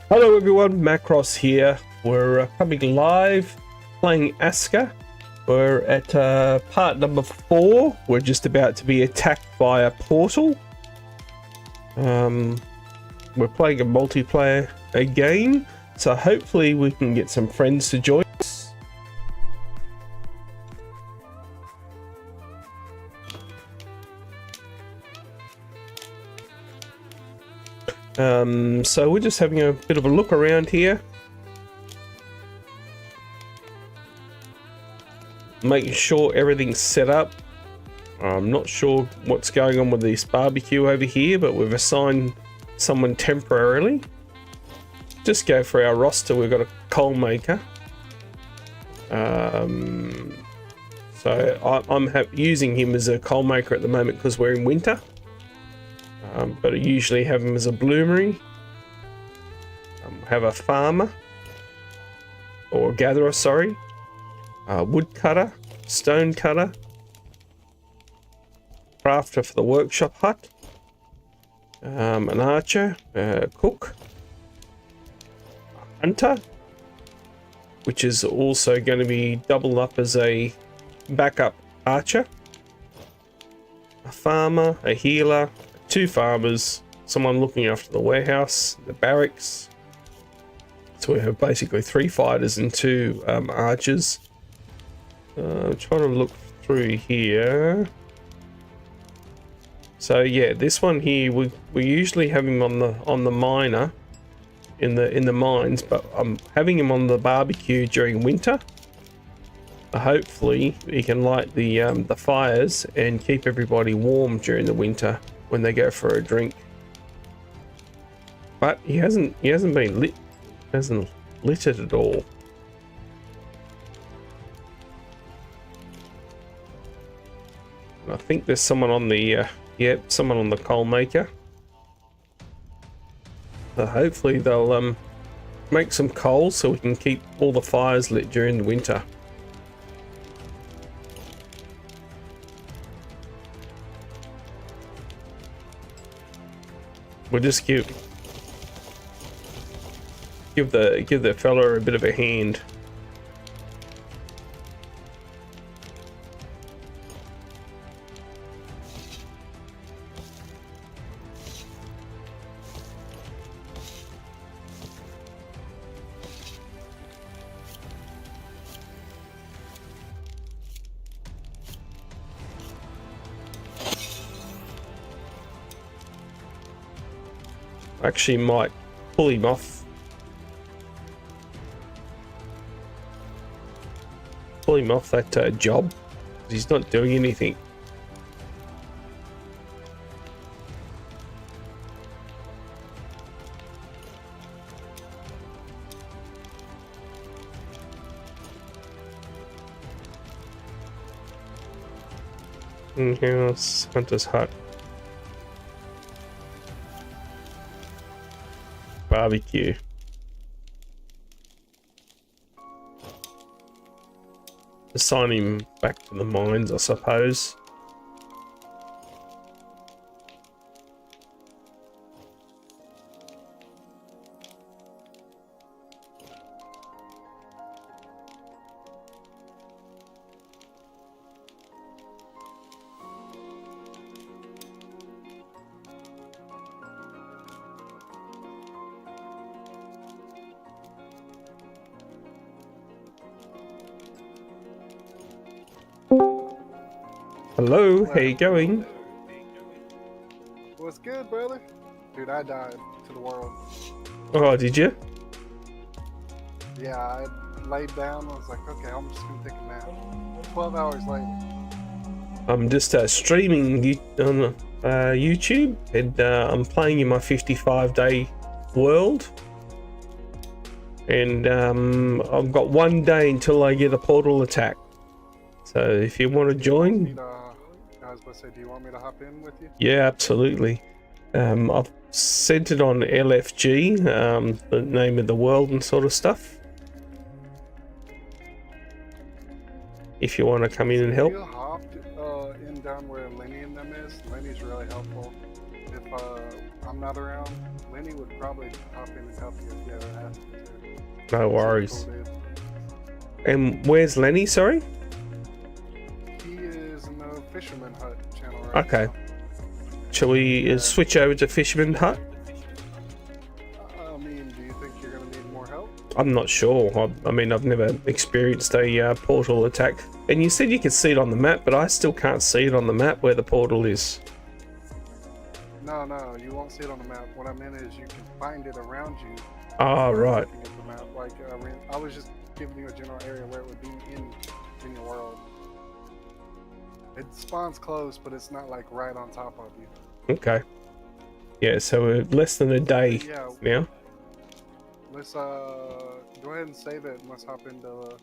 Hello everyone, Macross here. We're coming live playing ASKA. We're at part number 4. We're just about to be attacked by a portal. We're playing a multiplayer game, so hopefully we can get some friends to join us. So we're just having a bit of a look around here, making sure everything's set up. I'm not sure what's going on with this barbecue over here, but we've assigned someone temporarily. Just go for our roster. We've got a coal maker. So I'm using him as a coal maker at the moment because we're in winter. But I usually have him as a bloomery. Have a farmer, or gatherer, sorry. Wood cutter, stone cutter, crafter for the workshop hut, an archer, cook, a hunter, which is also going to be doubled up as a backup archer, a farmer, a healer, 2 farmers, someone looking after the warehouse, the barracks. So we have basically 3 fighters and 2 archers. I'm trying to look through here. So yeah, this one here we usually have him on the miner in the mines, but I'm having him on the barbecue during winter. Hopefully he can light the fires and keep everybody warm during the winter when they go for a drink. But he hasn't been lit. Hasn't lit it at all. I think there's someone on the someone on the coal maker. So hopefully they'll make some coal so we can keep all the fires lit during the winter. We'll just give the fella a bit of a hand. Actually might pull him off. Pull him off that job. He's not doing anything. Here's Hunter's hut. Barbecue. Assign him back to the mines, I suppose. Hello, how you going? What's good, brother? Dude, I died to the world. Oh, did you? Yeah, I laid down. I was like, okay, I'm just gonna take a nap. 12 hours later. I'm just streaming on YouTube, and I'm playing in my 55-day world. And I've got 1 day until I get a portal attack. So if you want to join... I was about to say, do you want me to hop in with you? Yeah, absolutely. I've sent it on LFG, the name of the world and sort of stuff. If you want to come in and help. You hopped in down where Lenny and them is. Lenny's really helpful. If I'm not around, Lenny would probably hop in and help you if you ever asked him to. No He's a worries. cool dude. And where's Lenny? Sorry. He is in the Fisherman Hut channel right Okay. now. Shall we switch over to Fisherman Hut? I mean, do you think you're gonna need more help? I'm not sure. I mean, I've never experienced a portal attack. And you said you could see it on the map, but I still can't see it on the map where the portal is. No, you won't see it on the map. What I meant is you can find it around you. Ah, right. Looking at the map. Like, I mean, I was just giving you a general area where it would be in your world. It spawns close, but it's not like right on top of you. Okay. Yeah, so we're less than a day Yeah. now. Let's go ahead and save it and let's hop into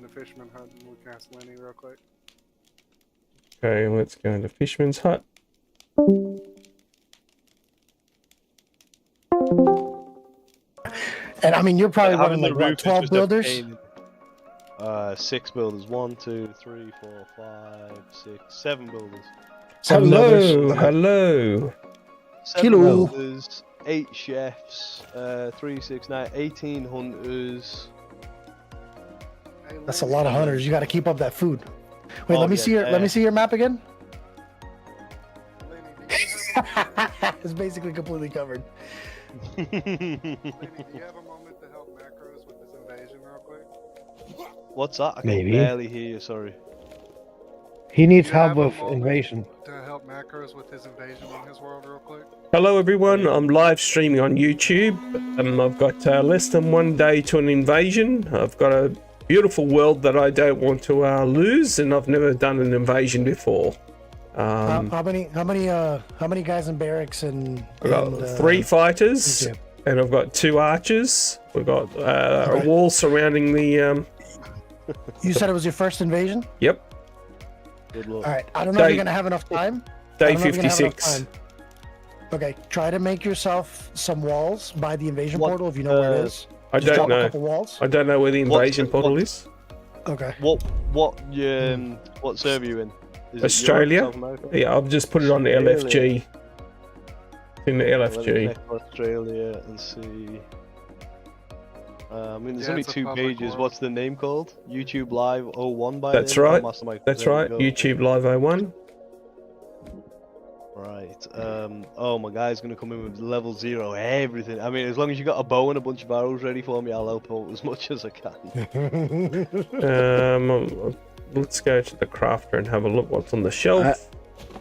Fisherman Hut and we can ask Lenny real quick. Okay, let's go into Fisherman's Hut. And I mean, you're probably Having running the like roof what, is 12 just a builders? pain. 6 builders. 1, 2, 3, 4, 5, 6, 7 builders. 7 builders. Hello, hello. 7 Hello. builders, 8 chefs, 3, 6, 9, 18 hunters. Hey, That's a Lenny, lot of hunters. You got to keep up that food. Wait, Oh, let me yeah, see your let me see your map again. Lenny, do you have It's basically completely covered. Lenny, do you have a moment to help Macros with his invasion real quick? What's that? I can Maybe. barely hear you, sorry. He needs You have help a with moment invasion. To help Macros with his invasion on his world real quick? Hello everyone, I'm live streaming on YouTube. I've got less than 1 day to an invasion. I've got a beautiful world that I don't want to lose, and I've never done an invasion before. How many guys in barracks and? I've got 3 fighters, okay. and I've got 2 archers. We've got a wall surrounding the. You said it was your first invasion. Yep, Good luck. All right. I don't know if Day- you're gonna have enough time. I day don't know if you're gonna have enough 56. time. Okay, try to make yourself some walls by the invasion What, portal if you know where it is. I Just don't drop a know. couple walls. I don't know where the invasion portal is. Okay. What server are you in? Is it Australia? Europe, South America? Yeah, I've just put it on the Australia. LFG. In the Let me LFG. check Australia and see. I mean, there's Yeah, only it's a 2 public pages. world. What's the name called? YouTube Live 01 by That's name? right. Master Mike, That's there we right. go. YouTube Live 01. Right. Oh, my guy's gonna come in with level 0 everything. I mean, as long as you got a bow and a bunch of arrows ready for me, I'll help out as much as I can. Let's go to the crafter and have a look what's on the shelf.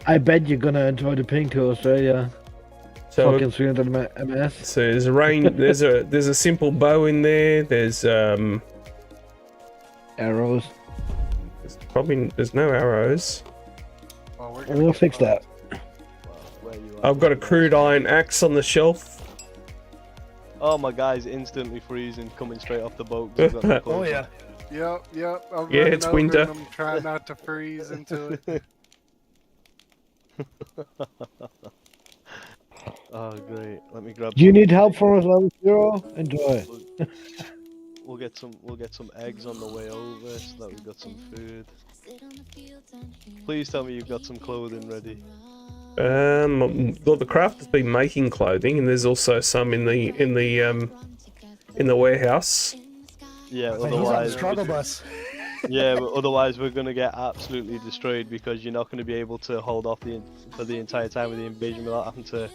I bet you're gonna enjoy the ping to Australia. So, Fucking 300 ms. so there's a range. There's a simple bow in there. There's Arrows. there's no arrows. Well, we're We'll fix that. Where you at? I've got a crude iron axe on the shelf. Oh, my guy's instantly freezing, coming straight off the boat. 'cause he's got no clothes Oh on. yeah. Yep. I'm Yeah, running it's over winter. and I'm trying not to freeze into it. Oh, great. Let me grab. Do you some- need help from us level 0? Enjoy. We'll get some eggs on the way over, so that we've got some food. Please tell me you've got some clothing ready. Well, the crafter's been making clothing, and there's also some in the warehouse. Yeah, Wait, he's on the otherwise, struggle bus. yeah, but otherwise we're gonna get absolutely destroyed because you're not gonna be able to hold off for the entire time of the invasion without having to run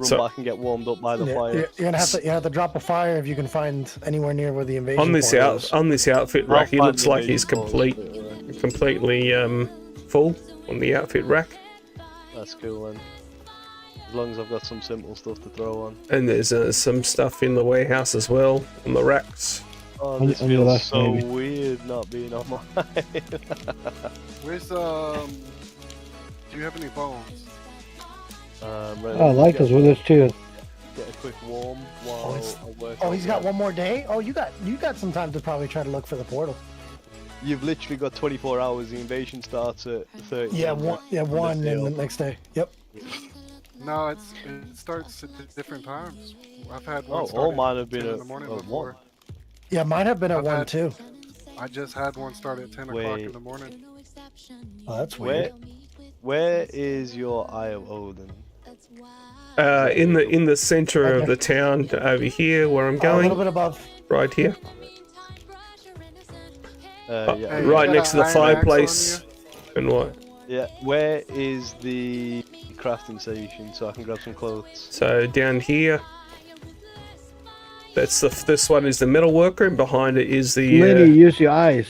So back and get warmed up by the Yeah, fire. you're gonna have to drop a fire if you can find anywhere near where the invasion on this portal is. outfit I'll rack, he find looks the like he's invasion portal, completely full on the outfit rack. That's cool then. As long as I've got some simple stuff to throw on. And there's some stuff in the warehouse as well on the racks. Oh, On- this on your feels left, so maybe. weird not being on mine. Where's do you have any bones? Right, I like get, this with this too. get a quick warm while I work. Oh, on he's got that. one more day. Oh, you got some time to probably try to look for the portal. You've literally got 24 hours. The invasion starts at 30. Yeah, one and the next day. Yep. No, it starts at different times. I've had one Oh, start all at mine have been 10 in at the morning at before. 1. Yeah, mine have been at I've 1 had- too. I just had one start at 10 o'clock in Wait. the morning. Oh, that's weird. Where is your Eye of Odin? In the center of the town over here where I'm A going, little bit above. right here, Yeah. Hey, right you got next to the an iron axe fireplace. on And what? Yeah. Where is the crafting station so I can grab some clothes? So down here, that's this one is the metal worker, and behind it is the Lenny, use your eyes.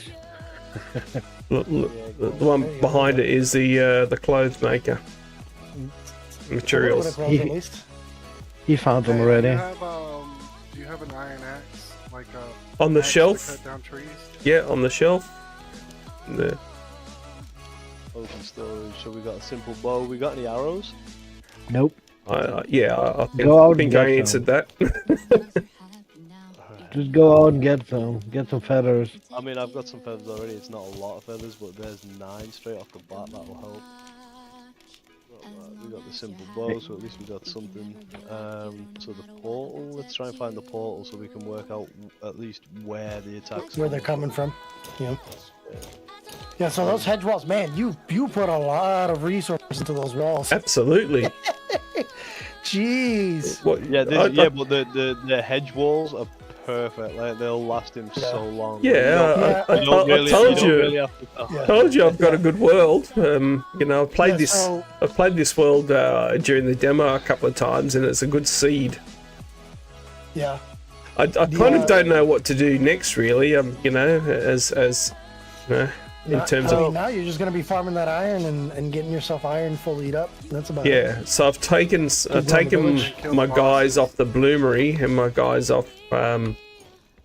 the one behind it is the clothes maker A little bit of materials. clothes at least. He found them Hey, already. do you have an iron axe? Like On the axe to shelf, cut down trees? yeah, on the shelf. There. Open storage. So we got a simple bow. We got any arrows? Nope. I Go out and think I get answered some. that. Just go out and get some. Get some feathers. I mean, I've got some feathers already. It's not a lot of feathers, but there's 9 straight off the bat. That'll help. We got the simple bow, so at least we got something. So the portal. Let's try and find the portal so we can work out at least where the attacks. Where they're coming from. Yeah. Yeah, so those hedge walls, man, you put a lot of resources into those walls. Absolutely. Jeez. What, Yeah, I- but the hedge walls are perfect. Like they'll last him so long. yeah, I You don't really, told you. Don't you. really have to, Yeah. Told you I've got a good world. You know, I've played Yeah, this. so- I've played this world during the demo a couple of times, and it's a good seed. Yeah. I kind of don't know what to do next, really. You know, as you know, in terms I of mean, now you're just going to be farming that iron and getting yourself iron fully up. That's about it. yeah. So I've taken village, my guys off the bloomery and my guys off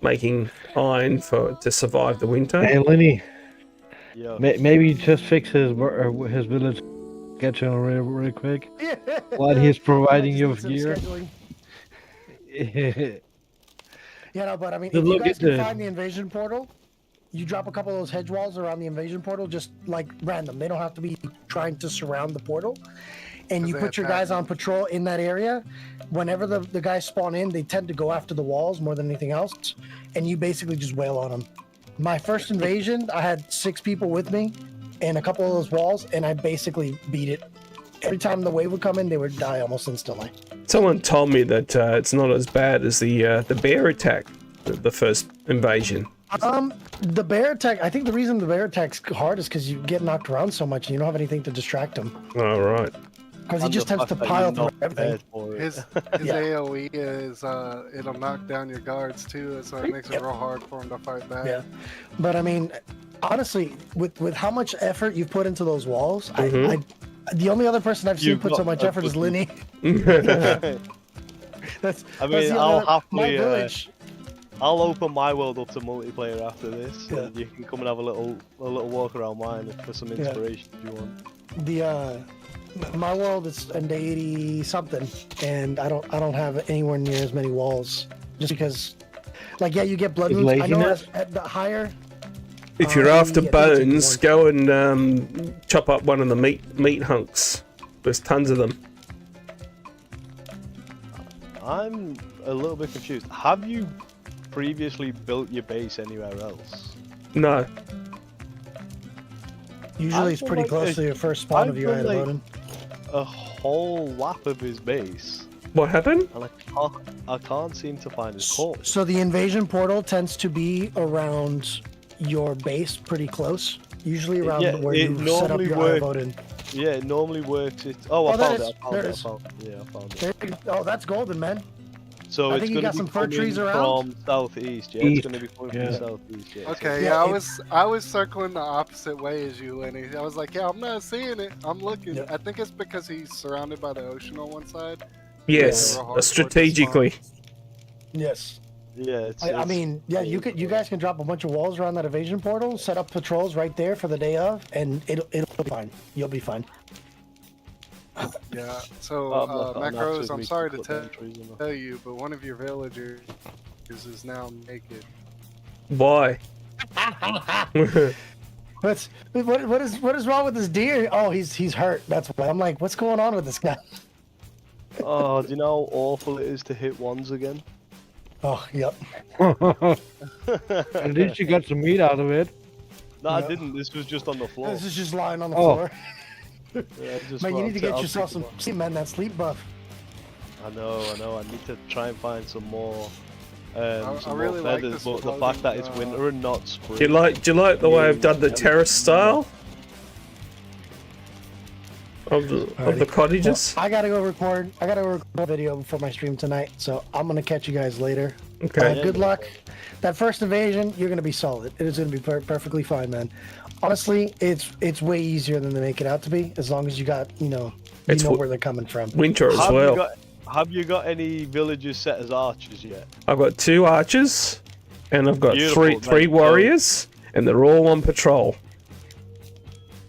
making iron to survive the winter. Hey, Lenny, Yeah. maybe just fix his village. Get you real quick. While he's providing you with Some gear. scheduling. Yeah, no, but I mean, Good if you look guys at can the- find the invasion portal, you drop a couple of those hedge walls around the invasion portal, just like random. They don't have to be trying to surround the portal. And 'Cause you they put your attack. guys on patrol in that area. Whenever the guys spawn in, they tend to go after the walls more than anything else. And you basically just wail on them. My first invasion, I had 6 people with me and a couple of those walls, and I basically beat it. Every time the wave would come in, they would die almost instantly. Someone told me that it's not as bad as the bear attack, the first invasion. The bear attack, I think the reason the bear attack's hard is because you get knocked around so much and you don't have anything to distract him. All right. Because he And just the tends to fact that pile you're through not everything. prepared for it. His Yeah. AoE is it'll knock down your guards too, so it makes it Yep. real hard for him to fight back. Yeah. But I mean, honestly, with how much effort you've put into those walls, Mhm. the only other person I've seen You've put so got much a effort is good- Lenny. That's, I that's mean, the I'll other- my happily, village. I'll open my world up to multiplayer after this. Yeah. And you can come and have a little walk around mine for some Yeah. inspiration if you want. The my world is an 80 something, and I don't have anywhere near as many walls, just because, like, yeah, you get blood Is wounds. I know laziness? at the higher. If you're after yeah, I think it's bones, go and chop up one of the meat hunks. There's tons of them. I'm a little bit confused. Have you previously built your base anywhere else? No. Usually, it's feel pretty like close to your first spawn I of you feel right like- about him. A whole lap of his base, What happened? and I can't seem to find his corpse. So the invasion portal tends to be around your base, pretty close. Usually around Yeah, where it you set up normally your works. Voden. Yeah, it normally works. Oh, I Oh, there found it it. is. I found There it. it I is. found it. Yeah, I found it. There you go. Oh, that's golden, man. So I it's think you going got to some be fir trees coming around? from southeast. Yeah, East. it's going to be coming Yeah. from southeast. Yeah. Okay, Yeah, yeah, it- I was circling the opposite way as you, Lenny. I was like, yeah, I'm not seeing it. I'm looking. Yeah. I think it's because he's surrounded by the ocean on one side. Yes, Yeah, real hard strategically. Yes. Yeah, it's, I mean, yeah, you guys can drop a bunch of walls around that invasion portal, set up patrols right there for the day of, and it'll be fine. You'll be fine. Yeah. So, I've not got enough Macros, with I'm me sorry to put down trees enough. tell you, but one of your villagers is now naked. Why? What is wrong with this deer? Oh, he's hurt. That's why. I'm like, what's going on with this guy? Oh, do you know how awful it is to hit ones again? Oh, yep. At least you got some meat out of it. No, I No. didn't. This was just on the floor. This is just lying on the Oh. floor. Yeah, just Man, you I'll need to ta- get I'll yourself take some it off. sleep, man. That sleep buff. I know. I need to try and find some more. I Some really more like feathers, this but the floating, fact that it's winter and not spring. Do you like the way I've done the terrace style of the cottages? Well, I gotta go record a video before my stream tonight, so I'm gonna catch you guys later. Okay. Good luck. That first invasion, you're gonna be solid. It is gonna be perfectly fine, man. Honestly, it's way easier than they make it out to be, as long as you got, you know where they're coming from. Winter as well. Have you got any villagers set as archers yet? I've got 2 archers, and I've got Beautiful, three mate. warriors, and they're all on patrol.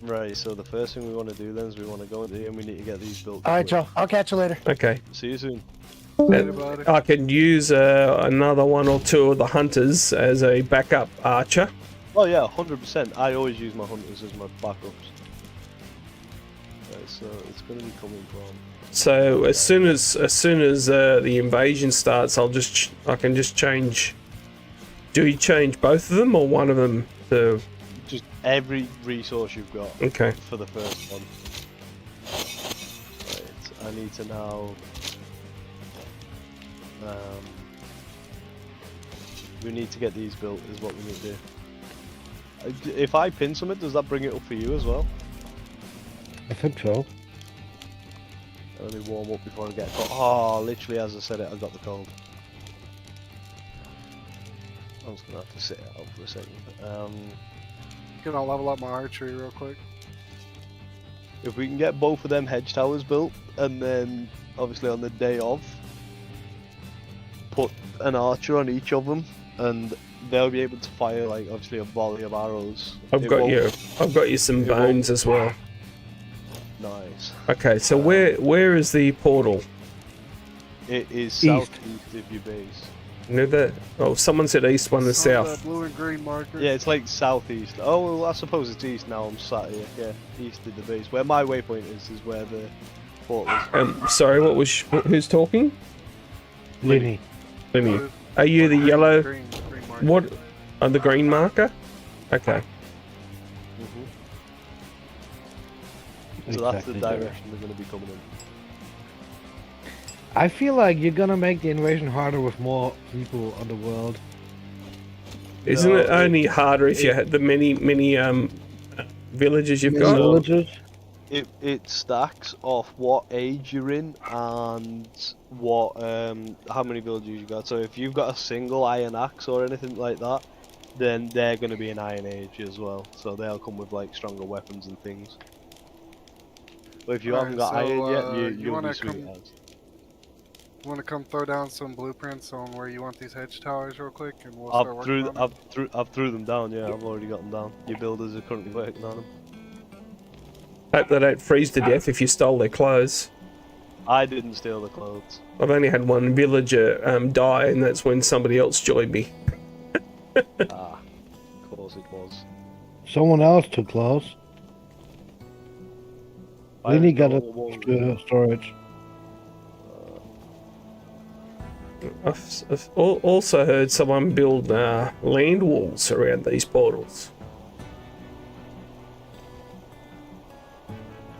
Right, so the first thing we want to do then is we want to go in here and we need to get these built. All right, Joe. I'll catch you later. Okay. See you soon. Later, buddy. I can use another 1 or 2 of the hunters as a backup archer. Oh yeah, 100%. I always use my hunters as my backups. Right, so it's going to be coming from. So as soon as the invasion starts, I can just change. Do you change both of them or one of them to? Just every resource you've got. Okay. For the first one. Right, I need to now. We need to get these built. Is what we need to do. If I pin something, does that bring it up for you as well? I think so. Let me warm up before I get caught. Oh, literally as I said it, I got the cold. I'm just gonna have to sit it out for a second. Can I level up my archery real quick? If we can get both of them hedge towers built, and then obviously on the day of, put an archer on each of them, and they'll be able to fire like obviously a volley of arrows. I've got you some bones as well. Nice. Okay, so where is the portal? It is southeast of your base. Near that? Oh, someone said east, one is It's on south. the blue and green marker. Yeah, it's like southeast. Oh, well, I suppose it's east now. I'm sat here. Yeah, east of the base. Where my waypoint is where the portal is. Sorry, who's talking? Linny. Linny. Are you the yellow? Green marker. What? The green marker? Okay. So that's the Exactly there. direction they're going to be coming in. I feel like you're gonna make the invasion harder with more people on the world. Isn't it only harder if you had the many villages you've got? Villages? It stacks off what age you're in and what how many villages you got. So if you've got a single iron axe or anything like that, then they're going to be an iron age as well. So they'll come with like stronger weapons and things. But if you haven't got iron yet, you'll be sweet as. Want to come throw down some blueprints on where you want these hedge towers real quick, and we'll start working on them? I've threw them down. Yeah, I've already got them down. Your builders are currently working on them. Hope they don't freeze to death if you stole their clothes. I didn't steal the clothes. I've only had one villager die, and that's when somebody else joined me. Of course it was. Someone else took clothes. Linny got a storage. I've also heard someone build land walls around these portals.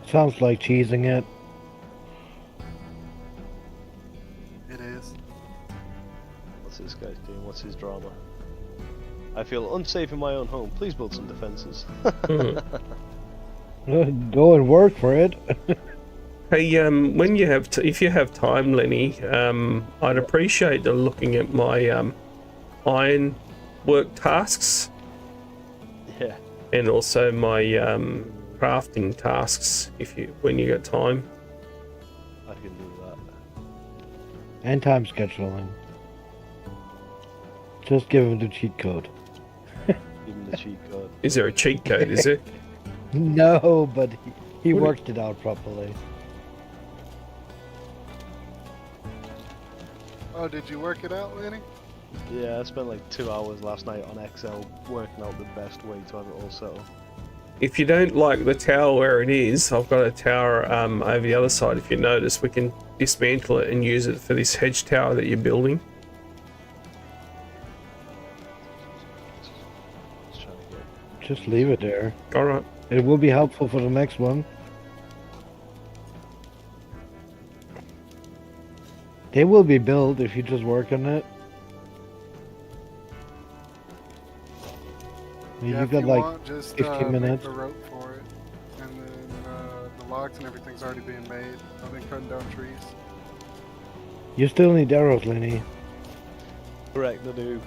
Sounds like cheesing it. It is. What's this guy doing? What's his drama? I feel unsafe in my own home. Please build some defenses. Go and work for it. Hey, when you have, if you have time, Lenny, I'd appreciate looking at my iron work tasks. Yeah. And also my crafting tasks, when you get time. I can do that. And time scheduling. Just give him the cheat code. Give him the cheat code. Is there a cheat code? Is it? No, but he worked it out properly. Oh, did you work it out, Lenny? Yeah, I spent like 2 hours last night on Excel working out the best way to have it all set up. If you don't like the tower where it is, I've got a tower over the other side. If you notice, we can dismantle it and use it for this hedge tower that you're building. Just leave it there. All right. It will be helpful for the next one. They will be built if you just work on it. Yeah, You if got you like want, just 15 make minutes. the rope for it, and then the logs and everything's already being made. I've been cutting down trees. You still need arrows, Lenny. Correct, I do.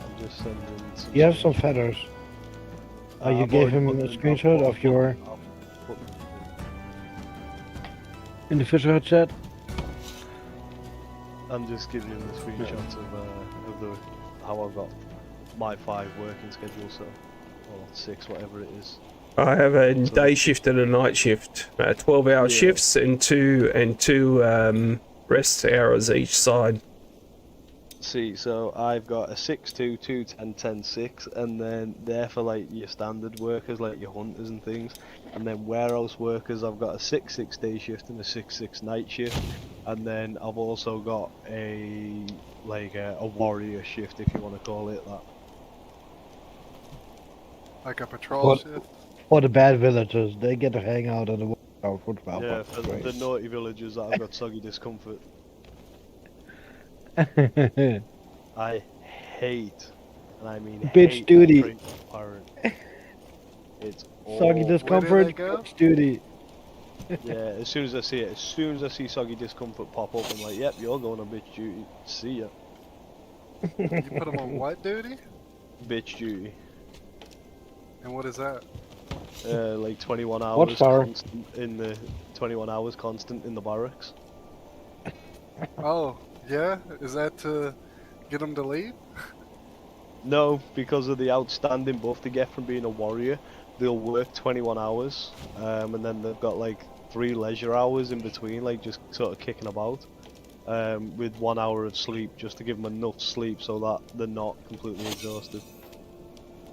I'm just sending some. You have some screenshots. feathers. Oh, you I've gave already him put a them- I've screenshot put- of your I've put them in the Fisher Hut chat. I'm just giving him the screenshots of the how I've got my 5 working schedule, so or 6, whatever it is. I have a So- day shift and a night shift, 12-hour Yeah. shifts and two rest hours each side. See, so I've got a 6-2, 2-10, 10-6, and then they're for like your standard workers, like your hunters and things. And then warehouse workers, I've got a 6-6 day shift and a 6-6 night shift. And then I've also got a warrior shift, if you want to call it that. Like a patrol What? shift. Or the bad villagers, they get to hang out on the workout for 12 Yeah, hours for straight. the naughty villagers that have got soggy discomfort. I hate, and I mean Bitch hate duty. operating a pirate. It's Soggy awful. discomfort, go? bitch duty. Yeah, as soon as I see it, as soon as I see soggy discomfort pop up, I'm like, yep, you're going on bitch duty. See ya. You put them on what duty? Bitch duty. And what is that? Like 21 hours Watchtower. constant in the 21 hours constant in the barracks. Oh, yeah? Is that to get them to leave? No, because of the outstanding buff they get from being a warrior, they'll work 21 hours, and then they've got like 3 leisure hours in between, like just sort of kicking about, with 1 hour of sleep, just to give them enough sleep so that they're not completely exhausted.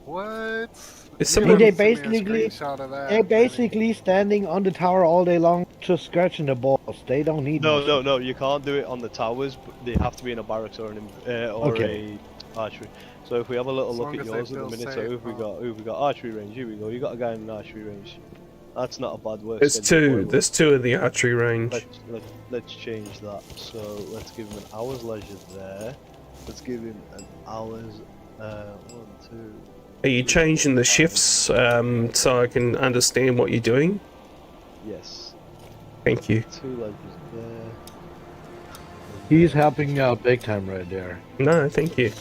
What? Is You someone- gotta They send me a basically- screenshot of that, They're Benny. basically standing on the tower all day long, just scratching the balls. They don't need much. No, you can't do it on the towers, but they have to be in a barracks or Okay. a archery. So if we have a little As look long at as they yours at the feel minute, so safe, who've we got archery range, here we go, you got a guy in an archery range. That's not a bad work There's schedule. there's 2 in the archery range. Let's change that. So let's give him an hour's leisure there. Let's give him an hour's 1, 2. Are you changing the shifts so I can understand what you're doing? Yes. Thank you. 2 leisures there. He's helping me out big time right there. No, thank you.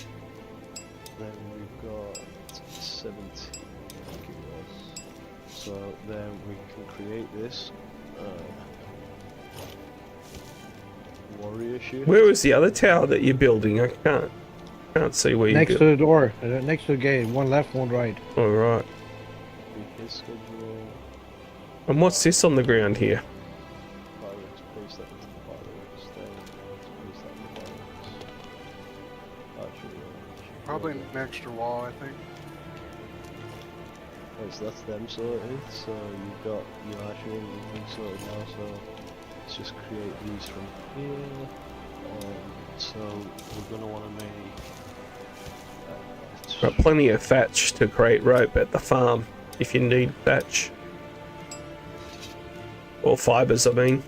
Then we've got 17, I think it was. So then we can create this warrior shift. Where was the other tower that you're building? I can't see where you Next go. to the door, next to the gate, one left, one right. All right. His schedule. And what's this on the ground here? Barracks, place that into the barracks. Then place that in the barracks. Archery range. Probably an extra wall, I think. Right, so that's them sorted. So you've got your archery range and things sorted now. So let's just create these from here. So we're gonna want to make. Got plenty of thatch to create rope at the farm if you need thatch. Or fibres, I mean.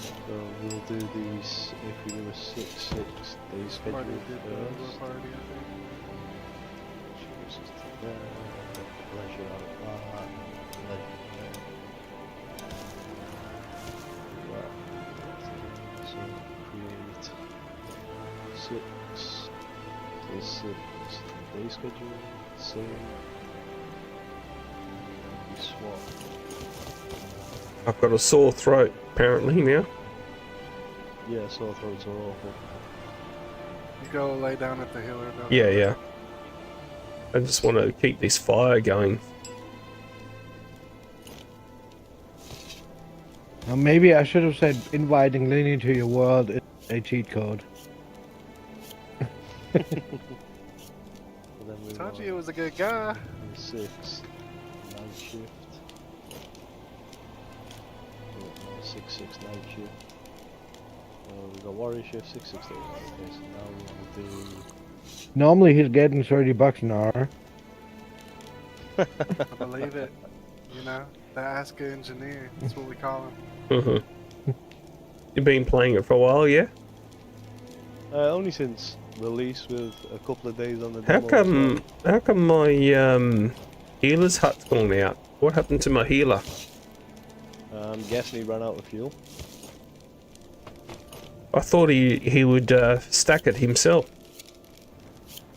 So we'll do these if we do a 6-6 day schedule Already did the first. party, I think. Choose to there, leisure out of that, leisure there. Right. So create 6 day 6 day schedule, save. And we swap. I've got a sore throat apparently now. Yeah, sore throats are awful. You go lay down at the healer. Though. Yeah. I just want to keep this fire going. Now maybe I should have said inviting Lenny to your world is a cheat code. And then we Told want you he was a good guy. 6 night shift. 6-6 night shift. We got warrior shift 6-6 days. Okay, so now we want to do. Normally he's getting $30 an hour. I believe it. You know, the ASKA engineer. That's what we call him. Mhm. You've been playing it for a while, yeah? Only since release, with a couple of days on the How demo. come? How come my healer's hut's gone out? What happened to my healer? I'm guessing he ran out of fuel. I thought he would stack it himself.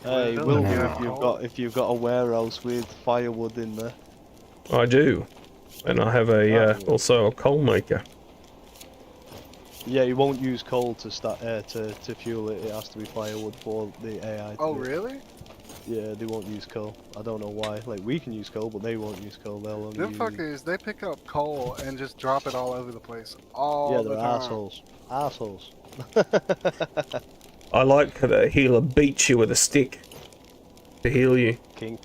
He will do No. if you've got a warehouse with firewood in there. I do, and I have a also a coal maker. Yeah, you won't use coal to start to fuel it. It has to be firewood for the AI. Oh, really? Yeah, they won't use coal. I don't know why. Like, we can use coal, but they won't use coal. They'll only Them use... fuckers, they pick up coal and just drop it all over the place. All Yeah, the they're time. assholes. Assholes. I like the healer beats you with a stick to heal you. King.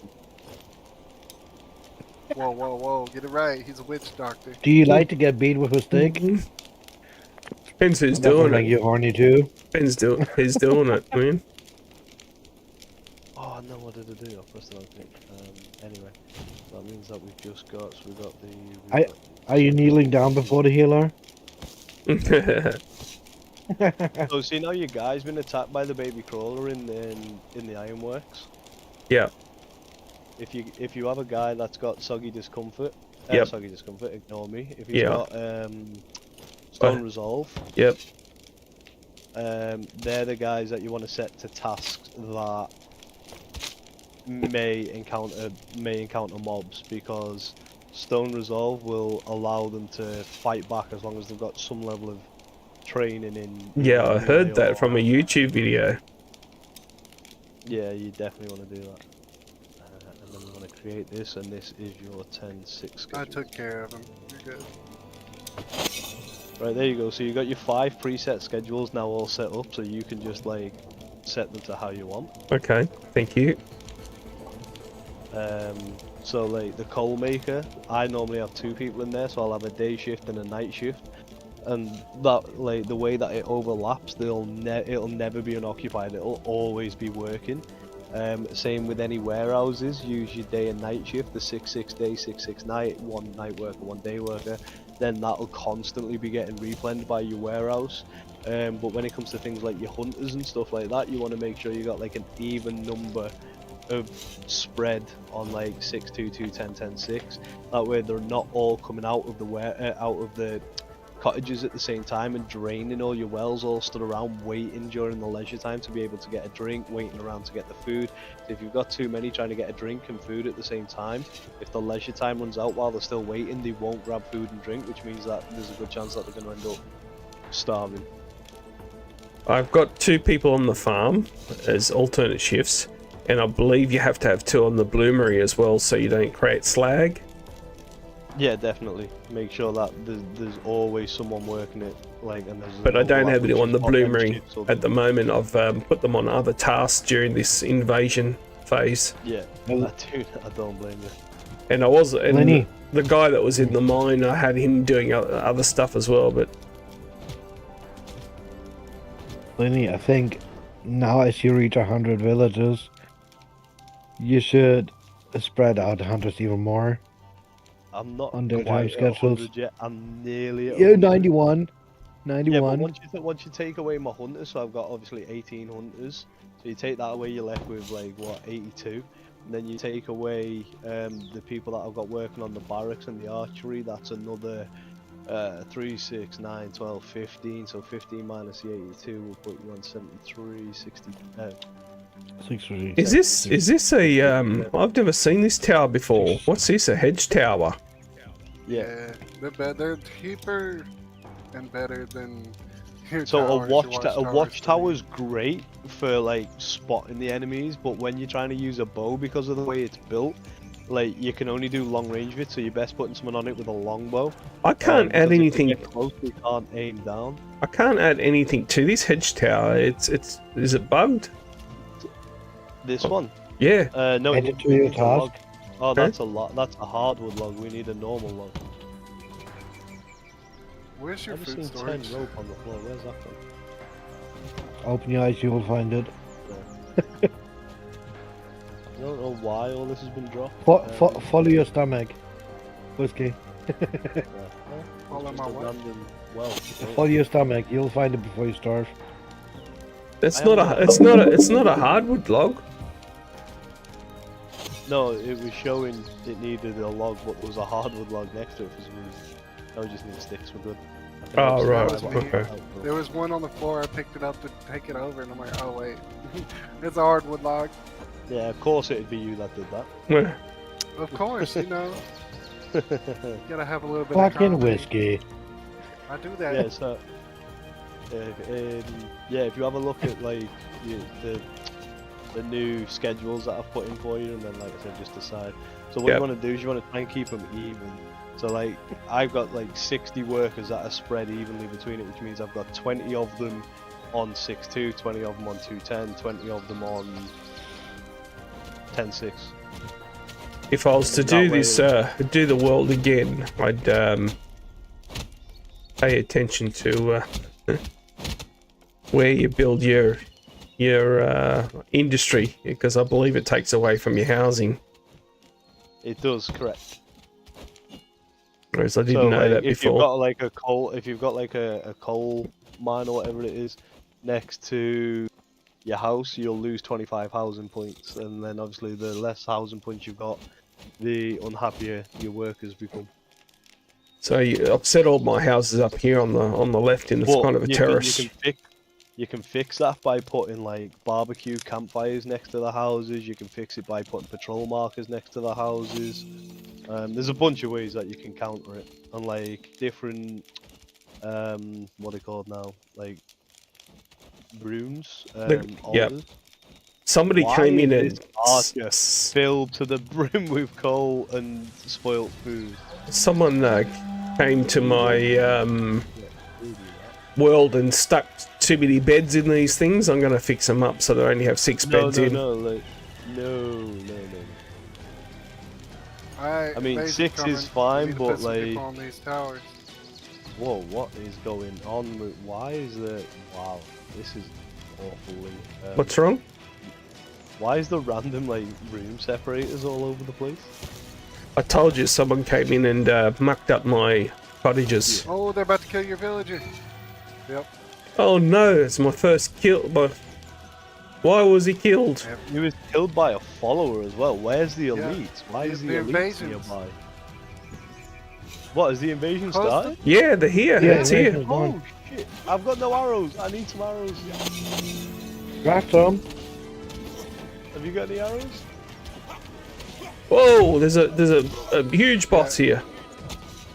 Whoa, whoa, whoa. Get it right. He's a witch doctor. Do you like to get beat with a stick? Depends who's That would doing make it. you horny too. Depends who's doing it, man. Oh no, what did I do? I pressed the wrong thing. Anyway, that means that we've just got, so we got the... Are you kneeling down before the healer? So see now your guy's been attacked by the baby crawler in the ironworks. Yeah. If you have a guy that's got soggy discomfort, Yep. soggy discomfort, ignore me. If he's Yeah. got stone resolve, Yep. they're the guys that you want to set to tasks that may encounter mobs, because stone resolve will allow them to fight back as long as they've got some level of training in. Yeah, I heard melee that or- from a YouTube video. Yeah, you definitely want to do that. And then we want to create this, and this is your 10-6 I schedule. took care of him. You're good. Right, there you go. So you got your 5 preset schedules now all set up, so you can just like set them to how you want. Okay, thank you. So like the coal maker, I normally have 2 people in there, so I'll have a day shift and a night shift. And that, like, the way that it overlaps, it'll never be unoccupied. It'll always be working. Same with any warehouses. Use your day and night shift, the 6-6 day, 6-6 night, 1 night worker, 1 day worker. Then that'll constantly be getting replenished by your warehouse. But when it comes to things like your hunters and stuff like that, you want to make sure you got like an even number of spread on like 6-2-2, 10-10-6. That way they're not all coming out of the cottages at the same time and draining all your wells, all stood around waiting during the leisure time to be able to get a drink, waiting around to get the food. So if you've got too many trying to get a drink and food at the same time, if the leisure time runs out while they're still waiting, they won't grab food and drink, which means that there's a good chance that they're going to end up starving. I've got 2 people on the farm as alternate shifts, and I believe you have to have 2 on the bloomery as well, so you don't create slag. Yeah, definitely. Make sure that there's always someone working it, like, and there's. But I don't have it on the bloomery shifts at the moment. I've put them on other tasks during this invasion phase. Yeah, I don't blame you. And I was, and Lenny. the guy that was in the mine, I had him doing other stuff as well. But Lenny, I think now as you reach 100 villages, you should spread out the hunters even more. I'm not On their quite time at schedules. 100 yet. I'm nearly at Yeah, 100. 91. Yeah, 91. but once you take away my hunters, so I've got obviously 18 hunters. So you take that away, you're left with like what, 82. And then you take away the people that I've got working on the barracks and the archery. That's another 3, 6, 9, 12, 15. So 15 minus the 82 will put you on 73, 60. 63. is this a I've never seen this tower before. What's this? A hedge tower? Yeah. They're cheaper and better than your So towers, your a watchtower's great for like spotting the enemies, but when you're trying to use a bow, because of the way it's built, like you can only do long range of it, so you're best putting someone on it with a longbow. I can't add because if you anything. get close, you can't aim down. I can't add anything to this hedge tower. Is it bugged? This one? Yeah. No, Add it it to your needs a log. task. Oh, that's a lot. That's a hardwood log. We need a normal log. Where's your I've just food seen storage? 10 rope on the floor. Where's that from? Open your eyes, you will find it. I don't know why all this has been dropped. Follow your stomach. Whiskey. Yeah. Follow It's my just a what? random well. Follow your stomach. You'll find it before you starve. It's I not haven't a. got- It's not a hardwood log. No, it was showing it needed a log, but there was a hardwood log next to it for some reason. Now we just need sticks. We're good. I can Oh, obviously right, drive okay. it out, but- There was one on the floor. I picked it up to take it over, and I'm like, oh wait, it's a hardwood log. Yeah, of course it'd be you that did that. Well, Of course, you know, you gotta have a little bit of Fucking comedy. whiskey. I do that. Yeah, so yeah, if you have a look at like the new schedules that I've put in for you, and then like I said, just decide. So what Yep. you want to do is you want to try and keep them even. So like I've got like 60 workers that are spread evenly between it, which means I've got 20 of them on 6.2, 20 of them on 2.10, 20 of them on 10.6. if I was to That do way- this, do the world again, I'd pay attention to where you build your industry, because I believe it takes away from your housing. It does, correct. Whereas I didn't So know like, that if you've before. got like a coal, if you've got like a coal mine or whatever it is next to your house, you'll lose 25 housing points, and then obviously the less housing points you've got, the unhappier your workers become. So I've set all my houses up here on the left in the But kind of a terrace. You can fix that by putting like barbecue campfires next to the houses. You can fix it by putting patrol markers next to the houses. There's a bunch of ways that you can counter it, and like different, what are they called now? Like runes, Yep. altars. Somebody Why came in is and this archer filled to the brim with coal and spoilt food? someone came to my Yeah, really that. world and stuck too many beds in these things. I'm going to fix them up so they only have 6 beds in. No, no. Alright, I mean, invasion's 6 coming. is fine, We need to but, put some like- people on these towers. Whoa, what is going on with, why is the, wow, this is awfully, What's wrong? why is the random, like, room separators all over the place? I told you someone came in and mucked up my cottages. Oh, they're about to kill your villager. Yep. Oh no, it's my first kill. But why was he killed? He was killed by a follower as well. Where's the Yeah, elite? Why the- is the the elite invasions. nearby? What, has the invasion Close started? Yeah, they're here. Yeah, it's yeah. here. Oh shit, I've got no arrows. I need some arrows. Grab some. Have you got any arrows? Whoa, there's a huge boss here.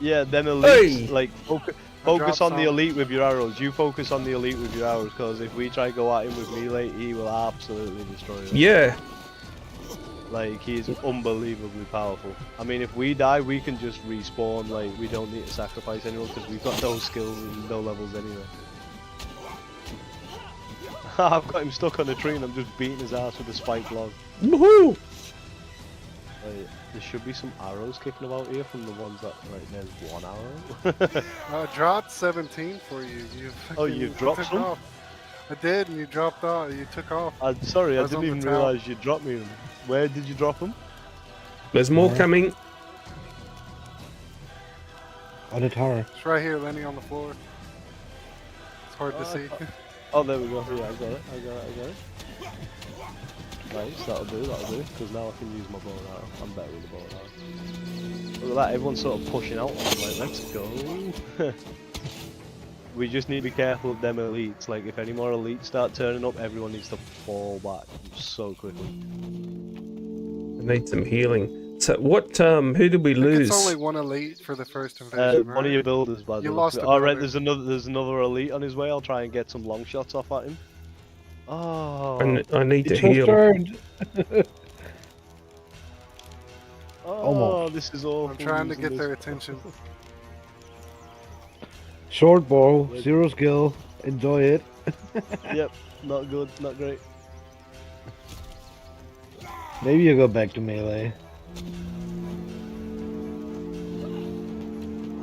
Yeah, then elites, Hey! like, focus dropped on the some. elite with your arrows. You focus on the elite with your arrows, because if we try to go at him with melee, he will absolutely destroy us. Yeah. Like, he's unbelievably powerful. I mean, if we die, we can just respawn. Like, we don't need to sacrifice anyone, because we've got no skills and no levels anyway. I've got him stuck on a tree and I'm just beating his ass with a spiked log. Woohoo! Like, there should be some arrows kicking about here from the ones that, like, there's one arrow. I dropped 17 for you. You Oh, you fucking dropped took some? off. I did, and you dropped off. You took off. I'm sorry, I was didn't on the even tower. realise you dropped me them. Where did you drop them? There's more coming. On the tower. It's right here, Lenny, on the floor. It's hard to see. Oh, there we go. Yeah, I got it. Nice, that'll do, because now I can use my bow and arrow. I'm better with the bow and arrow. Look at that, everyone's sort of pushing out. I'm like, let's go. We just need to be careful of them elites. Like, if any more elites start turning up, everyone needs to fall back so quickly. I need some healing. So what? Who did we I think lose? it's only one elite for the first invasion, right? One of your builders, by the You way. lost a Alright, builder. there's another elite on his way. I'll try and get some long shots off at him. Oh, I need to It's your heal. turn. oh, this is awful. I'm trying to using get this. their attention. Short bow, 0 skill. Enjoy it. Yep, not good, not great. Maybe you go back to melee. I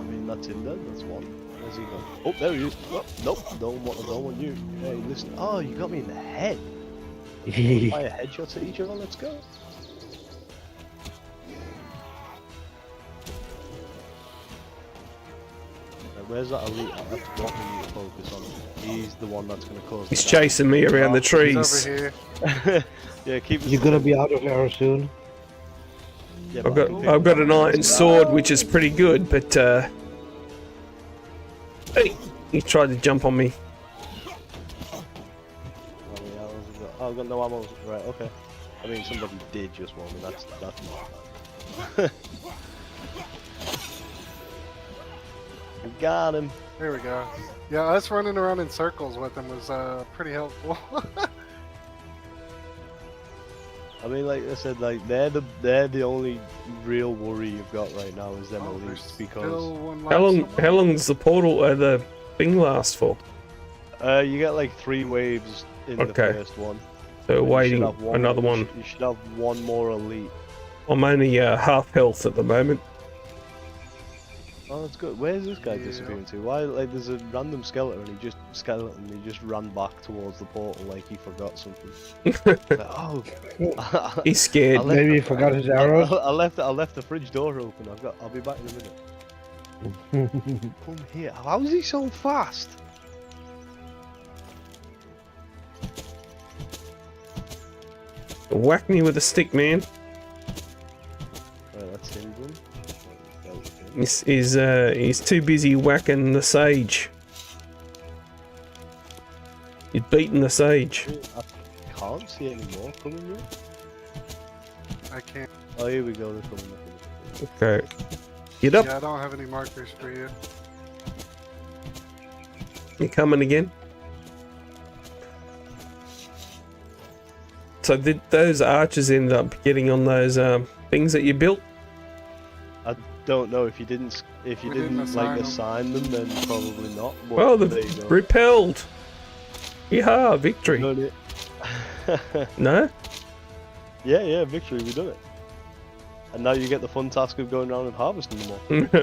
mean, that's him then, that's one. Where's he gone? Oh, there he is. Oh, nope, don't want you. Hey, listen. Oh, you got me in the head. Fire headshots at each other, let's go. where's that elite? That's what we need to focus on. He's the one that's going to cause. He's chasing me around the He's trees. over here. Yeah, keep. You're gonna be out of arrow soon. Yeah, I've but got an iron sword, which is pretty good, but hey, he tried to jump on me. Oh, I've got no ammo. Right, okay. I mean, somebody did just want me. That's not bad. We got him. There we go. Yeah, us running around in circles with him was pretty helpful. I mean, like I said, like they're the only real worry you've got right now is them Oh, there's elites because still one How long? left How long does the portal, the thing last for? you get like 3 waves in the Okay. first one. So You should waiting have another one. You should have one more elite. I'm only half health at the moment. Oh, that's good. Where's this guy Yeah. disappearing to? Why? Like, there's a random skeleton, and he just ran back towards the portal like he forgot something. Like, oh, He's scared. I left- Maybe he forgot his arrows. I left the fridge door open. I'll be back in a minute. Come here. How is he so fast? Whack me with a stick, man. Right, that's him done. He's too busy whacking the sage. He's beating the sage. I can't see any more coming yet. I can't. Oh, here we go. They're coming. Okay. Get up. Yeah, I don't have any markers for you. You're coming again. So did those archers end up getting on those things that you built? I don't know if you didn't We didn't assign them, then probably not. But Well, there they've you go. repelled. Yeehaw, victory. Done it. No? Yeah, victory. We done it. And now you get the fun task of going around and harvesting them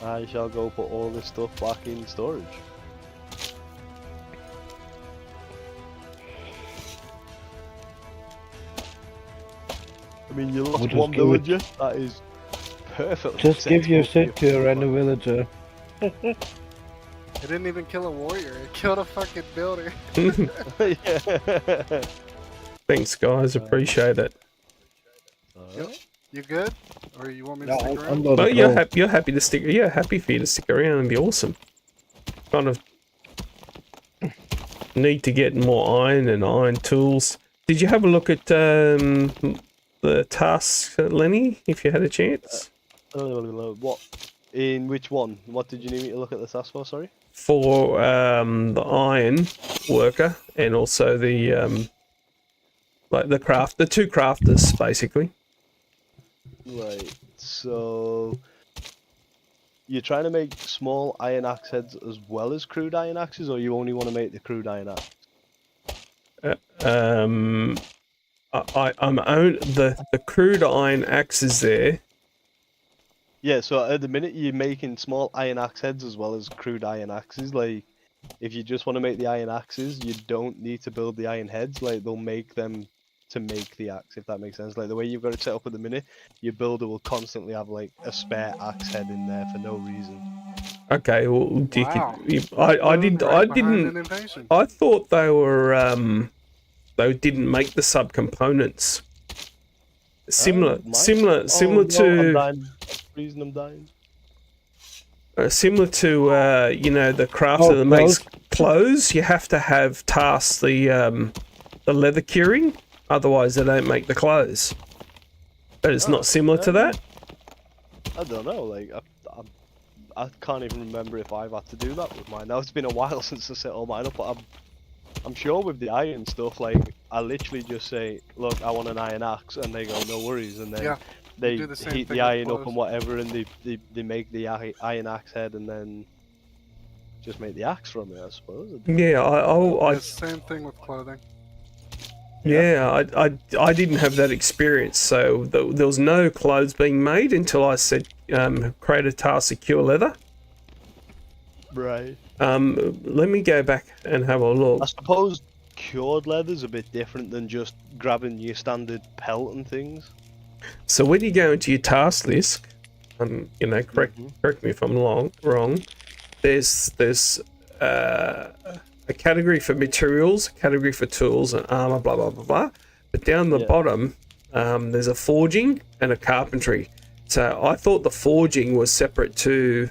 all. I shall go put all this stuff back in storage. I mean, you lost We'll just one give it- villager. That is perfect. Just give your stick to a random villager. It didn't even kill a warrior. It killed a fucking builder. Yeah. Thanks, guys. Appreciate it. Alright. You good? Or you want me to No, stick I'm around? not Well, at you're all. happy. You're happy to stick. Yeah, happy for you to stick around and be awesome. Kind of need to get more iron and iron tools. Did you have a look at the tasks, Lenny? If you had a chance. What? In which one? What did you need me to look at the task for? Sorry. For the iron worker and also the like the two crafters basically. Right. So you're trying to make small iron axe heads as well as crude iron axes, or you only want to make the crude iron axe? I'm the crude iron axes there. Yeah. So at the minute you're making small iron axe heads as well as crude iron axes. Like, if you just want to make the iron axes, you don't need to build the iron heads. Like, they'll make them to make the axe, if that makes sense. Like, the way you've got it set up at the minute, your builder will constantly have like a spare axe head in there for no reason. Okay, well, Wow. I Boom, did. right I behind didn't. an invasion. I thought they were they didn't make the subcomponents. Similar Might- similar Oh, similar no, I'm to dying. Reason I'm dying. similar to you know, the crafter Oh, that makes clothes. You have to have tasks the leather curing, otherwise they don't make the clothes. But it's not similar to that. I don't know. Like, I can't even remember if I've had to do that with mine. Now it's been a while since I set all mine up, but I'm sure with the iron stuff, like, I literally just say, look, I want an iron axe, and they go, no worries, and then Yeah, they do the same heat thing the with iron up clothes. and whatever, and they make the iron axe head, and then just make the axe from it, I suppose. Yeah, The same thing with clothing. I didn't have that experience, so there was no clothes being made until I said create a task secure leather. Right. Let me go back and have a look. I suppose cured leather's a bit different than just grabbing your standard pelt and things. So when you go into your task list, You know, correct me if I'm wrong. There's a category for materials, a category for tools and armor, blah blah blah blah. But down the bottom, there's a forging and a carpentry. So I thought the forging was separate to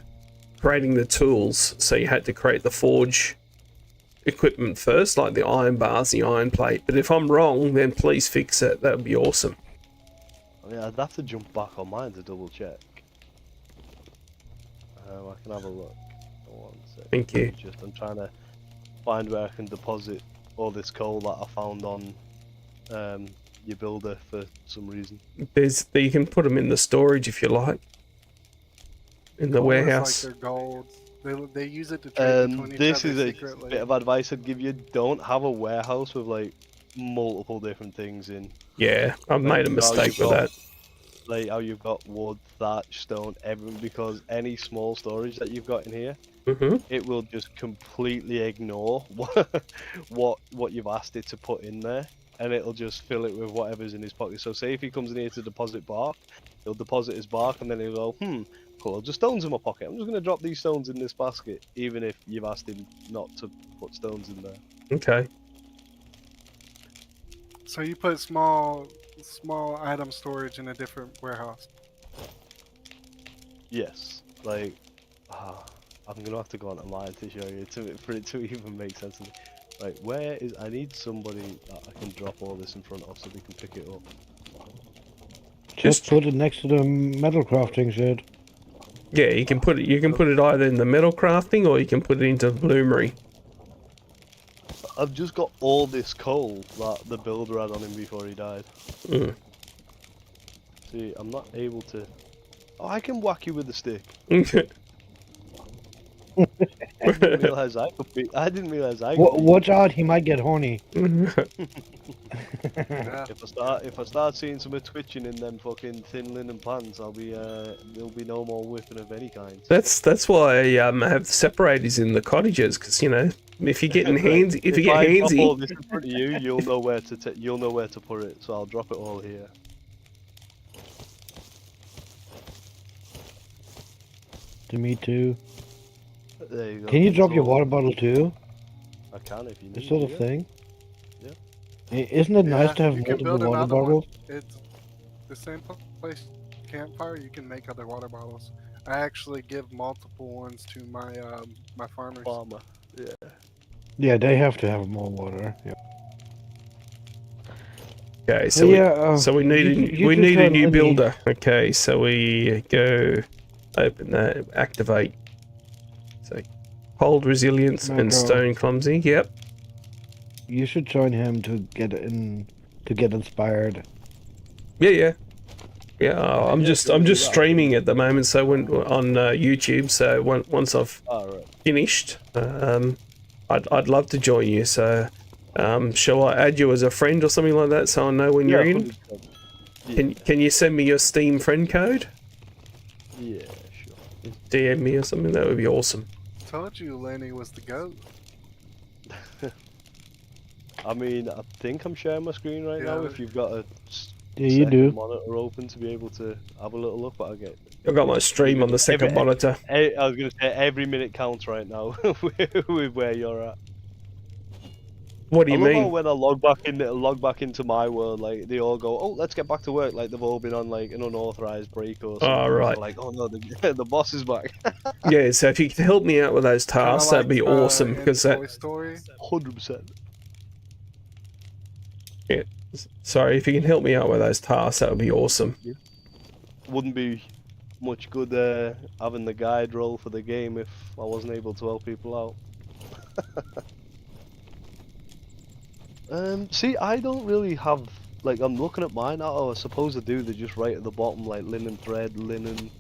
creating the tools. So you had to create the forge equipment first, like the iron bars, the iron plate. But if I'm wrong, then please fix it. That would be awesome. I mean, I'd have to jump back on mine to double check. I can have a look. One sec. Thank you. I'm trying to find where I can deposit all this coal that I found on your builder for some reason. You can put them in the storage if you like, in the warehouse. Like their gold. They use it to trade between each this other is a secretly. bit of advice I'd give you. Don't have a warehouse with like multiple different things in. Yeah, I've made a mistake with that. Like how you've got wood, thatch, stone, everything, because any small storage that you've got in here, it will just completely ignore what you've asked it to put in there, and it'll just fill it with whatever's in his pocket. So say if he comes in here to deposit bark, he'll deposit his bark, and then he'll go, cool, just stones in my pocket. I'm just going to drop these stones in this basket, even if you've asked him not to put stones in there. Okay. So you put small item storage in a different warehouse. Yes, like I'm gonna have to go onto mine to show you for it to even make sense to me. Like, where is? I need somebody that I can drop all this in front of so they can pick it up. Just put it next to the metal crafting shed. Yeah, you can put it either in the metal crafting or you can put it into the bloomery. I've just got all this coal that the builder had on him before he died. See, I'm not able to. Oh, I can whack you with a stick. I didn't realize I could be. I didn't realize I could. Watch out, he might get horny. If I start seeing some twitching in them fucking thin linen pants, I'll be there'll be no more whipping of any kind. That's why I have separators in the cottages, because you know, if you're getting handsy, if you get handsy, all this in front of you, you'll know where to put it. So I'll drop it all here. Me too. There you go. Can you drop your water bottle too? I can if you need. This sort of thing. Yeah. Isn't it nice to have you can multiple build water another one. bottles? It's the same place. Campfire. You can make other water bottles. I actually give multiple ones to my my farmers. Farmer. Yeah. Yeah, they have to have more water. Yeah. okay, so we need a new builder. Okay, so we go open that, activate. So cold resilience and stone clumsy. Yep. You should join him to get inspired. Yeah. I'm just streaming at the moment, so when on YouTube. So once I've finished, I'd love to join you. So shall I add you as a friend or something like that, so I know when you're in? Can you send me your Steam friend code? Yeah, sure. DM me or something. That would be awesome. Told you Lenny was the goat. I mean, I think I'm sharing my screen right now. If you've got a monitor open to be able to have a little look, but I've got my stream on the second monitor. I was gonna say every minute counts right now with where you're at. What do you mean? When I log back into my world, like they all go, "Oh, let's get back to work." Like they've all been on like an unauthorized break or something. Oh, right. So like, oh no, the boss is back. Yeah, so if you could help me out with those tasks, that'd be awesome. Because that 100%. Yeah. Sorry, if you can help me out with those tasks, that would be awesome. Yeah. Wouldn't be much good having the guide role for the game if I wasn't able to help people out. See, I don't really have, like, I'm looking at mine now. Oh, I suppose I do. They're just right at the bottom, like linen thread, linen,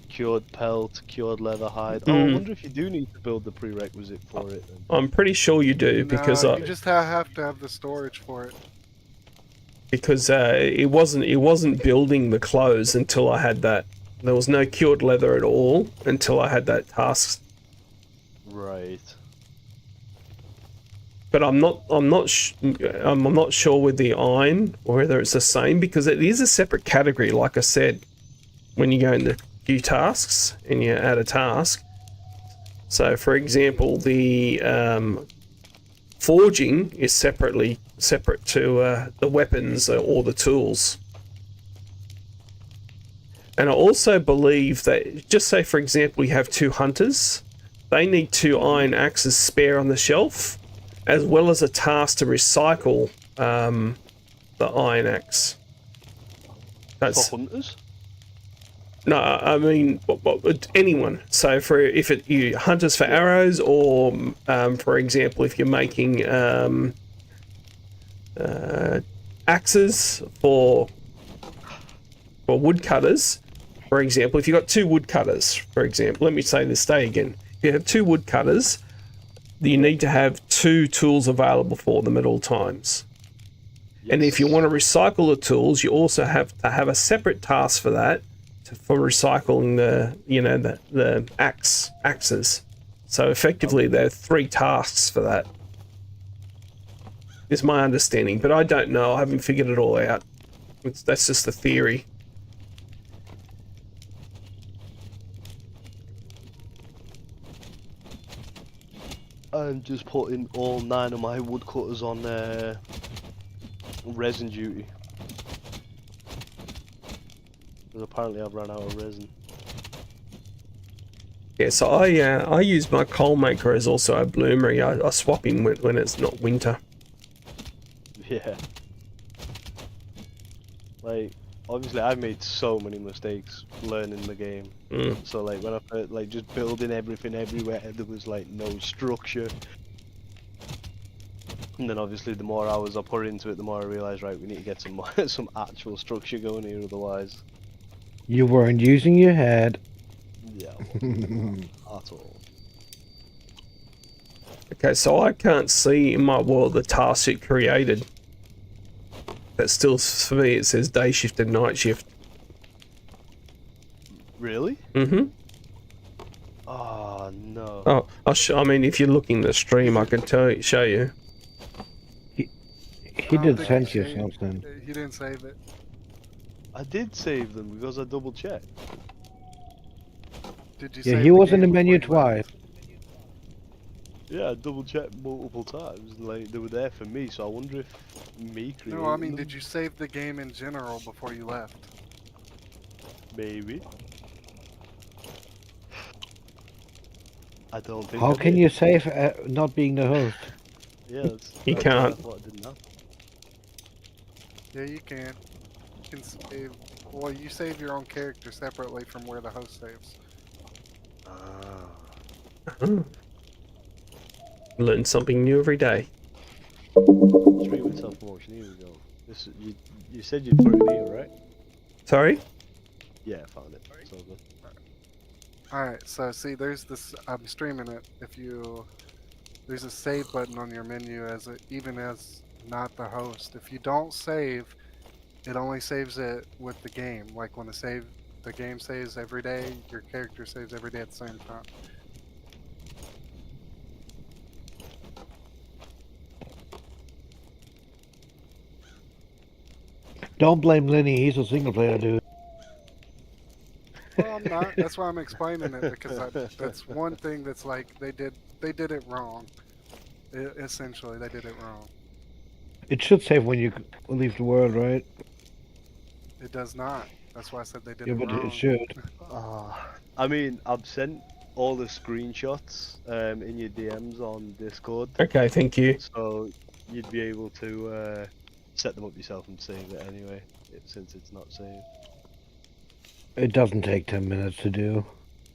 cured pelt, cured leather hide. Oh, I wonder if you do need to build the prerequisite for it. Then. I'm pretty sure you do, because you just have to have the storage for it. Because it wasn't building the clothes until I had that. There was no cured leather at all until I had that task. Right. But I'm not sure with the iron whether it's the same, because it is a separate category, like I said. when you go into queue tasks and you add a task. So, for example, the forging is separate to the weapons or the tools. And I also believe that, just say for example, you have 2 hunters, they need 2 iron axes spare on the shelf, as well as a task to recycle the iron axe. That's For hunters? no, I mean anyone. So for if you hunters for arrows, or for example, if you're making axes for woodcutters, for example, if you've got 2 woodcutters, for example, let me say this day again. If you have 2 woodcutters, you need to have 2 tools available for them at all times. Yes. And if you want to recycle the tools, you also have to have a separate task for that, for recycling the axes. So effectively, there are 3 tasks for that. Is my understanding, but I don't know. I haven't figured it all out. That's just the theory. I'm just putting all 9 of my woodcutters on resin duty. Because apparently I've run out of resin. Yeah, so I use my coal maker as also a bloomery. I swap in when it's not winter. Yeah. Like, obviously I've made so many mistakes learning the game. So like when I first, like just building everything everywhere, there was like no structure. And then obviously the more hours I put into it, the more I realised, right, we need to get some some actual structure going here, otherwise. You weren't using your head. Yeah, at all. Okay, so I can't see in my world the task it created. That still, for me, it says day shift and night shift. Really? Mm-hmm. Oh no. Oh, I mean, if you're looking at the stream, I can show you. He don't did think send he you saved- something. He didn't save it. I did save them because I double checked. Did you? Yeah, save he the was in game the menu before you left? twice. Yeah, I double checked multiple times, and like they were there for me. So I wonder if me created No, I mean, them? did you save the game in general before you left? Maybe. I don't think. How I can did. you save not being the host? Yeah, that's, You that's why I can't. thought I didn't have. Yeah, you can. You can save. Well, you save your own character separately from where the host saves. Oh. Learn something new every day. Streaming self-promotion. Here we go. This you said you'd put it in here, right? Sorry? Yeah, I found it. It's all good. Alright, so see, there's this. I'm streaming it. There's a save button on your menu even as not the host. If you don't save, it only saves it with the game. Like when the game saves every day, your character saves every day at the same time. Don't blame Lenny, he's a single player dude. Well, I'm not. That's why I'm explaining it, because that's one thing that's like they did it wrong. Essentially, they did it wrong. It should save when you leave the world, right? It does not. That's why I said they did Yeah, it but wrong. it should. I mean, I've sent all the screenshots in your DMs on Discord, Okay, thank you. so you'd be able to set them up yourself and save it anyway, since it's not saved. It doesn't take 10 minutes to do.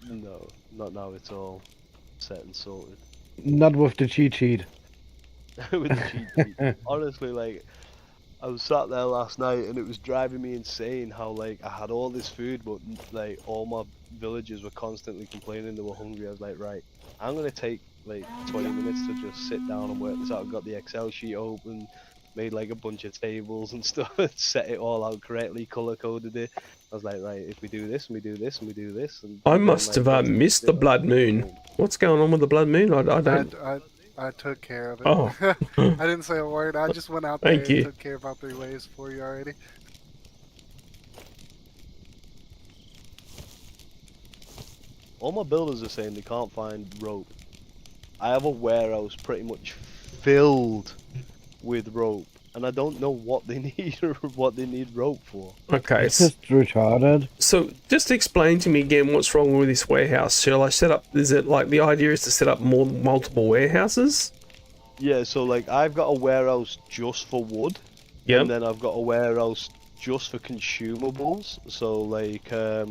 No, not now. It's all set and sorted. Not with the cheat sheet. With the cheat sheet. Honestly, like, I was sat there last night and it was driving me insane how, like, I had all this food, but, like, all my villagers were constantly complaining they were hungry. I was like, right, I'm gonna take, like, 20 minutes to just sit down and work this out. I got the Excel sheet open, made, like, a bunch of tables and stuff, and set it all out correctly, color-coded it. I was like, right, if we do this, and we do this, and we do this... And I then, must like, have missed the blood moon. What's going on with the blood moon? I don't... I took care of it. Oh. I didn't say a word. I just went out there Thank you. and took care of about 3 ways for you already. all my builders are saying they can't find rope. I have a warehouse pretty much filled with rope, and I don't know what they need or what they need rope for. Okay. It's just retarded. So just explain to me again what's wrong with this warehouse. Shall I set up? Is it like the idea is to set up multiple warehouses? Yeah, so like I've got a warehouse just for wood, Yep. and then I've got a warehouse just for consumables. So like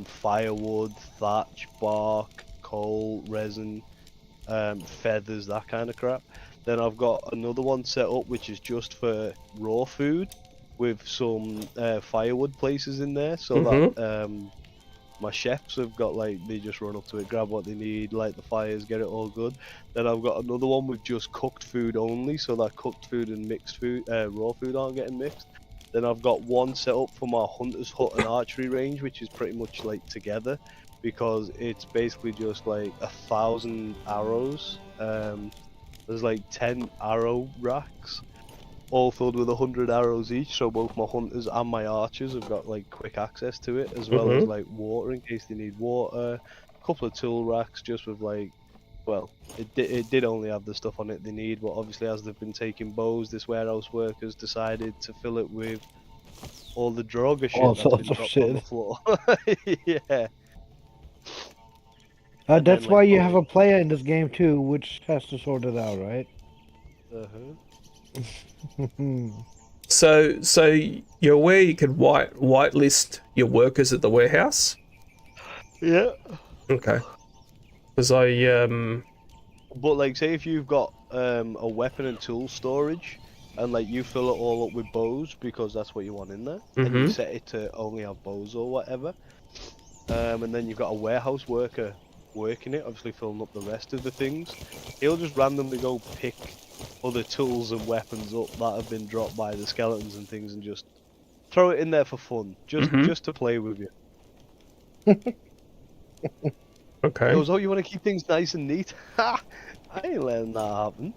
firewood, thatch, bark, coal, resin, feathers, that kind of crap. Then I've got another one set up which is just for raw food, with some firewood places in there, so that my chefs have got like, they just run up to it, grab what they need, light the fires, get it all good. Then I've got another one with just cooked food only, so that cooked food and mixed food, raw food aren't getting mixed. Then I've got one set up for my hunter's hut and archery range, which is pretty much like together, because it's basically just like 1,000 arrows. There's like 10 arrow racks, all filled with 100 arrows each, so both my hunters and my archers have got like quick access to it, as well as like water in case they need water. A couple of tool racks just with like, well, it did only have the stuff on it they need, but obviously as they've been taking bows, this warehouse workers decided to fill it with all the droga shit All that's been sorts of dropped shit. on the floor. Yeah. And That's then, why like, you have a player in this game too, which has to sort it out, right? So you're aware you could whitelist your workers at the warehouse? Yeah. Okay. Because I But like, say if you've got a weapon and tool storage, and like you fill it all up with bows because that's what you want in there, and you set it to only have bows or whatever, and then you've got a warehouse worker working it, obviously filling up the rest of the things, he'll just randomly go pick other tools and weapons up that have been dropped by the skeletons and things, and just throw it in there for fun, just to play with you. okay. Goes, oh, you want to keep things nice and neat? Ha! I ain't letting that happen.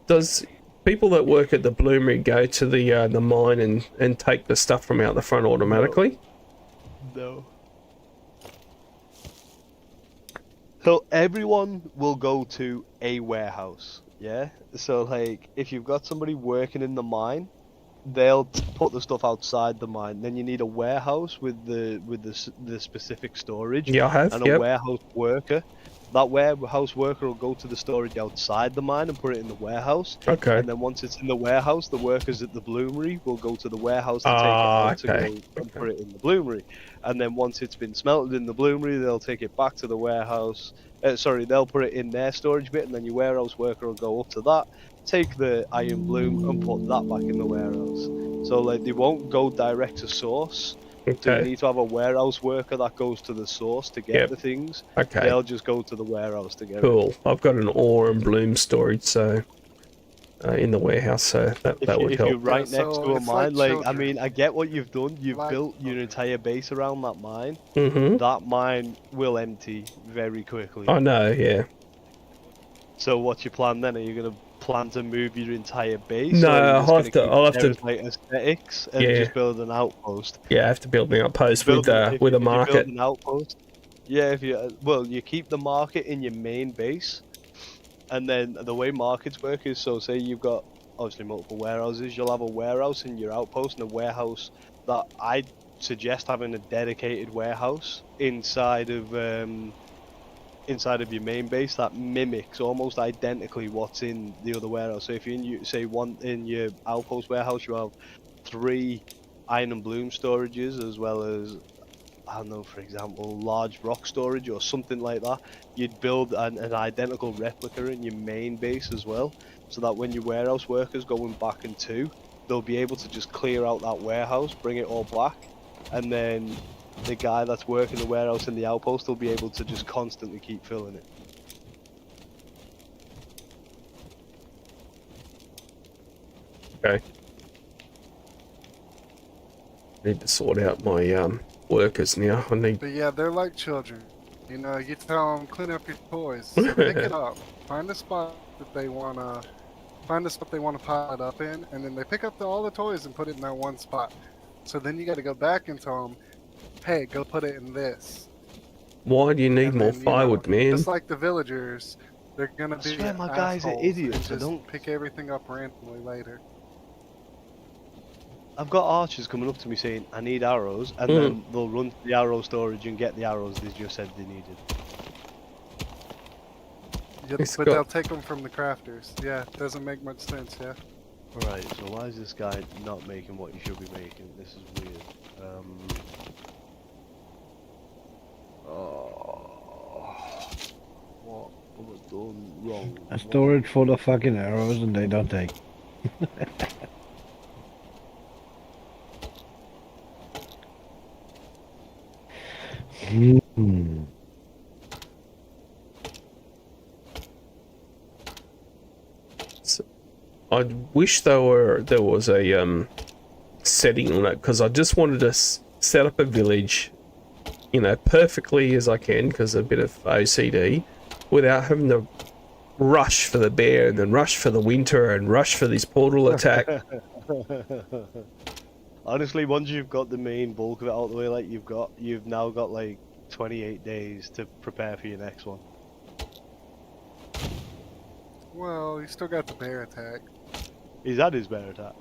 Does people that work at the bloomery go to the mine and take the stuff from out the front automatically? No. So everyone will go to a warehouse, yeah? So like, if you've got somebody working in the mine, they'll put the stuff outside the mine. Then you need a warehouse with the specific storage. Yeah, I have. And a warehouse worker. That warehouse worker will go to the storage outside the mine and put it in the warehouse. Okay. And then once it's in the warehouse, the workers at the bloomery will go to the warehouse to take it out to go and put it in the bloomery. And then once it's been smelted in the bloomery, they'll take it back to the warehouse. They'll put it in their storage bit, and then your warehouse worker will go up to that, take the iron bloom and put that back in the warehouse. So like, they won't go direct to source. So you need to have a warehouse worker that goes to the source to get the things. Okay. They'll just go to the warehouse to get it. Cool. I've got an ore and bloom storage, so in the warehouse, so that would help. If you're right next to a it's mine, like like I children. mean, I get what you've done. You've Like built your entire base around that mine. Mm-hmm. That mine will empty very quickly. I know, yeah. So what's your plan then? Are you gonna plan to move your entire base? No, or are you just I'll have gonna to. keep it as, like, aesthetics and Yeah. just build an outpost. Yeah, I have to build an outpost with If a you market. build an outpost, yeah. If you you keep the market in your main base, and then the way markets work is, so say you've got obviously multiple warehouses, you'll have a warehouse in your outpost and a warehouse that I'd suggest having a dedicated warehouse inside of your main base that mimics almost identically what's in the other warehouse. So if you're in your outpost warehouse, you have 3 iron and bloom storages, as well as, I don't know, for example, large rock storage or something like that. You'd build an identical replica in your main base as well, so that when your warehouse workers going back in 2, they'll be able to just clear out that warehouse, bring it all back, and then the guy that's working the warehouse in the outpost will be able to just constantly keep filling it. Okay. Need to sort out my workers now. I need. But yeah, they're like children. You know, you tell them, clean up your toys, pick it up, find a spot that they wanna pile it up in, and then they pick up all the toys and put it in that one spot. So then you got to go back and tell them, hey, go put it in this. Why do you need And more then, firewood, man? just like the villagers, they're gonna I be swear my guys are assholes idiots, and I just don't- pick everything up randomly later. I've got archers coming up to me saying, I need arrows, and Mm. then they'll run to the arrow storage and get the arrows they just said they needed. Yeah, It's but got- they'll take them from the crafters. Yeah, doesn't make much sense, yeah. Right, so why is this guy not making what he should be making? This is weird. Oh, what have I done wrong? A storage full of fucking arrows and they don't take. Hmm. I wish there was a setting on it, because I just wanted to set up a village, you know, perfectly as I can, because a bit of OCD, without having to rush for the bear and then rush for the winter and rush for this portal attack. Honestly, once you've got the main bulk of it out of the way, like you've now got like 28 days to prepare for your next one. Well, you still got the bear attack. He's had his bear attack.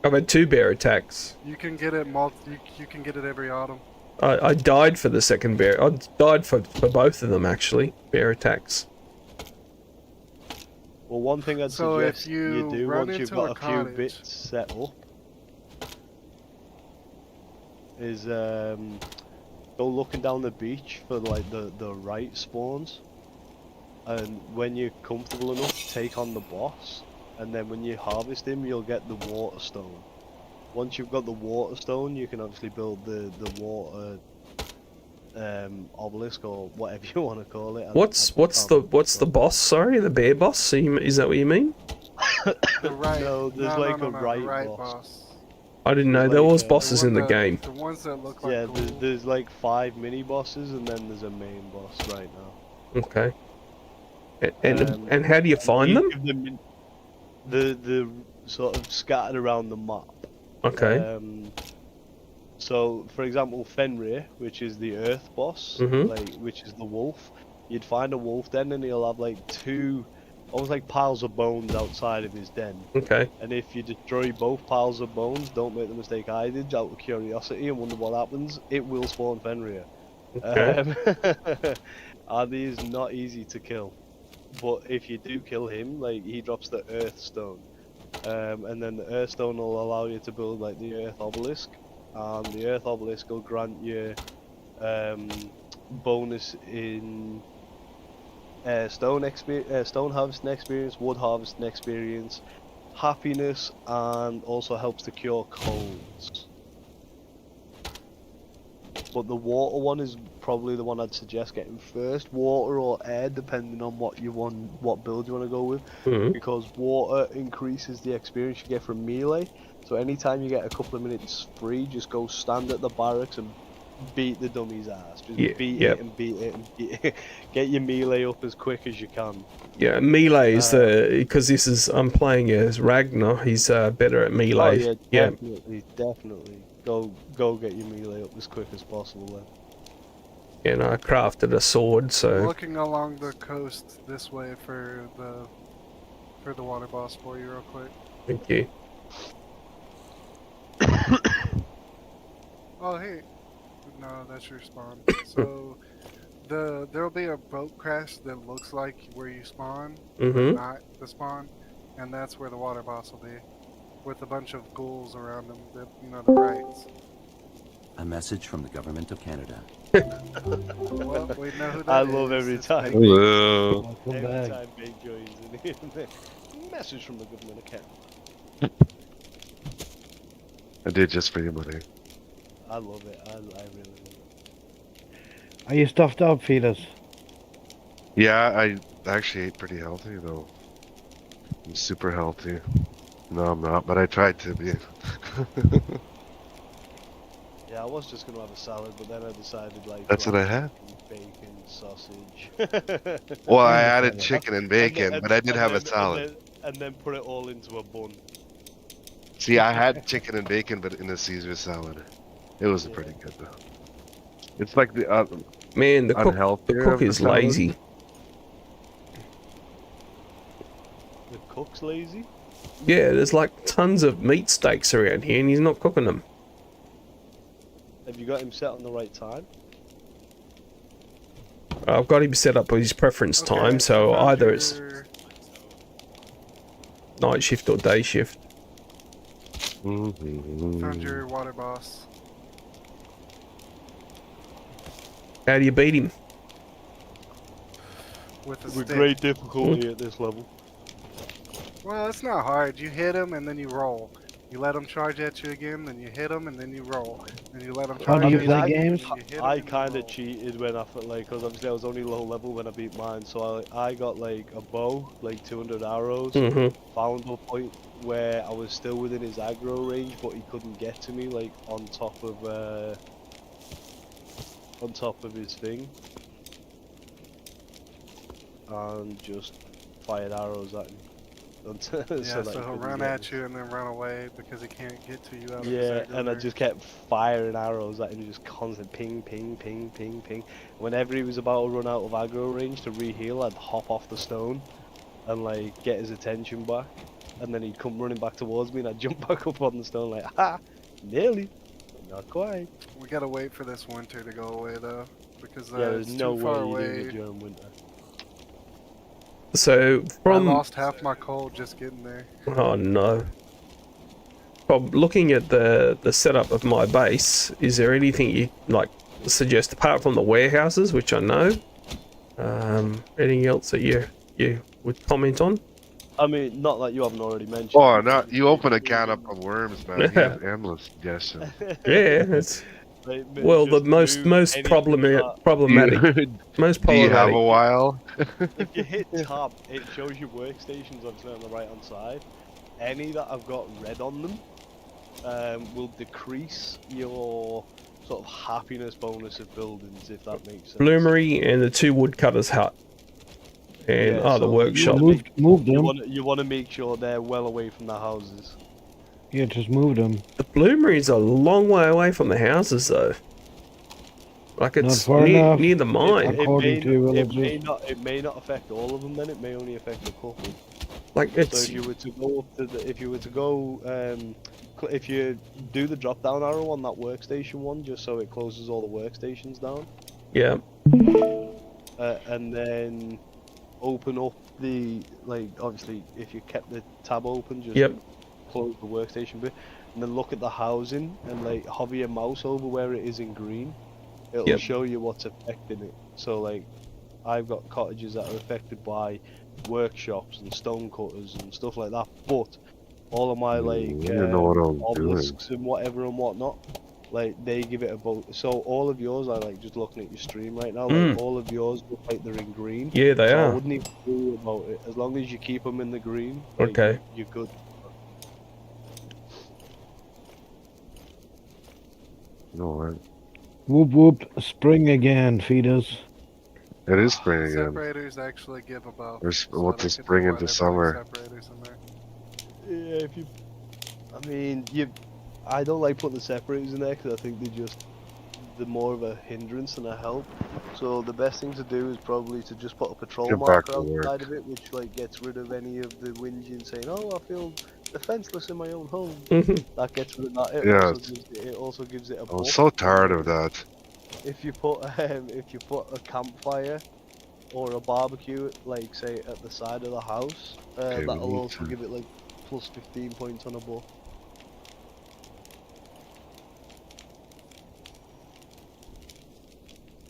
I've had 2 bear attacks. You can get it you can get it every autumn. I died for the second bear. I died for both of them, actually. Bear attacks. Well, one thing I'd So suggest if you do run once you've into a got a few cottage- bits set up is go looking down the beach for like the right spawns, and when you're comfortable enough, take on the boss, and then when you harvest him, you'll get the water stone. Once you've got the water stone, you can obviously build the water obelisk or whatever you want to call it. What's the boss? Sorry, the bear boss. So is that what you mean? The right. No, there's like a right the right boss. I didn't know Like, there was the bosses in the one game. The ones that look like Yeah, gold. there's like 5 mini bosses, and then there's a main boss right now. Okay. And Um, how do you find them? Each of them the sort of scattered around the map. Okay. So, for example, Fenrir, which is the Earth boss, Mhm. like which is the wolf. You'd find a wolf den, and he'll have like 2, almost like piles of bones outside of his den. Okay. And if you destroy both piles of bones, don't make the mistake I did, out of curiosity and wonder what happens, it will spawn Fenrir. Okay. And he is not easy to kill. But if you do kill him, like, he drops the Earth Stone. And then the Earth Stone will allow you to build like the Earth Obelisk. And the Earth Obelisk will grant you bonus in stone harvesting experience, wood harvesting experience, happiness, and also helps to cure colds. But the water one is probably the one I'd suggest getting first, water or air, depending on what you want, what build you want to go with. Mhm. Because water increases the experience you get from melee. So anytime you get a couple of minutes free, just go stand at the barracks and beat the dummy's ass. Just beat it and beat it and beat it. Get your melee up as quick as you can. Yeah, melee is because I'm playing as Ragnar. He's better at melee. Oh yeah, definitely. Go get your melee up as quick as possible then. And I crafted a sword, so Looking along the coast this way for the water boss for you real quick. thank you. Oh hey, no, that's your spawn. So there'll be a boat crash that looks like where you spawn, but Mhm. not the spawn, and that's where the water boss will be, with a bunch of ghouls around them. The rights. A message from the government of Canada. Well, we know who that I love is. every It's time. Viking. Hello. Welcome Every back. time Big joins in. Message from the government account. I did just for you, buddy. I love it. I really love it. Are you stuffed up, Fetus? Yeah, I actually ate pretty healthy though. I'm super healthy. No, I'm not, but I tried to be. Yeah, I was just gonna have a salad, but then I decided like That's what I had. bacon, sausage. Well, I added chicken and bacon, And but I did and have a then- salad. And then put it all into a bun. See, I had chicken and bacon, but in a Caesar salad. It was Yeah. pretty good though. It's like the Man, the unhealthy. cook is lazy. The cook's lazy. Yeah, there's like tons of meat steaks around here, and he's not cooking them. Have you got him set on the right time? I've got him set up with his preference Okay, time, so found either it's your- night shift or day shift. Found your water boss. How do you beat him? With a With stick. great difficulty at this level. Well, it's not hard. You hit him and then you roll. You let him charge at you again, then you hit him and then you roll. Then you let him How charge do you at you play again, games? and you hit him I and you kind of roll. cheated when I felt like, because obviously I was only low level when I beat mine, so I got like a bow, like 200 arrows, found a point where I was still within his aggro range, but he couldn't get to me, like on top of his thing, and just fired arrows at him. Yeah, that so he he'll couldn't run get at me. you and then run away because he can't get to you out of his Yeah, aggro and I range. just kept firing arrows at him, just constant ping, ping, ping, ping, ping. Whenever he was about to run out of aggro range to re-heal, I'd hop off the stone and like get his attention back, and then he'd come running back towards me, and I'd jump back up on the stone like, ha, nearly, but not quite. We gotta wait for this winter to go away though, because Yeah, there's it's no too far way you're doing away. it during winter. So I from lost half my cold just getting there. oh no. From looking at the setup of my base, is there anything you like suggest apart from the warehouses, which I know? Anything else that you would comment on? I mean, not that you haven't already mentioned. Oh, no! You open a can up of worms, man. You have endless suggestions. Yeah, it's Like, well the just do most anything problematic most Do you have problematic. a while? If you hit tab, it shows you workstations obviously on the right hand side. Any that have got red on them will decrease your sort of happiness bonus of buildings, if that makes sense. Bloomery and the 2 woodcutters hut. And Yeah, the so workshop. Move You them. want to make sure they're well away from the houses. Yeah, just move them. The bloomery's a long way away from the houses though. Like it's far enough. near the mine. According to it villages. may not affect all of them. Then it may only affect a couple. Like So it's if you were to go up to the, if you were to go, if you do the drop down arrow on that workstation one, just so it closes all the workstations down, yeah. and then open up the, like, obviously if you kept the tab open, just Yep. close the workstation bit, and then look at the housing and like hover your mouse over where it is in green. It'll Yep. show you what's affecting it. So like, I've got cottages that are affected by workshops and stone cutters and stuff like that, but all of my like I don't know what I'm doing. obelisks and whatever and whatnot, like they give it a vote. So all of yours, I like just looking at your stream right now, like all of yours look like they're in green. Yeah, they So I are. wouldn't even worry about it. As long as you keep them in the green, like, Okay. you're good. No, what? Whoop whoop. Spring again, feeders. It is spring again. Separators actually give a buff. There's so what's they a can spring do into whatever summer. Separators in there. Yeah, if you, I mean, I don't like putting the separators in there because I think they're more of a hindrance than a help. So the best thing to do is probably to just put a patrol Get back marker to work. outside of it, which like gets rid of any of the whinging saying, "Oh, I feel defenseless in my own home." That gets rid of that. Yeah. It also gives it a I'm buff. so tired of that. If you put a campfire or a barbecue, like say at the side of the house, Okay, we that'll need also to- give it like plus 15 points on a buff.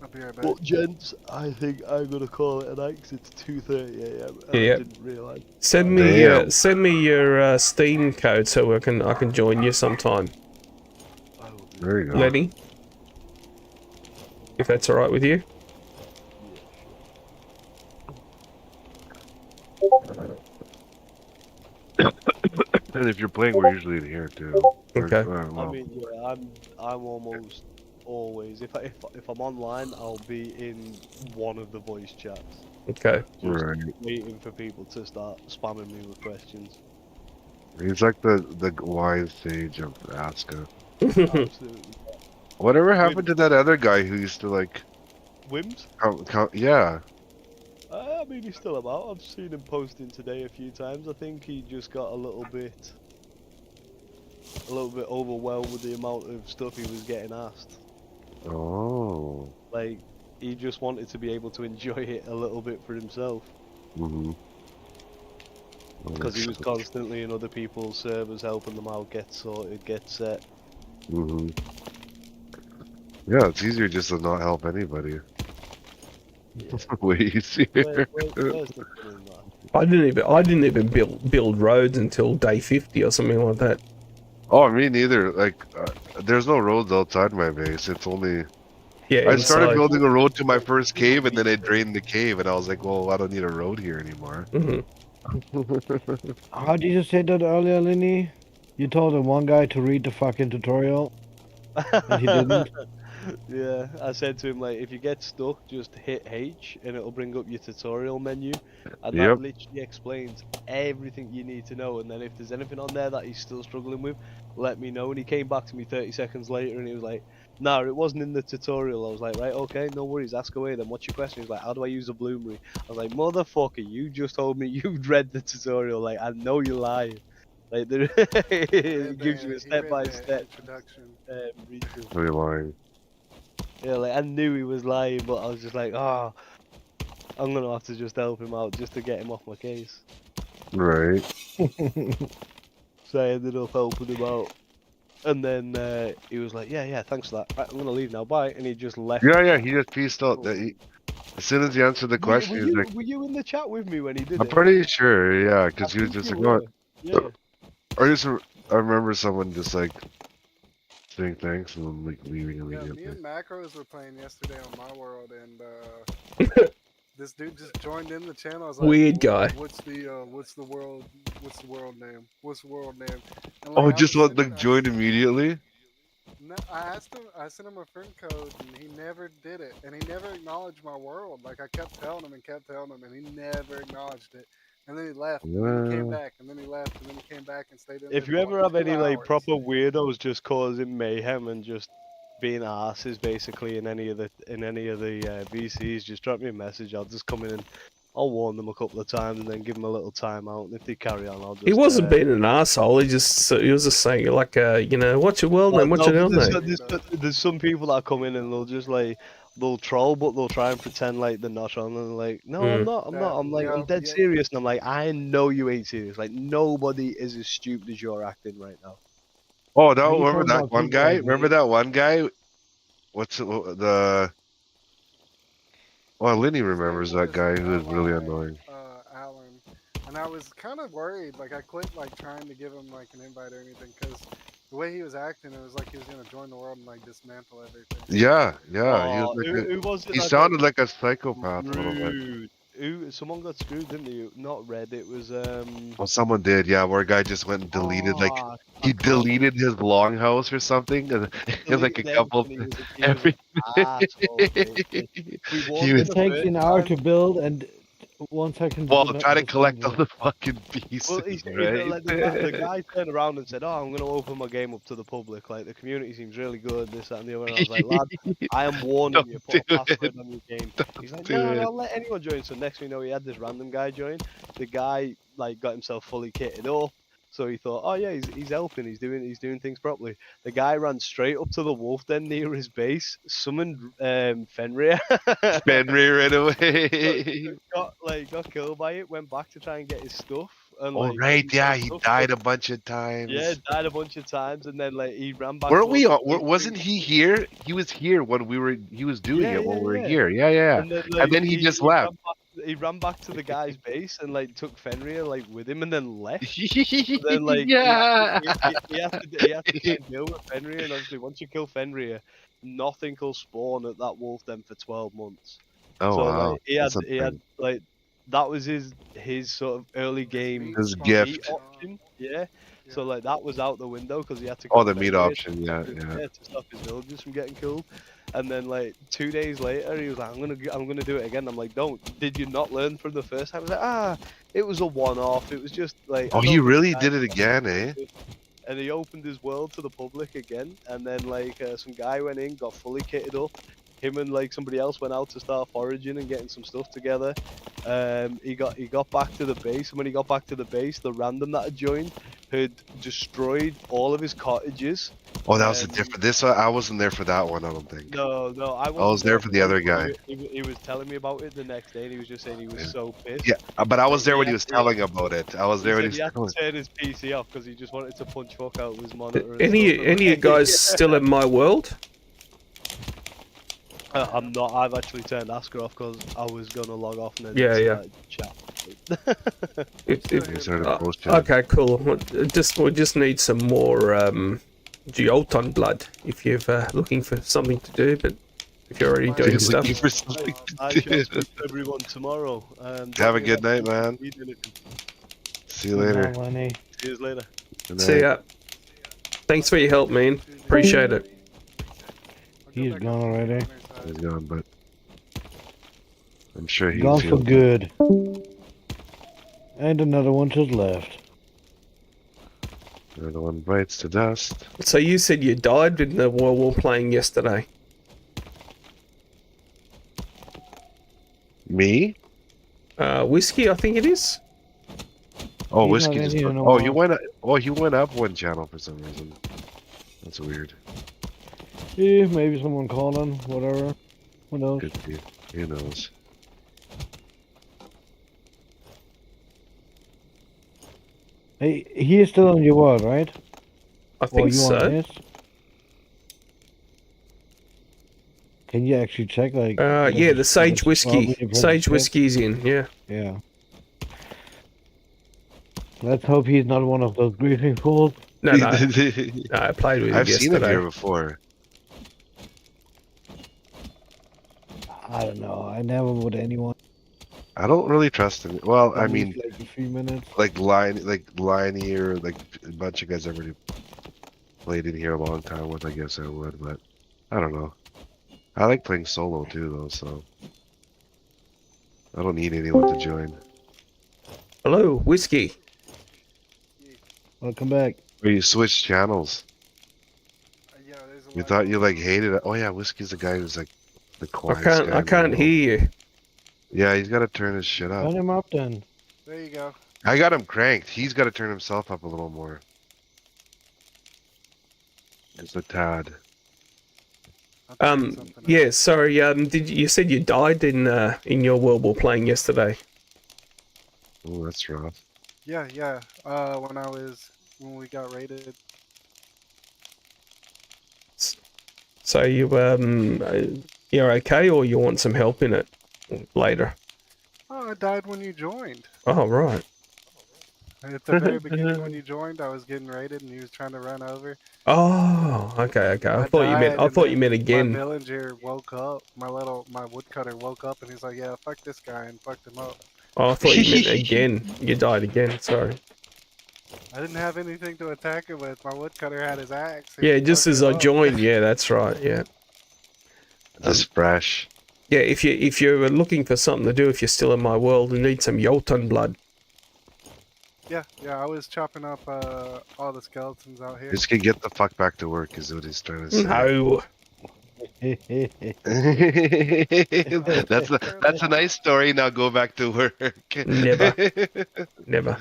I'll be right back. But gents, I think I'm gonna call it a night 'cause it's 2:30 AM. And Yeah. I didn't realise. Send me your Steam code so I can join you sometime, There you go. Lenny. If that's all right with you. And if you're playing, we're usually in here too. Okay. I Well, mean, yeah, I'm almost always if I'm online, I'll be in one of the voice chats, Okay. just right. waiting for people to start spamming me with questions. He's like the wise sage of ASKA. Absolutely. Whatever happened to that other guy who used to like Wims? yeah. I mean, he's still about. I've seen him posting today a few times. I think he just got a little bit overwhelmed with the amount of stuff he was getting asked. Oh. Like, he just wanted to be able to enjoy it a little bit for himself. Mm-hmm. Because he was constantly in other people's servers helping them out, get sorted, get set. Mm-hmm. Yeah, it's easier just to not help anybody. Yeah. Way easier. Where's the fun in that? I didn't even build roads until day 50 or something like that. Oh, me neither. Like, there's no roads outside my base. It's only. Yeah, I started inside. building a road to my first cave, and then I drained the cave, and I was like, well, I don't need a road here anymore. How did you say that earlier, Linny? You told the one guy to read the fucking tutorial, and he didn't. Yeah, I said to him, like, if you get stuck, just hit H and it'll bring up your tutorial menu. And that Yep. literally explains everything you need to know. And then if there's anything on there that he's still struggling with, let me know. And he came back to me 30 seconds later and he was like, nah, it wasn't in the tutorial. I was like, right, okay, no worries, ask away then. What's your question? He's like, how do I use a bloomery? I was like, motherfucker, you just told me you've read the tutorial. Like, I know you're lying. Like, it gives you a step-by-step introduction. read-through. Really lying. Yeah, like I knew he was lying, but I was just like, oh, I'm gonna have to just help him out just to get him off my case. Right. So I ended up helping him out, and then he was like, yeah, thanks for that. Right, I'm gonna leave now, bye. And he just left. Yeah, he just pieced out. As soon as he answered the question, he was like, were you in the chat with me when he did I'm it? pretty sure, yeah, because I he was think just you like, were. what? Yeah. I remember someone just like saying thanks and then like leaving Yeah, me immediately. and Macros were playing yesterday on my world, and this dude just joined in the channel. I was like, Weird guy. What's the world name? What's the world name? And Oh, I just was want like join immediately? No, I sent him a friend code, and he never did it, and he never acknowledged my world. Like I kept telling him, and he never acknowledged it. And then he left, and then he came back, and then he left, and then he came back and stayed in there If you for ever like have 2 any like hours. proper weirdos just causing mayhem and just being asses basically in any of the VCs, just drop me a message. I'll just come in and I'll warn them a couple of times and then give them a little timeout. And if they carry on, I'll just. He wasn't being an asshole. He was just saying like, you know, what's your world name? What's your world name? There's some people that come in and they'll just like they'll troll, but they'll try and pretend like they're not on. And like, no, I'm not. I'm like, I'm dead serious. And I'm like, I know you ain't serious. Like nobody is as stupid as you're acting right now. Oh, no, remember that one guy? Remember that one guy? What's the? Well, Linny remembers that guy who was really annoying. Alan, and I was kind of worried. Like I quit like trying to give him like an invite or anything because the way he was acting, it was like he was gonna join the world and like dismantle everything. Yeah. Oh, He was like who was it? he that sounded got like a psychopath a little bit. screwed? Someone got screwed, didn't they? Not Red. It was Well, someone did, yeah. Where a guy just went and deleted, like I he can't deleted his longhouse or something, and like a deleted couple. everything. He was Every an asshole, basically. We he warned was him It the takes first an hour time. to build, and 1 second. well try to collect all the fucking pieces, Well, right? like, the guy turned around and said, "Oh, I'm going to open my game up to the public. Like the community seems really good, this, that, and the other." And I was like, "Lad, I am warning Don't you. Put a do password it. on your game." He's like, do "No, it. I'll let anyone join." So next thing you know, he had this random guy join. The guy like got himself fully kitted up. So he thought, oh yeah, he's helping, he's doing things properly. The guy ran straight up to the wolf den near his base, summoned Fenrir. Fenrir right away. got killed by it, went back to try and get his stuff. And, Oh like, right, got yeah, his he stuff, died a bunch of times. yeah, died a bunch of times, and then like he ran back. Weren't we? towards the Wasn't he here? He was here when we were. He was doing it when we were here. Yeah. And then, And then he just left. he ran back to the guy's base and like took Fenrir like with him, and then left. And then like yeah. he had to try and deal with Fenrir, and obviously once you kill Fenrir, nothing will spawn at that wolf den for 12 months. Oh So wow. like he had like that was his sort of early game His meat gift. option, yeah. So like that was out the window because he had to. Oh, kill the meat Fenrir option, yeah. to stop his villagers from getting killed. And then like 2 days later, he was like, "I'm gonna do it again." I'm like, "Don't! Did you not learn from the first time?" I was like, "It was a one-off. It was just like." Oh, he really did it again, eh? and he opened his world to the public again. And then like some guy went in, got fully kitted up. Him and like somebody else went out to start foraging and getting some stuff together. He got back to the base, and when he got back to the base, the random that had joined had destroyed all of his cottages. Oh, that was a different. This I wasn't there for that one. I don't think. No, I I wasn't was there for the other guy. He was telling me about it the next day, and he was just saying he was so pissed. Yeah, but I was there when he had- was telling about it. I was there when he he was had telling. to turn his PC off because he just wanted to punch fuck out of his monitor. And Any stuff. of you guys still in my world? I'm not. I've actually turned ASKA off because I was gonna log off and then Yeah. chat. He started Oh, posting. okay, cool. We just need some more Geolton blood if you're looking for something to do, but if you're already doing He's stuff. looking for something I to shall do. speak to everyone tomorrow. Have a good night, man. See you later. Lenny. See you later. Good See night. ya. Thanks for your help, man. Appreciate it. He's gone already. He's gone, but I'm sure he Gone for feels good. And another one just left. another one bites to dust. So you said you died in the World War playing yesterday. Me? Whiskey, I think it is. Oh, He's whiskey not just. in here no Oh, you more. went. Oh, you went up one channel for some reason. That's weird. Yeah, maybe someone calling, whatever. Who knows? Could be. Who knows? Hey, he is still on your word, right? I Or think you on so. his? Can you actually check, like... Yeah, the Sage Whiskey. Whiskey. Sage Whiskey's in, yeah. Yeah. Let's hope he's not one of those griefing fools. No, no. No, I played with him I've seen him yesterday. here before. I don't know. I never would anyone. I don't really trust him. Well, I at least, mean, like a few minutes. like Liney or like a bunch of guys I've already played in here a long time with. I guess I would, but I don't know. I like playing solo too, though, so I don't need anyone to join. Hello, Whiskey. Welcome back. Or you switch channels. Yeah, there's a You lot thought of- you like hated it. Oh yeah, Whiskey's the guy who's like the I quiet. can't hear you. Yeah, he's got to turn his shit up. Turn him up then. There you go. I got him cranked. He's got to turn himself up a little more. It's a tad. I'll tell you something else. Yeah, sorry, you said you died in your World War playing yesterday? Oh, that's rough. Yeah. When we got raided. So you're okay, or you want some help in it later? Oh, I died when you joined. Oh, right. At the very beginning when you joined, I was getting raided and he was trying to run over. Oh, okay. I thought you meant. died, I and thought you then meant My again. villager woke up. My woodcutter woke up and he's like, "Yeah, fuck this guy," and fucked him up. Oh, I thought you meant again. You died again. Sorry. I didn't have anything to attack him with. My woodcutter had his axe. Yeah, just as I joined. Yeah, that's right. Yeah. Just fresh. Yeah, if you're looking for something to do, if you're still in my world and need some Yolton blood. Yeah, I was chopping up all the skeletons out here. Just can get the fuck back to work is what he's trying to say. No. that's a nice story. Now go back to work. Never. Never.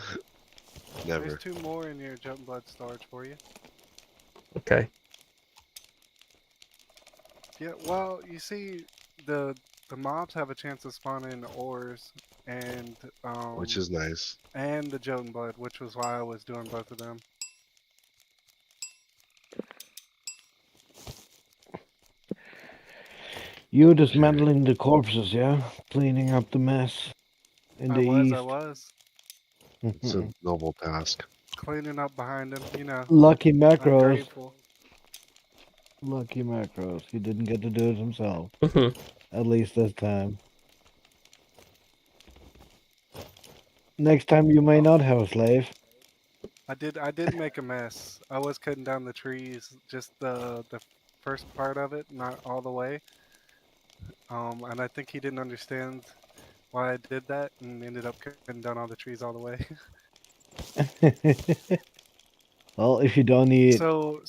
Never. There's 2 more in your jump blood storage for you. Okay. Yeah, well, you see, the mobs have a chance to spawn in ores and Which is nice. and the Jotun blood, which was why I was doing both of them. You're dismantling the corpses, yeah? Cleaning up the mess in the east. I was It's a noble task. cleaning up behind them, you know. Lucky I'm macros. grateful. Lucky macros. He didn't get to do it himself. Mhm. At least this time. Next time you may not have a slave. I did make a mess. I was cutting down the trees, just the first part of it, not all the way. And I think he didn't understand why I did that, and ended up cutting down all the trees all the way. Well, if you don't need So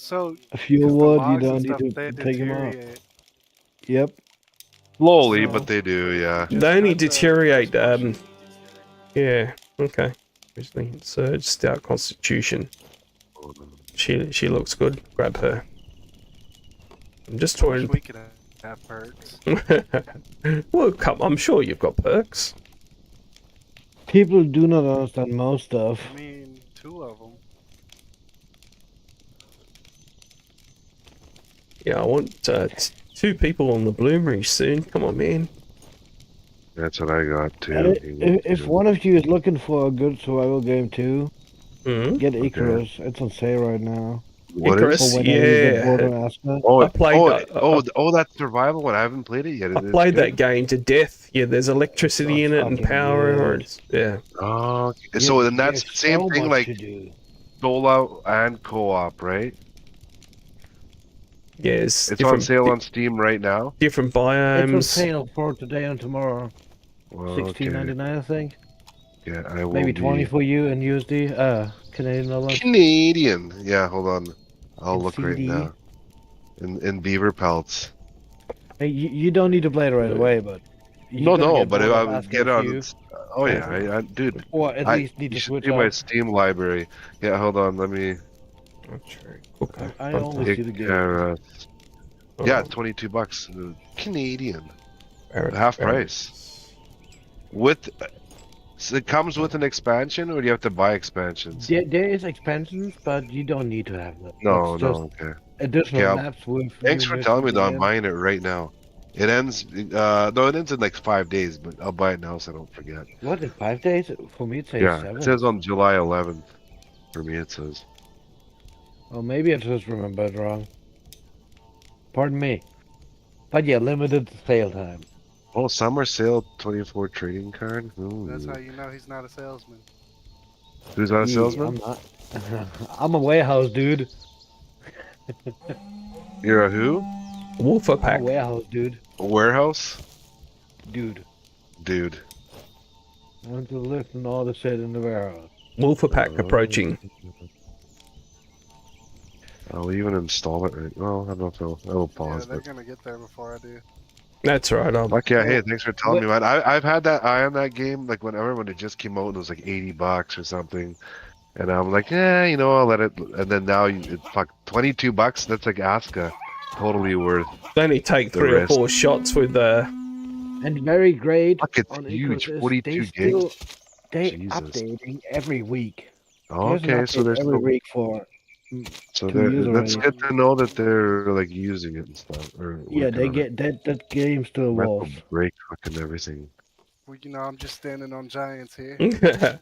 a fuel because the wood, you logs and don't need stuff to they take them out. deteriorate. Yep. Slowly, but So they do, yeah. just They only cut the deteriorate. first portion. Yeah. Okay. Originally, surge, stout constitution. She looks good. Grab her. I'm just I wish touring. we could have perks. Well, come. I'm sure you've got perks. People do not understand most stuff. I mean, 2 of them. Yeah, I want 2 people on the bloomery soon. Come on, man. That's what I got And too. if one of you is looking for a good survival game too, Mm-hmm. get Icarus. It's on sale right now. What For is? Icarus, whenever you get bored yeah. on ASKA. I played. That survival one. I haven't played it yet. I played that game to death. Yeah, there's electricity Oh, in it and fucking power. good. Yeah. Oh, okay. So then that's the There's same so thing much like to do. solo and co-op, right? Yeah, it's It's on different. sale on Steam right now. Different It's on biomes. sale for today and tomorrow. Well, $16.99, I think. Yeah, I will Maybe be 20 for you in USD. Canadian dollars. Canadian. Yeah, hold on. I'll In look right CD. now. In beaver pelts. Hey, you don't need to play it right away, but No, gonna no, get but if bored I of would ASKA get a on, few, oh yeah, dude, or at least need you to should switch see my up. Steam library. Yeah, hold on, let me. Okay. I only see the game. Icarus. Yeah, $22 Canadian, half price. With, so it comes with an expansion, or do you have to buy expansions? There is expansions, but you don't need to have them. No, It's no, just okay. additional Okay, maps with thanks new for telling me missions that. I'm again. buying it right now. It ends, no, it ends in like 5 days, but I'll buy it now so I don't forget. What, in 5 days? For me, it says Yeah, 7. it says on July 11th. For me, it says. Oh, maybe I just remembered wrong. Pardon me. But yeah, limited sale time. Oh, summer sale 24 trading card. Ooh. That's how you know he's not a salesman. Who's not a Yeah, salesman? I'm not. I'm a warehouse dude. You're a who? Wolfer I'm a pack. warehouse dude. A warehouse? Dude. Dude. I want to listen all the shit in the warehouse. Wolfer pack approaching. I'll even install it right. Well, I don't know if it'll Yeah, pause, they're but gonna get there before I do. That's right. fuck yeah! Hey, thanks for telling me, man. I've had that eye on that game like when it just came out, and it was like $80 or something, and I'm like, yeah, I'll let it. And then now it's fuck $22. That's like ASKA, totally worth. They only take the 3 or risk. 4 shots with And very great. Fuck, it's on huge. Icarus is 42 they gigs. they Jesus. updating every week. Okay, so there's every no. week for So 2 years that's already. good to know that they're like using it and stuff. Or Yeah, they working on it. get that game still Metal evolves. break fucking everything. Well, I'm just standing on giants here. It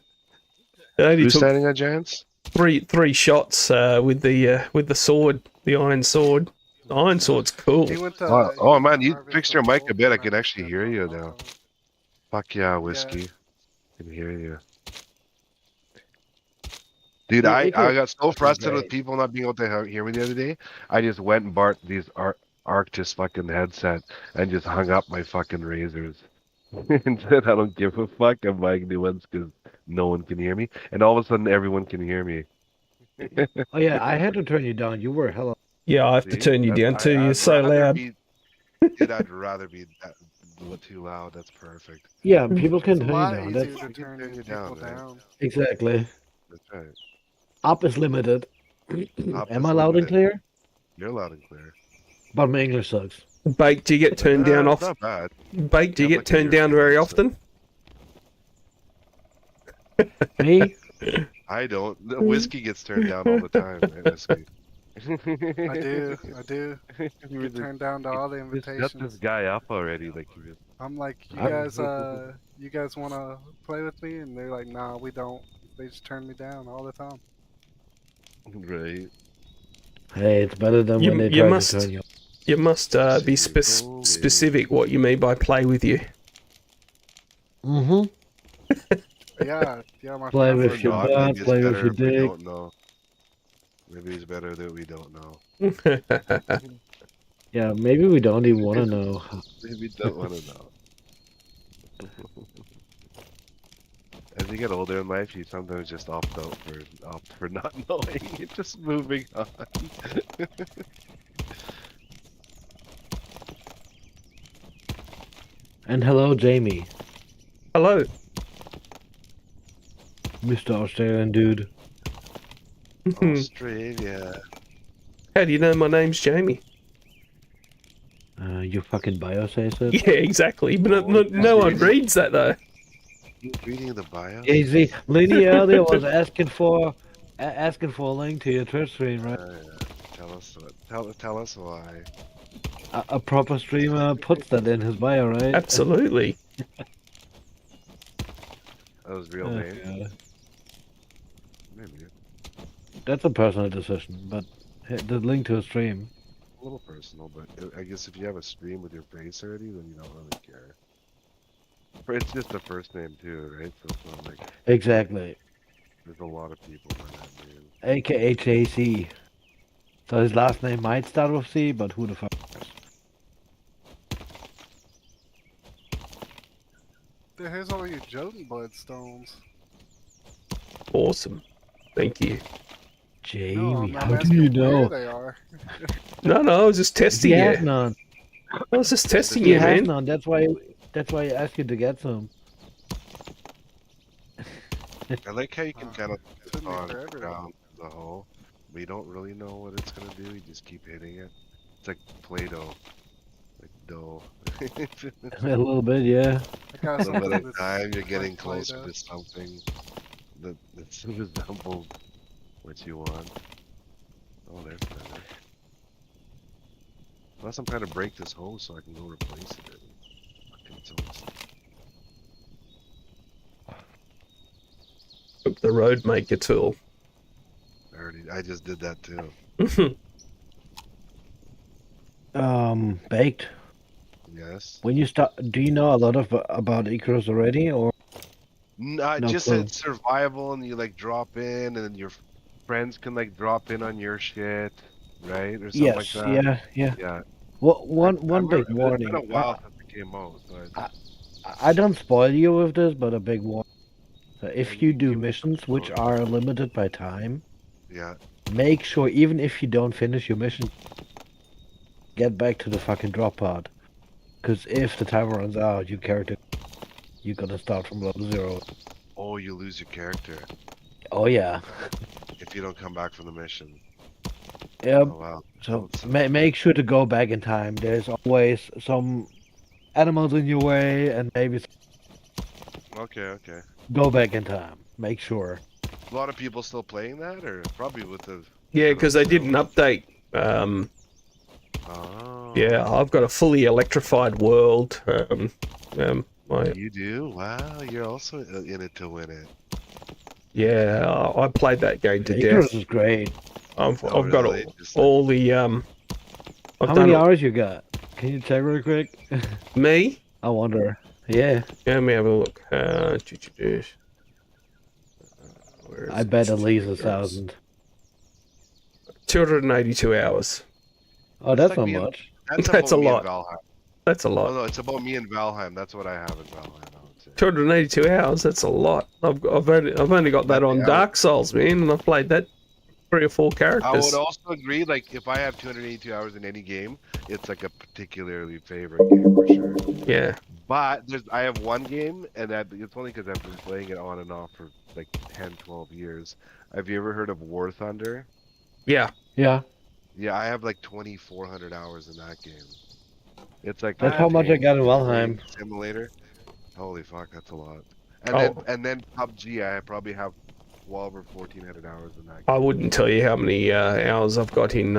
only Who's took standing at Giants? three shots with the sword, the iron sword. The iron sword's cool. He went to. Oh he went man, to you harvest fixed the your mic a wolf bit. I and can actually set hear it you on now. fire. Fuck yeah, whiskey. Can hear you. Dude, Yeah, I Icarus got so is frustrated with great. people not being able to hear me the other day. I just went and bought these Arctis fucking headset and just hung up my fucking razors. And said I don't give a fuck. I'm buying new ones because no one can hear me. And all of a sudden, everyone can hear me. Oh yeah, I had to turn you down. You were hella. Yeah, I have to See? turn you down too. You're I'd so rather loud. Dude, I'd rather be too loud. That's perfect. Yeah, people can It's a turn you lot down. easier That's to We can turn turn you people down, man. down. exactly. That's right. Up is limited. Up Am is I loud and limited. clear? You're loud and clear. But my English sucks. Bake, do you get turned down It's off? not bad. Bake, do you I'm get looking at turned your down very fingers, so- often? Me? I don't. The whiskey gets turned down all the time. Right, whiskey? I do. You Get turned down to all the just got this invitations. guy up already. Like you just. I'm like, you guys want to play with me? And they're like, nah, we don't. They just turn me down all the time. Right. Hey, it's better than You- when they you try must- to turn you. You must be specific what you mean by play with you. Mm-hmm. Yeah, my Play friends with are your not- butt, maybe it's play with better your if we dick. don't know. Maybe it's better that we don't know. Yeah, maybe we don't even want to know. Maybe we don't want to know. As you get older in life, you sometimes just opt for not knowing. You're just moving on. And hello, Jamie, Hello. Mr. Australian dude. Australia. How do you know my name's Jamie? Your fucking bio says it. Yeah, exactly. But no one reads that though. You reading the bio? Easy. Lenny earlier was asking for a link to your Twitch stream, right? Tell us why. A proper streamer puts that in his bio, right? Absolutely. That was real Oh, name. God. Maybe That's a personal decision, but the link to a stream. a little personal, but I guess if you have a stream with your face already, then you don't really care. But it's just the first name too, right? So it's not like Exactly. there's a lot of people by that name. AKA JC. So his last name might start with C, but who the fuck cares? Here's all your Jotun bloodstones. Awesome. Thank you. No, Jamie, I'm how do asking you where know? they are. No, I was just testing He you. has none. I was just testing He you, has man. none. That's why I asked you to get some. I like how you can kind of took me on forever. ground the hole, but you don't really know what it's gonna do. You just keep hitting it. It's like Play-Doh, like dough. A little bit, yeah. I got A little something bit of that's time, you're like getting closer Play-Doh. to something that resembles what you want. Oh, there's better. Unless I'm trying to break this hose so I can go replace it. Fucking toast. Took the road maker tool. I just did that too. Baked. Yes. When you start, do you know a lot about Icarus already, or I No just clue. said survival, and you like drop in, and then your friends can like drop in on your shit, right, or something yes, like that. yeah. Yeah. Well, one big It's been warning. a while since it came out. So I don't spoil you with this, but a big warning. So if you you can do give me missions some which spoilers. are limited by time, Yeah. make sure even if you don't finish your mission, get back to the fucking drop pod. Because if the timer runs out, your character, you're gonna start from level 0. Oh, you lose your character Oh yeah. if you don't come back from the mission. Yep. Oh wow. So That's- make sure to go back in time. There's always some animals in your way, and maybe Okay. go back in time. Make sure. A lot of people still playing that, or probably with the. Yeah, because they did an update. Oh. Yeah, I've got a fully electrified world. You do? Wow, you're also in it to win it. Yeah, I played that game to Icarus death. is great. I've Oh, got really? Just all the I've How done many it. hours you got? Can you check real quick? Me? I wonder. Yeah, Yeah, let me have a look. Where is I it? bet at least 1,000. 282 hours. Oh, It's that's like not me and- much. That's That's about a me lot. and Valheim. That's a Oh lot. no, it's about me and Valheim. That's what I have in Valheim. I would say. 282 hours. That's a lot. I've only got that on Dark Souls, man, and I've played that 3 or 4 I characters. would also agree. Like, if I have 282 hours in any game, it's like a particularly favorite game for sure. Yeah. But I have one game, and it's only because I've been playing it on and off for like 10, 12 years. Have you ever heard of War Thunder? Yeah. Yeah, Yeah, I have like 2,400 hours in that game. It's like that's a how much I tank got in Valheim. simulator. Holy fuck, that's a lot. Oh. And then PUBG, I probably have 12 or 1,400 hours in that game. I wouldn't tell you how many hours I've got in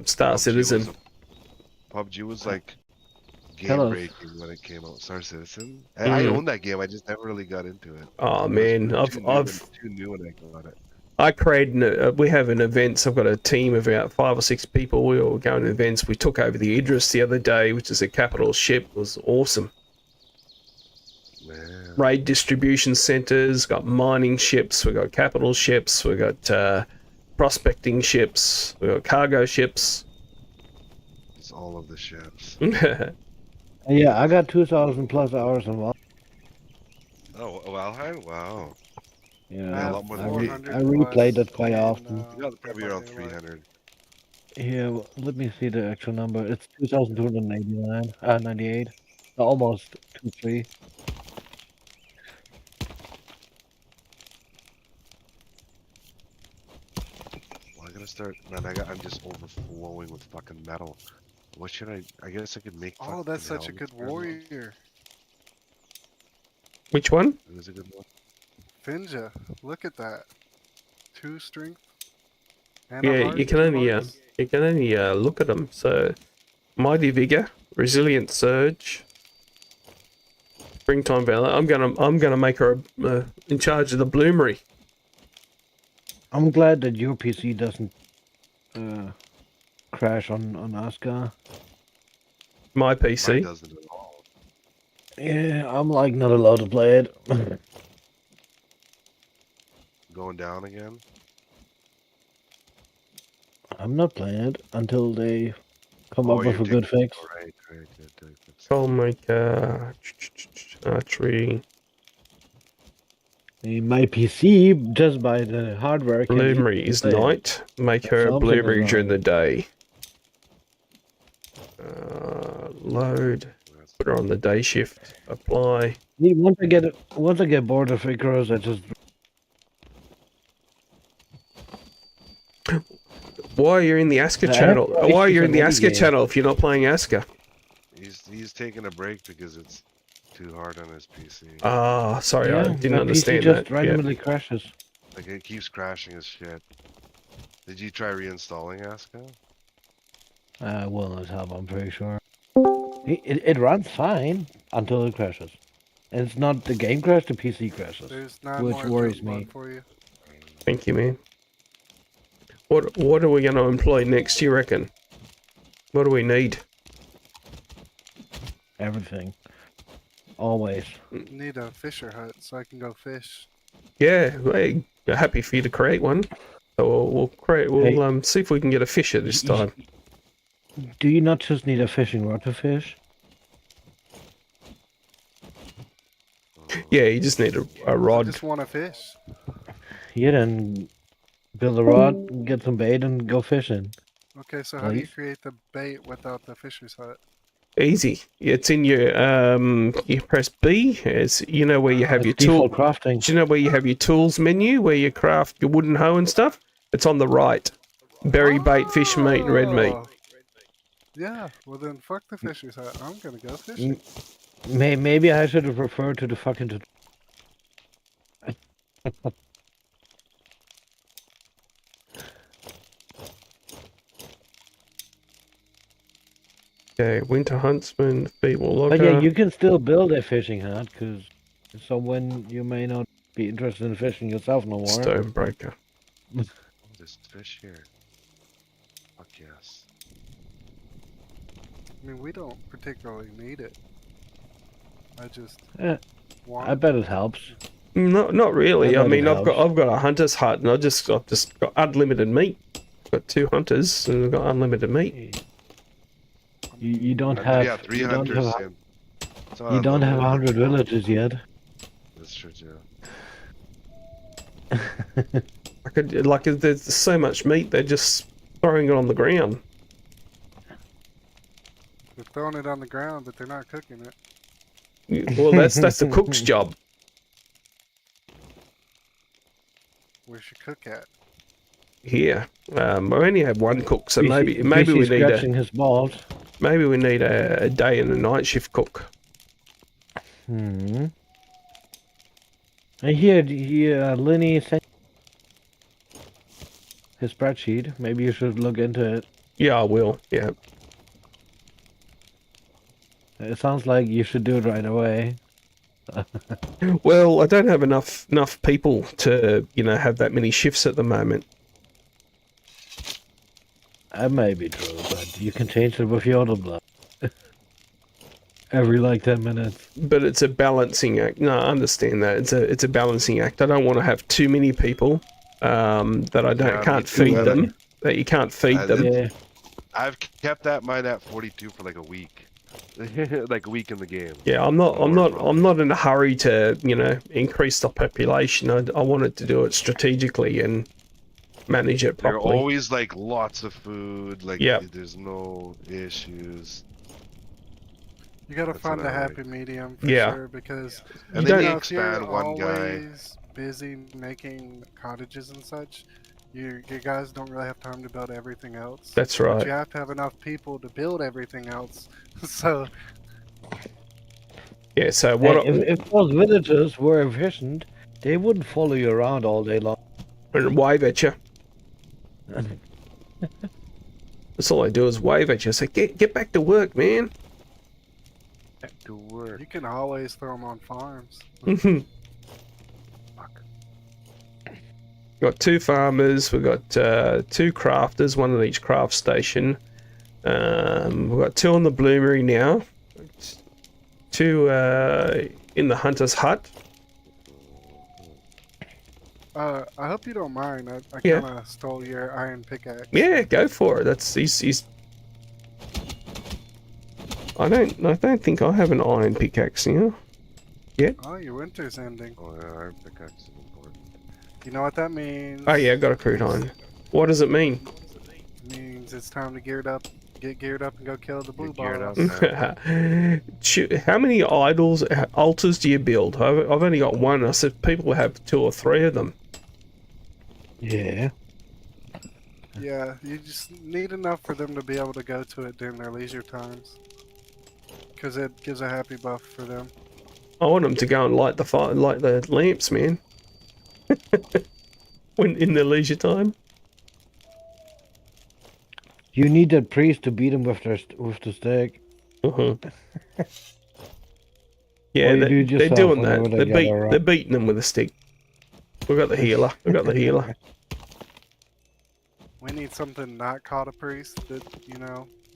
Star Citizen. PUBG was like Tell us. game breaking when it came out. Star Citizen. I own that game. I just never really got into it. Oh man, It was too new when I got it. I created. We have an events. I've got a team of about 5 or 6 people. We all go to events. We took over the Idris the other day, which is a capital ship. It was awesome. Man. Raid distribution centers. Got mining ships. We got capital ships. We got prospecting ships. We got cargo ships. It's all of the ships. Yeah, I got 2,000 plus hours in Valheim. Oh, Valheim? Wow. Yeah, a lot more I, than re- 400 I replayed plus it quite in, often. You got Dead probably by around Daylight. 300. Here, let me see the actual number. It's 2,289, 98. Almost 2-3. Well, I gotta start. Man, I'm just overflowing with fucking metal. What should I guess I could make Oh, fucking that's such a helmets good for everyone. warrior. Which one? It is a good one. Finja. Look at that. 2 strength. And Yeah, a heart. you can 2 only hearts. look at them. So, mighty vigor, resilient surge, springtime valor. I'm gonna make her in charge of the bloomery. I'm glad that your PC doesn't crash on ASKA. My Mine PC. doesn't at all. Yeah, I'm like not allowed to play it. Going down again. I'm not playing it until they come Oh, up with you're a good fix. Right. Good. Soulmaker, archery, My PC, just by the hardware, can bloomery is play it. night. Make her a Something is bloomery during the wrong. day. Load. Put her on the day shift. Apply. Once I get bored of Icarus, I just Why are you in the ASKA I have channel? no Why are issues you in on the any ASKA game. channel if you're not playing ASKA? He's taking a break because it's too hard on his PC. Ah, sorry, I didn't my understand PC just that. Yeah. randomly crashes. Like it keeps crashing his shit. Did you try reinstalling ASCA? Will not help, I'm pretty sure. It runs fine until it crashes. And it's not the game crash, the PC crashes. There's 9 Which more worries jump me. bug for you. Thank you, man. What are we going to employ next, you reckon? What do we need? Everything. Always. Need a fisher hut so I can go fish. Yeah, we're happy for you to create one. So we'll create. We'll see if we can get a fisher this time. Do you not just need a fishing rod to fish? Yeah, you just need a I rod. just want to fish. Yeah, then build a rod, get some bait, and go fishing. Okay, so how do you Please? create the bait without the fisher's hut? Easy. It's in your you press B. It's where you have your It's tool. default crafting. Do you know where you have your tools menu where you craft your wooden hoe and stuff? It's on the right. Berry bait, fish meat, and red meat. Oh! Yeah, well then fuck the fisher's hut. I'm gonna go fishing. Maybe I should have referred to the fucking... Okay, winter huntsman, feeble logger. But yeah, you can still build a fishing hut, because so when you may not be interested in fishing yourself no more. Stonebreaker. There's fish here. Fuck yes. I mean, we don't particularly need it. I just Eh, want I bet it helps. Not really. I bet mean, it I've got a hunter's hut, and I've just got unlimited meat. I've got 2 hunters, and I've got unlimited meat. You don't have... Yeah, 3 you don't hunters. have, and it's not you don't have unlimited. 100 villages yet. That's true too. I could there's so much meat, they're just throwing it on the ground. They're throwing it on the ground, but they're not cooking it. Well, that's the cook's job. Where's your cook at? Here, I only have 1 cook, so maybe we BC's need scratching his balls. maybe we need a day and a night shift cook. I hear Lenny sent his spreadsheet. Maybe you should look into it. Yeah, I will. Yeah. It sounds like you should do it right away. Well, I don't have enough people to have that many shifts at the moment. That may be true, but you can change it with your other blood. Every like 10 minutes. But it's a balancing act. No, I understand that. It's a balancing act. I don't want to have too many people that I can't feed them. That you can't feed them. Yeah. I've kept that mine at 42 for like a week. like a week in the game. Yeah, I'm not. I'm More not. probably. I'm not in a hurry to, increase the population. I wanted to do it strategically and manage it There are properly. always like lots of food. Like Yeah. there's no issues. You gotta That's find what a I like. happy medium for Yeah. sure, because And You then you don't- if you're expand one guy. always busy making cottages and such, your guys don't really have time to build everything else. That's But right. you have to have enough people to build everything else. So Yeah. So Hey, what? if those villagers were efficient, they wouldn't follow you around all day long. And wave at you. That's all I do is wave at you. Say, get back to work, man. Back to work. you can always throw them on farms. Got 2 farmers. We've got 2 crafters, 1 at each craft station. We've got 2 on the bloomery now. 2 in the hunter's hut. I hope you don't mind. I Yeah. kind of stole your iron pickaxe. Yeah, go for it. That's he's. I don't think I have an iron pickaxe now. Oh, your winter's ending. Oh yeah, our pickaxe is important. You know what that means? Oh yeah, I got a crude iron. What does it mean? It means it's time to get geared up and go kill the blue Get geared balls. up. How many altars do you build? I've only got 1. I said people have 2 or 3 of them. Yeah. Yeah, you just need enough for them to be able to go to it during their leisure times. Because it gives a happy buff for them. I want them to go and light the lamps, man. When in their leisure time. You need that priest to beat him with the stick. Uh-huh. Yeah, Or you do it they're yourself doing that. whenever they gather around. They're beating them with a stick. We got the healer. We got the healer. We need something not called a priest that,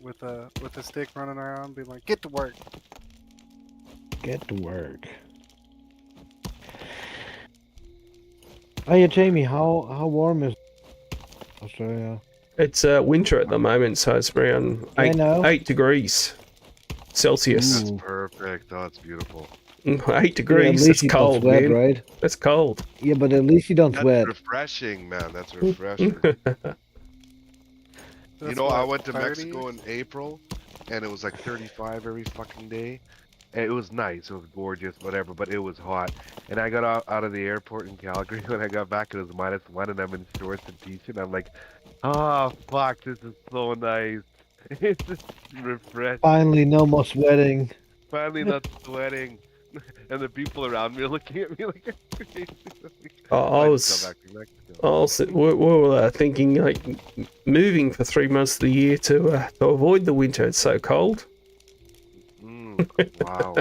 with a stick running around, be like, get to work. Get to work. Oh yeah, Jamie, how warm is Australia? It's winter at the moment, so it's around I know. 8 degrees Celsius. That's perfect. Oh, it's beautiful. 8 Yeah, at degrees. least That's you don't cold, sweat, man. right? That's cold. Yeah, but at least you don't That's sweat. refreshing, man. That's refreshing. You That's know, I what, went to 30? Mexico in April, and it was like 35 every fucking day. And it was nice, it was gorgeous, whatever, but it was hot. And I got out of the airport in Calgary. When I got back, it was -1, and I'm in shorts and t-shirt. I'm like, oh fuck, this is so nice. It's just refreshing. Finally, no more sweating. Finally, not sweating. And the people around me are looking at me like I'm crazy. I was we were thinking like moving for 3 months of the year to avoid the winter. It's so cold. Wow.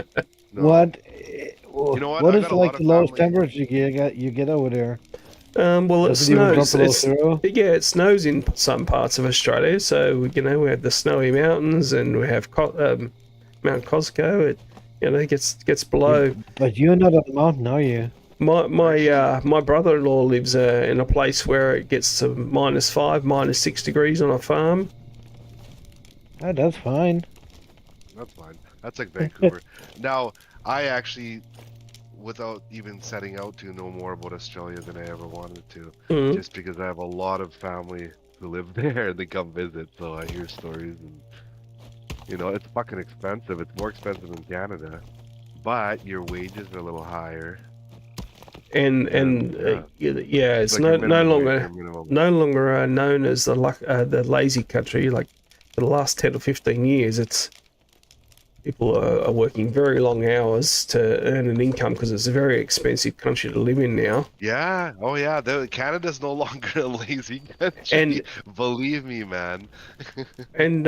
No. What? You know what? What I is got a like lot the of lowest family- temperature you get over there? Well, it Does it even drop snows. below zero? Yeah, it snows in some parts of Australia. So we have the snowy mountains, and we have Mount Cosco. It gets below. But you're not on the mountain, are you? My brother-in-law lives in a place where it gets to -5, -6 degrees on a farm. Oh, that's fine. That's fine. That's like Vancouver. Now, I actually, without even setting out to know more about Australia than I ever wanted to, Mhm. just because I have a lot of family who live there and they come visit, so I hear stories and it's fucking expensive. It's more expensive than Canada, but your wages are a little higher. And it's Like no your minimum wage, longer your minimum- no longer known as the lazy country. Like for the last 10 or 15 years, it's people are working very long hours to earn an income because it's a very expensive country to live in now. Yeah. Oh yeah. Canada's no longer a lazy country. And- believe me, man. And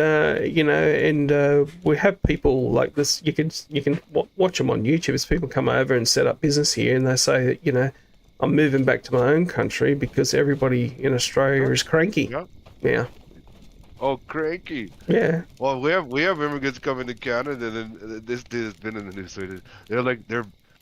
we have people like this. You can watch them on YouTube. As people come over and set up business here, and they say that I'm moving back to my own country because everybody in Australia is cranky. Yeah. Yeah. Oh, cranky. Yeah. Well, we have immigrants coming to Canada, and this dude has been in the news. So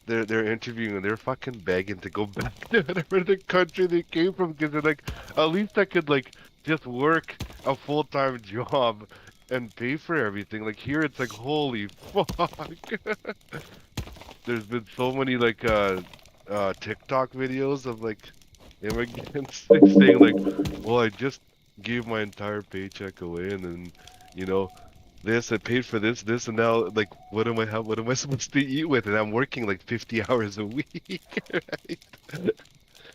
they're interviewing and they're fucking begging to go back to whatever the country they came from because they're like, at least I could like just work a full-time job and pay for everything. Like here, it's like holy fuck. There's been so many like TikTok videos of like immigrants saying like, well, I just gave my entire paycheck away, and then you know this, I paid for this, and now like what am I supposed to eat with? And I'm working like 50 hours a week, right?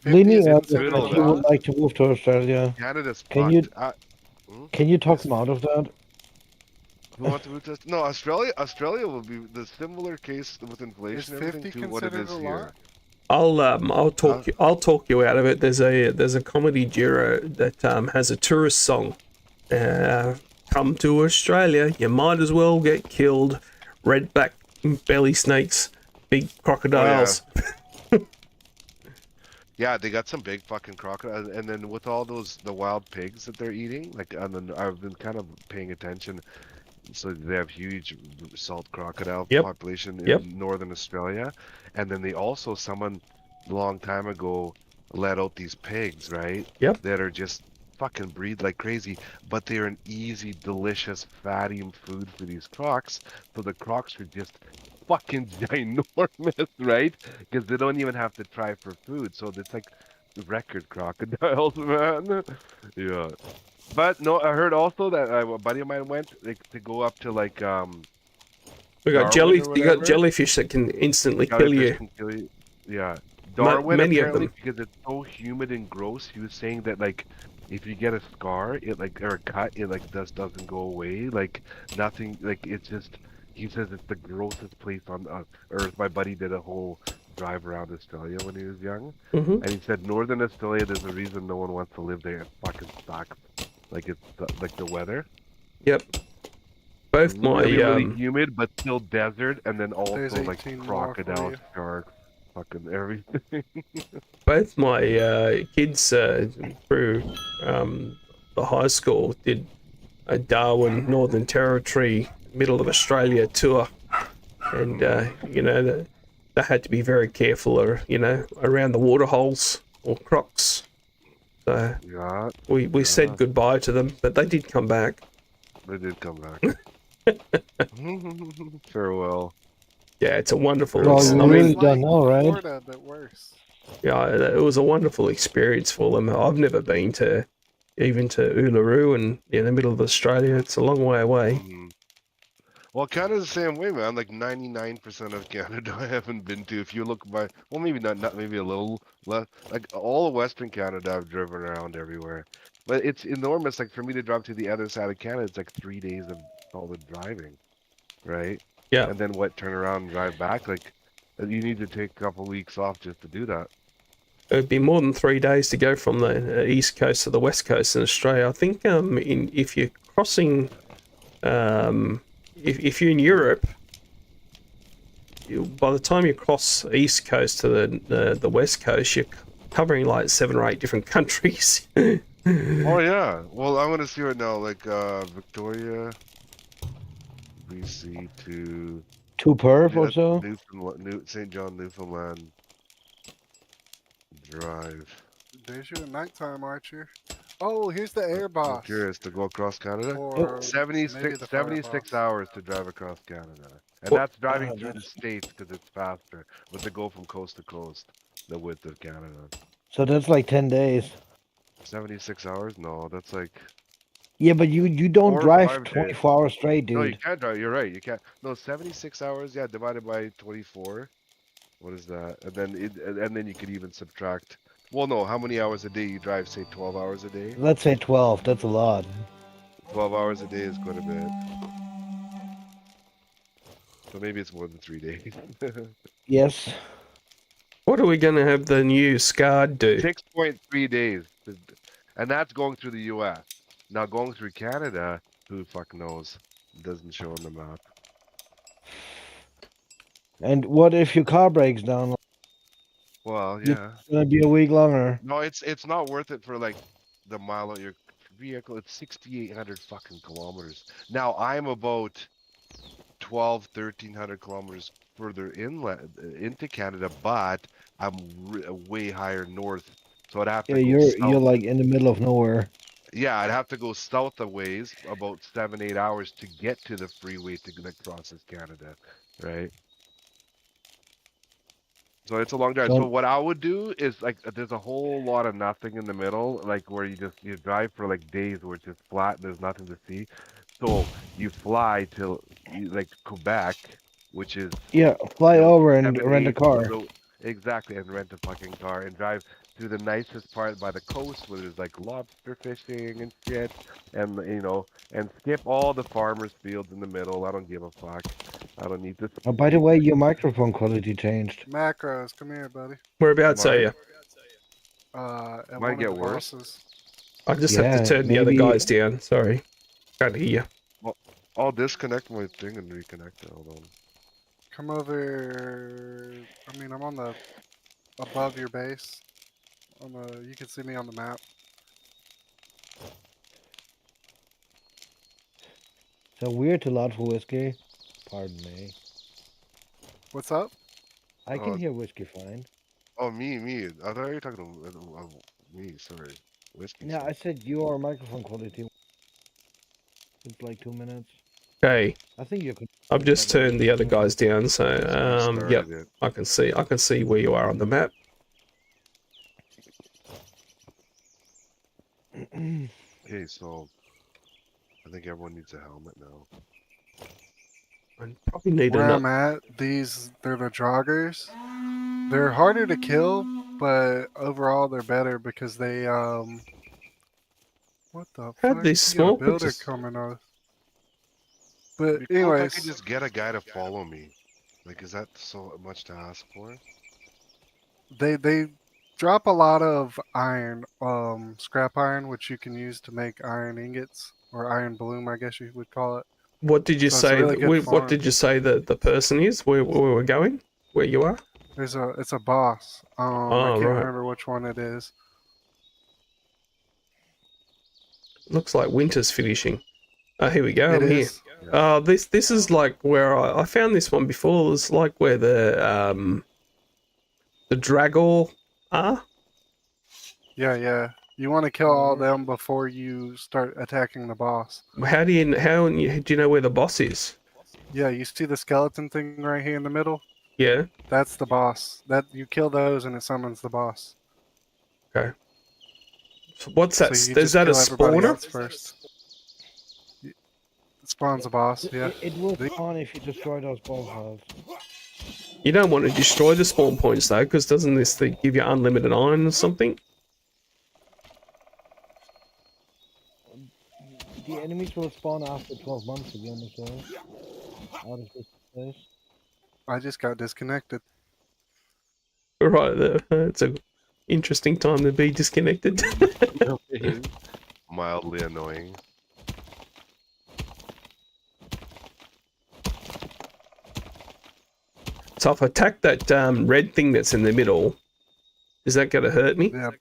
50 Lini, is It's considered a brutal, if you would man. lot. like to move to Australia, Canada's can you fucked. can you talk Is them out of that? Who wants to move to No, Australia will be the similar case with is inflation and everything 50 to what it considered a is here. lot? Huh? I'll talk you out of it. There's a comedy duo that has a tourist song. Uh, Come to Australia, you might as well get killed. Redback belly snakes, big Oh yeah. crocodiles. Yeah, they got some big fucking crocodile, and then with all the wild pigs that they're eating, like, and then I've been kind of paying attention. So they have huge salt crocodile Yep, population yep. in northern Australia, and then they also someone a long time ago let out these pigs, right? Yep. That are just fucking breed like crazy, but they're an easy, delicious, fatty food for these crocs. So the crocs are just fucking ginormous, right? Because they don't even have to try for food. So it's like record crocodiles, man. Yeah. But no, I heard also that a buddy of mine went like to go up to like We got Darwin jelly. or You got whatever. jellyfish that can instantly kill Jellyfish you. can kill you. Yeah. Darwin Many of apparently them. because it's so humid and gross. He was saying that like if you get a scar, it like or a cut, it like doesn't go away. Like nothing. Like it's just. He says it's the grossest place on Earth. My buddy did a whole drive around Australia when he was young, Hmm. and he said Northern Australia. There's a reason no one wants to live there. It fucking sucks. Like it's like the weather. Yep. Both my Really, really humid, but still desert, and then There's also like 18 more for crocodile, you. sharks, fucking everything. both my kids through the high school did a Darwin Northern Territory middle of Australia tour, and they had to be very careful, or around the water holes or crocs. So Yeah, we yeah, said goodbye to them, but they did come back. they did come back. Farewell. Yeah, it's a wonderful. Well, Farewell. you I really mean, don't know, right? Florida, but worse. yeah, it was a wonderful experience for them. I've never been to even to Uluru and in the middle of Australia. It's a long way away. Mhm. Well, Canada's the same way, man. Like 99% of Canada I haven't been to. If you look by, well, maybe not maybe a little less. Like all of Western Canada, I've driven around everywhere. But it's enormous. Like for me to drive to the other side of Canada, it's like 3 days of solid driving, right? Yeah, And then what, turn around and drive back? Like you need to take a couple weeks off just to do that. it would be more than 3 days to go from the east coast to the west coast in Australia. I think if you're crossing, if you're in Europe, by the time you cross the east coast to the west coast, you're covering like 7 or 8 different countries. Oh yeah. Well, I'm gonna see right now, like Victoria, BC to To Perth or so? Newfoundland, St. John, Newfoundland drive. There's your nighttime, Archer. Oh, here's the air I'm boss. curious to go across Canada. Or maybe 76, the 76 firefox. hours to drive across Canada. And What? that's driving Oh, through the that's states because it's faster. But to go from coast to coast, the width of Canada. so that's like 10 days. 76 hours? No, that's like Yeah, but you don't 4 or drive 5 days. 24 hours straight, No, you dude. can't drive. You're right. You can't. No, 76 hours. Yeah, divided by 24. What is that? And then you could even subtract. Well, no. How many hours a day you drive? Say 12 hours a day. Let's say 12. That's a lot. 12 hours a day is quite a bit. So maybe it's more than 3 days. Yes. What are we going to have the new SCARD do? 6.3 days, and that's going through the U.S. Now going through Canada, who the fuck knows? It doesn't show on the map. And what if your car breaks down? Well, You- yeah. It's gonna be a week longer. No, it's not worth it for like the mile of your vehicle. It's 6,800 fucking kilometers. Now I'm about 1,300 kilometers further inland into Canada, but I'm way higher north, so I'd have Yeah, to go you're south. like in the middle of nowhere. Yeah, I'd have to go south a ways, about 7, 8 hours to get to the freeway to like crosses Canada, right? So it's a long drive. So So what I would do is like there's a whole lot of nothing in the middle, like where you drive for like days where it's just flat and there's nothing to see. So you fly to like Quebec, which is yeah, fly you know over and rent a 7, 8 car. exactly, and rent a fucking car and drive through the nicest part by the coast where there's like lobster fishing and shit, and and skip all the farmers' fields in the middle. I don't give a fuck. I don't need this. Oh, by the way, your microphone quality changed. Macros, come here, buddy. Whereabouts are Mine, you? At mine one of get the worse. bosses. I just have to Yeah, turn the other maybe. guys down. Sorry, can't hear you. Well, I'll disconnect my thing and reconnect it. Hold on. Come over. I mean, I'm on the above your base. On the, you can see me on the map. So we're too loud for whiskey. Pardon me. What's up? I can Oh, hear whiskey fine. oh, me. I thought you were talking me. Sorry, whiskey. Yeah, I said your microphone quality. It's like 2 minutes. Okay, I think you could. I've just turned the other guys down. So yep, Restarted it. I can see where you are on the map. Okay, so I think everyone needs a helmet now. I probably need Where I'm another. at, they're the joggers. They're harder to kill, but overall they're better because they what the How fuck? these You got a small builder pictures? coming on. It'd But be cool if I could anyways, just get a guy to follow me. Like, is that so much to ask for? they drop a lot of iron, scrap iron, which you can use to make iron ingots or iron bloom, I guess you would call it. What did you So it's a say? really good What farm. did you say that the person is? Where we're going? Where you are? It's a boss. I Oh, can't right. remember which one it is. Looks like winter's finishing. Oh, here we go. It I'm here. is. Yeah. This is like where I found this one before. It's like where the Dragor are. Yeah. You want to kill all them before you start attacking the boss. How do you know where the boss is? Yeah, you see the skeleton thing right here in the middle? Yeah. That's the boss. That you kill those and it summons the boss. Okay. So what's So that? you Is just that a kill everybody spawner? else first. It spawns a boss, yeah. It will spawn if you destroy those bonfires. You don't want to destroy the spawn points though, because doesn't this thing give you unlimited iron or something? The enemies will spawn after 12 months again, so out of this place. I just got disconnected. Right there. It's a interesting time to be disconnected. Mildly annoying. So if I attack that red thing that's in the middle, is that going to hurt me? Yeah.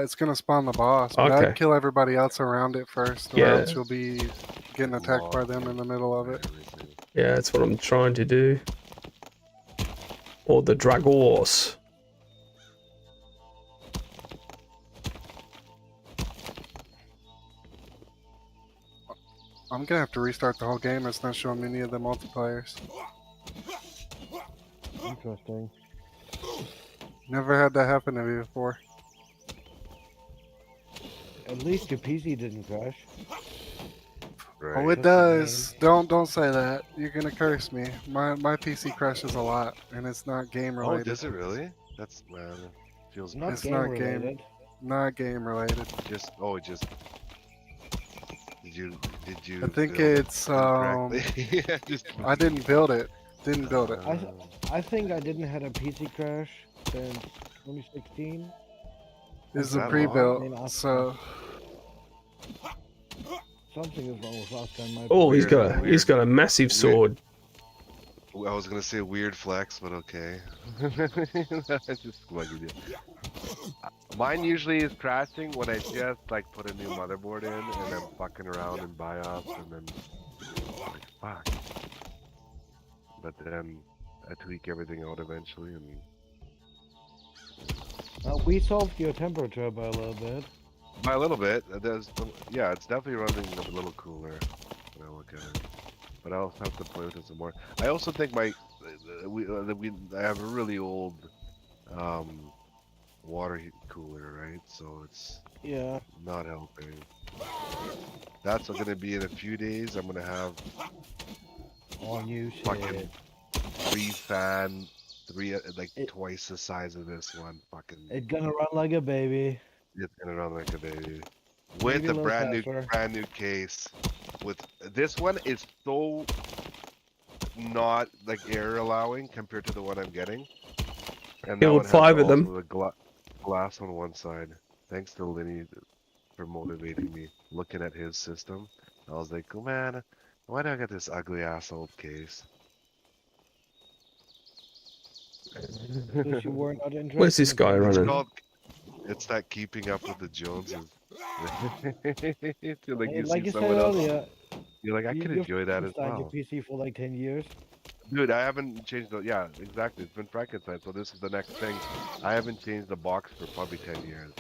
It's gonna spawn the boss, but Okay. I'd kill everybody else around it first, or Yeah. else you'll be getting attacked by them in the middle of it. Everything. Yeah, that's what I'm trying to do. Or the Dragors. I'm gonna have to restart the whole game. It's not showing me any of the multiplayers. Interesting. Never had that happen to me before. At least your PC didn't crash. Right. Oh, it does. Don't say that. You're gonna curse me. My PC crashes a lot, and it's not game Oh, related. does it really? That's man. Feels Not It's game not game. related. Not game related. just. Oh, it just. Did you? I think build it it's incorrectly? Yeah, just. I didn't build it. Didn't build it. I think I didn't have a PC crash since 2016. This is that a long? pre-built, so Something is wrong with last time. Oh, Weird, he's got a massive sword. I was gonna say weird flex, but okay. That's just what you do. Mine usually is crashing when I just like put a new motherboard in and I'm fucking around in BIOS and then like fuck. But then I tweak everything out eventually and We solved your temperature by a little bit. By a little bit. Yeah, it's definitely running a little cooler when I look at it. But I'll have to play with it some more. I also think I have a really old um cooler, right? So it's Yeah. not helping. That's gonna be in a few days. I'm gonna have All new fucking shit. 3 fan, like It twice the size of this one. Fucking, it gonna run like a baby. it's gonna run like a baby. With Maybe a a little faster. brand new case. With this one is so not like air allowing compared to the one I'm getting, and that one Killed has 5 of them. also the glass on one side. Thanks to Linny for motivating me. Looking at his system, I was like, oh man, why do I get this ugly ass old case? Because you were not Where's interested this in guy playing It's with running? me. called, it's that keeping up with the Joneses. Like Hey, you see like you said someone else, earlier, you're like, I could you've enjoy that as Frankenstein your well. PC for like 10 years. Dude, I haven't changed the, yeah, exactly. It's been Frankenstein, so this is the next thing. I haven't changed the box for probably 10 years.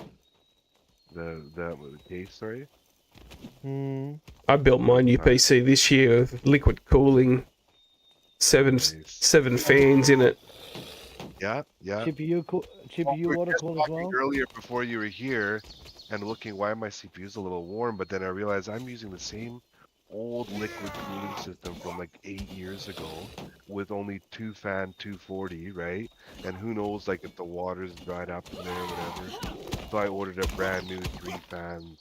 The case, sorry. Hmm. I built my Long new time. PC this year with liquid cooling, Nice. seven fans in it. Yeah, yeah. CPU Well, we CPU were water just cooled as talking well. earlier before you were here and looking why my CPU is a little warm, but then I realized I'm using the same old liquid cooling system from like 8 years ago with only 2 fan 240, right? And who knows like if the water's dried up in there or whatever. So I ordered a brand new 3 fan,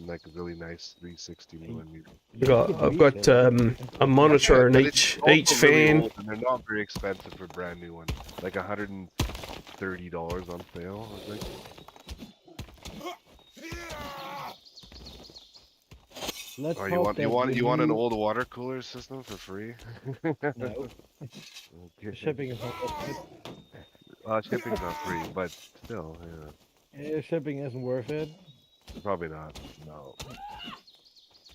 like a really nice 360 millimeter. You could I've got refill it. a Yeah, monitor in but it's each also really fan. old and they're not very expensive for brand new ones. Like $130 on sale, I think. Let's Oh, hope that the you want an new old water cooler system for free? no Okay. shipping is not worth it. Shipping's not free, but still, yeah, Yeah, shipping isn't worth it. probably not. No.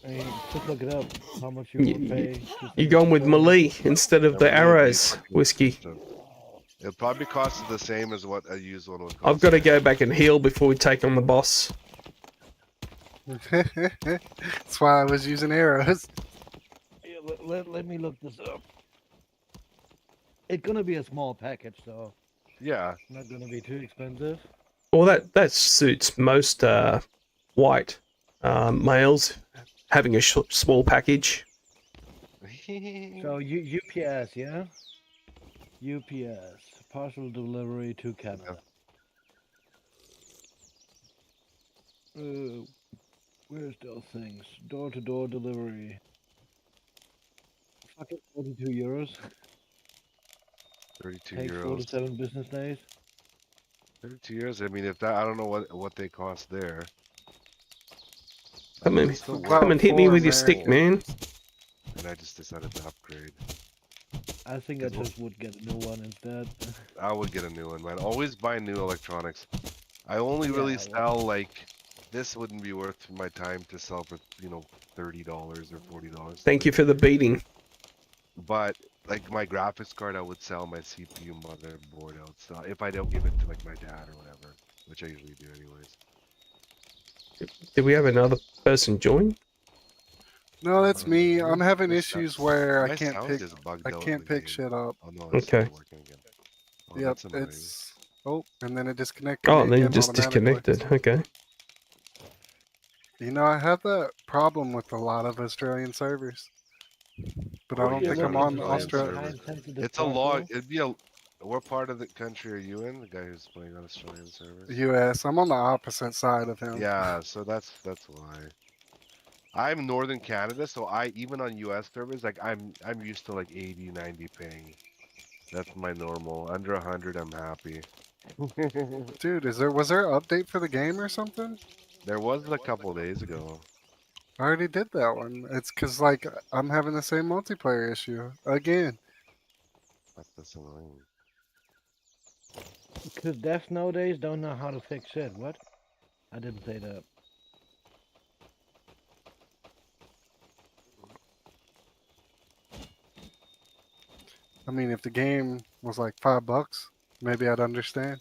I mean, just look it up. How much you You, would you, pay to you're send it going to with Germany? Malee instead of I the believe me, Arrows fucking whiskey. expensive. It probably costs the same as what a used one would I've cost got to here. go back and heal before we take on the boss. That's why I was using arrows. Yeah, let me look this up. It's gonna be a small package, so Yeah. not gonna be too expensive. Well, that suits most white males having a small package. So UPS, yeah, UPS parcel delivery to Canada. Where's those things? Door to door delivery. Fucking 42 euros. 32 Takes euros. 47 business days. 32 euros. I mean, if that, I don't know what they cost there. I Come mean, and it's still come worth About and hit me four with your stick, man. Americans. And I just decided to upgrade. I think I just would get a new one instead. I would get a new one, man. Always buy new electronics. I only Yeah, really yeah. sell like this wouldn't be worth my time to sell for $30 or $40. Thank you for the beating. But like my graphics card, I would sell my CPU motherboard out. So if I don't give it to like my dad or whatever, which I usually do anyways. Did we have another person join? No, that's me. I'm having My issues sound- where my sound is bugged I out in can't the pick game. shit up. Oh no, it's Okay. not working again. Oh, Yep, that's annoying. it's and then it disconnected Oh, me then you again just automatically. disconnected. Okay. You know, I have that problem with a lot of Australian servers, but I Oh, don't you Yeah, guys think what have I'm is on the Australian Australia. servers. time-sensitive It's a log. parcel? It'd be a. What part of the country are you in? The guy who's playing on Australian servers. U.S. I'm on the opposite side of him. Yeah, so that's why. I'm Northern Canada, so I even on US servers, like I'm used to like 80, 90 ping. That's my normal. Under 100, I'm happy. Dude, was there an update for the game or something? There was a couple days ago. I already did that one. It's because like I'm having the same multiplayer issue again. That's annoying. Because devs nowadays don't know how to fix shit. What? I didn't say that. I mean, if the game was like $5, maybe I'd understand.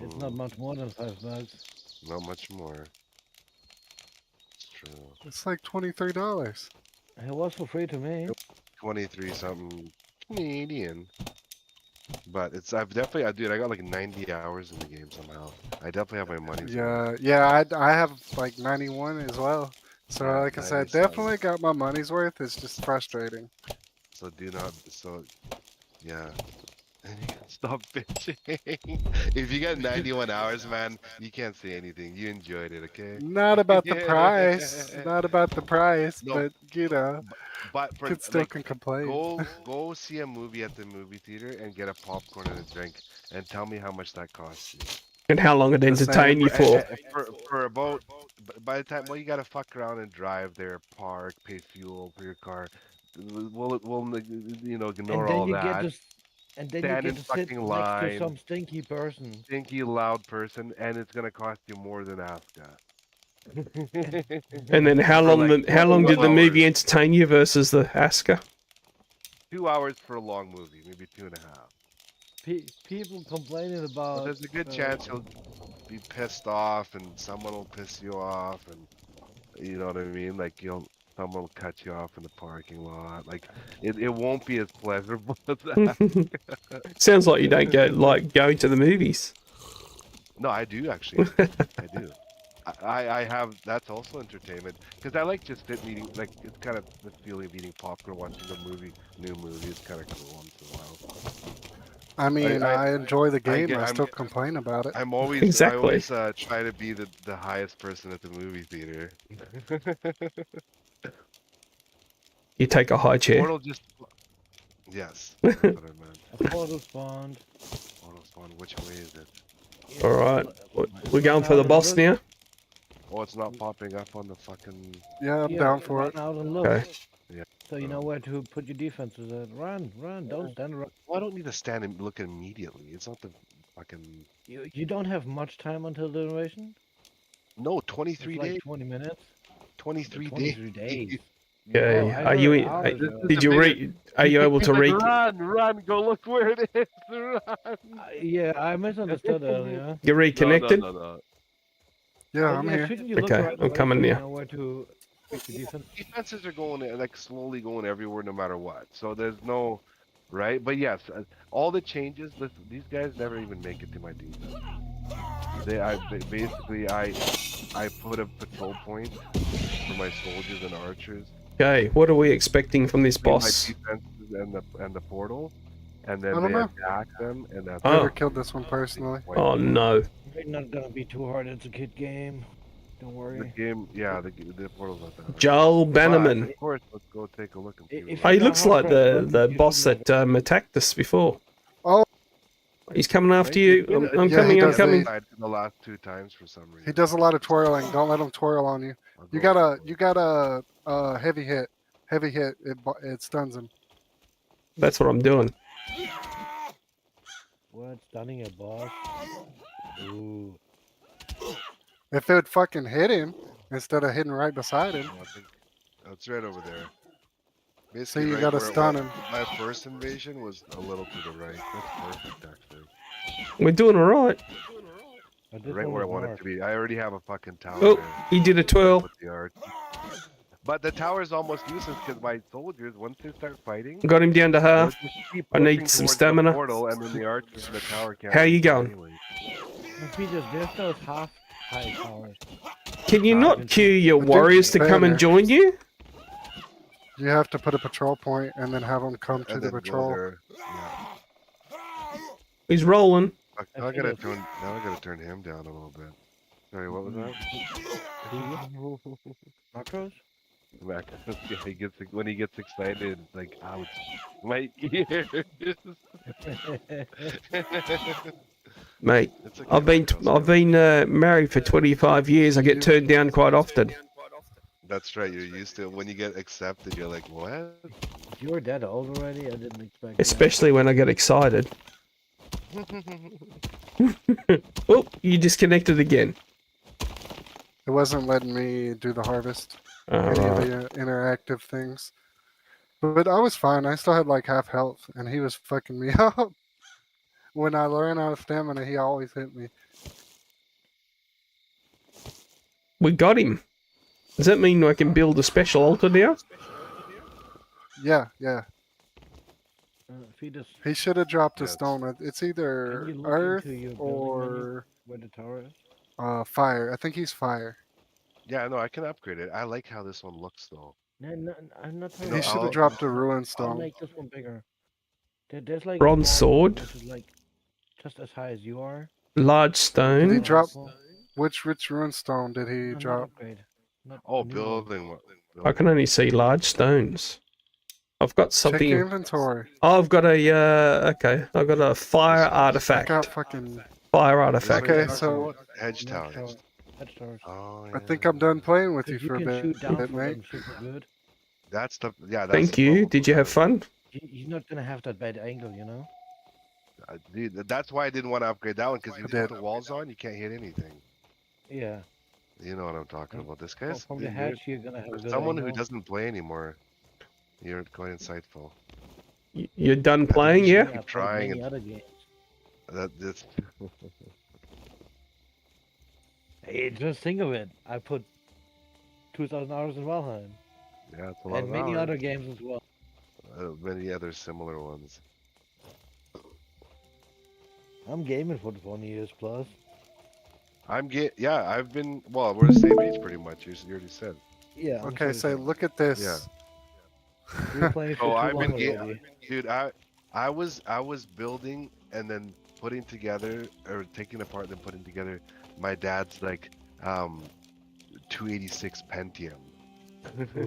It's not much more than $5. Not much more. It's true. It's like $23. It was for free to me. 23 something Canadian. But I've definitely, dude, I got like 90 hours in the game somehow. I definitely have my money's worth. I have like 91 as well. So Yeah, like I said, 90 something. definitely got my money's worth. It's just frustrating. So yeah. Stop bitching. If you got 91 hours, man, you can't say anything. You enjoyed it, okay? Not about the price. Not about the price, No, but you know, but for kids still like, can complain. go see a movie at the movie theater and get a popcorn and a drink, and tell me how much that costs you. And how long it entertain you for? For about, by the time, well, you gotta fuck around and drive there, park, pay fuel for your car. We'll ignore And then all you that. get to, and then Stand you in get to sit fucking next to line. some stinky person. Stinky loud person, and it's gonna cost you more than ASKA. And then how For long like how long 2 did the movie hours. entertain you versus the ASKA? 2 hours for a long movie, maybe 2.5. People complaining But about. there's a good chance you'll be pissed off, and someone will piss you off, and you know what I mean. Like someone will cut you off in the parking lot. Like it won't be as pleasurable as that. Sounds like you don't like going to the movies. No, I do actually. I do. I have, that's also entertainment because I like just sitting eating, like it's kind of the feeling of eating popcorn, watching a new movie. It's kind of cool once in a while. I mean, I enjoy the game. get- I I'm- still complain about it. I'm always Exactly. try to be the highest person at the movie theater. You take a high chair. Portal just yes, that's what I meant. A portal spawned. Portal spawn. Which way is it? All right, we're going for the boss now. Oh, it's not popping up on the fucking. Yeah, I'm down for it. Run out and look. Okay. Yeah. So you know where to put your defenses at. Run, don't stand around. Well, I don't need to stand and look immediately. It's not the fucking. You don't have much time until the invasion? No, It's 23 like days. 20 minutes. 23 23 days. days. Okay, Oh, I are you? heard hours ago. Did you Are you able to read? Run! Go look where it is. Run! Yeah, I misunderstood earlier. You reconnected? No. Yeah, I'm Yeah, here. shouldn't you look Okay, right I'm away coming so you now. know where to pick your defense? Defenses are going like slowly going everywhere, no matter what. So there's no, right? But yes, all the changes. Listen, these guys never even make it to my defense. Basically I put a patrol point for my soldiers and archers. Okay, what are we expecting from this between boss? My defenses and the portal, and then I don't they know. attack them, and that's Oh. Never killed this one personally. Oh no! It's not gonna be too hard. It's a kid game. Don't The worry. game, yeah, the portal's not that hard. Joel But, Bannerman. of course, let's go take a look and see. If Oh, what he you looks got like hard the pressure, you boss should that attacked us before. Oh. He's coming after you. I'm Yeah, coming. he I'm does coming. The last 2 times for some reason. He does a lot of twirling. Don't let him twirl on you. I'll You go got a heavy hit. Heavy hit. It stuns him. That's what I'm doing. What? Stunning a boss? Ooh. If it would fucking hit him instead of hitting right beside him. I think that's right over there. So Basically, you right gotta where it stun was. him. My first invasion was a little to the right. That's perfect, actually. We're doing all right. But this Right one where I was want it hard. to be. I already have a fucking tower Oh, there. he did a twirl. With the arch. But the tower is almost useless because my soldiers, once they start fighting, Got him down to they'll half. just keep I need pushing some towards stamina. The portal, and then the archers in the tower can't How you reach it going? anyway. There's those half high towers. Can you not cue your Dude, warriors to come and Banner. join you? You have to put a patrol point and then have them come to And the then go patrol. there. Yeah. He's rolling. Now I I gotta feel- turn him down a little bit. Sorry, what was that? Macros? Mac, yeah, when he gets excited, it's like, ouch, my ears. Mate, It's okay, I've been married for 25 years. I get turned down quite often. That's right. You're used to it. When you get accepted, you're like, what? You're that old already? I didn't expect Especially when I get excited. Oh, you disconnected again. It wasn't letting me do the harvest. Any of Alright. the interactive things. But I was fine. I still had like half health, and he was fucking me up. When I ran out of stamina, he always hit me. We got him. Does that mean I can build a special altar now? Yeah, yeah. Feed us. He should have dropped a Yes. stone. It's Can either you look earth into your building menu or where the tower is? fire. I think he's fire. Yeah, no, I can upgrade it. I like how this one looks though. No, no, I'm not talking know, He about should have I'll- dropped a ruin I'll stone. make this one bigger. There's like Bronze a small one, sword. which is like just as high as you are. Large Did he stone. drop Apple. which ruin stone did he No, not drop? upgrade. Not Oh, a new one. building. I can only see large stones. I've got Check something. your inventory. Oh, I've got a okay. I've got a fire This one. I artifact. got fucking. Fire artifact. Okay, This so- one, Hedge No towers. tower. Hedge towers. Oh, I think I'm done playing with you Because you for a can bit, shoot down from mate. them super good. That's the That's Thank the you. problem. Did you have fun? You're not gonna have that bad angle, you know? Dude, that's why I didn't want to upgrade that one because you I put did. the walls on, you can't hit anything. Yeah. You know what I'm talking about. This From, guy's from the dude, hedge, you're gonna have a for good someone who angle. doesn't play anymore. You're quite insightful. You're done playing, yeah? Yeah, I've trying played many and- other games. That's Hey, just think of it. I put 2,000 hours in Valheim. yeah, it's a lot And of many hours. other games as well. Many other similar ones. I'm gaming for 20 years plus. Yeah, I've been. Well, we're the same age pretty much. You already said. Yeah. I'm Okay, so 37. look at this. Yeah. We're playing for Oh, too I've long been already. Dude, I was building and then putting together or taking apart and then putting together my dad's like 286 Pentium.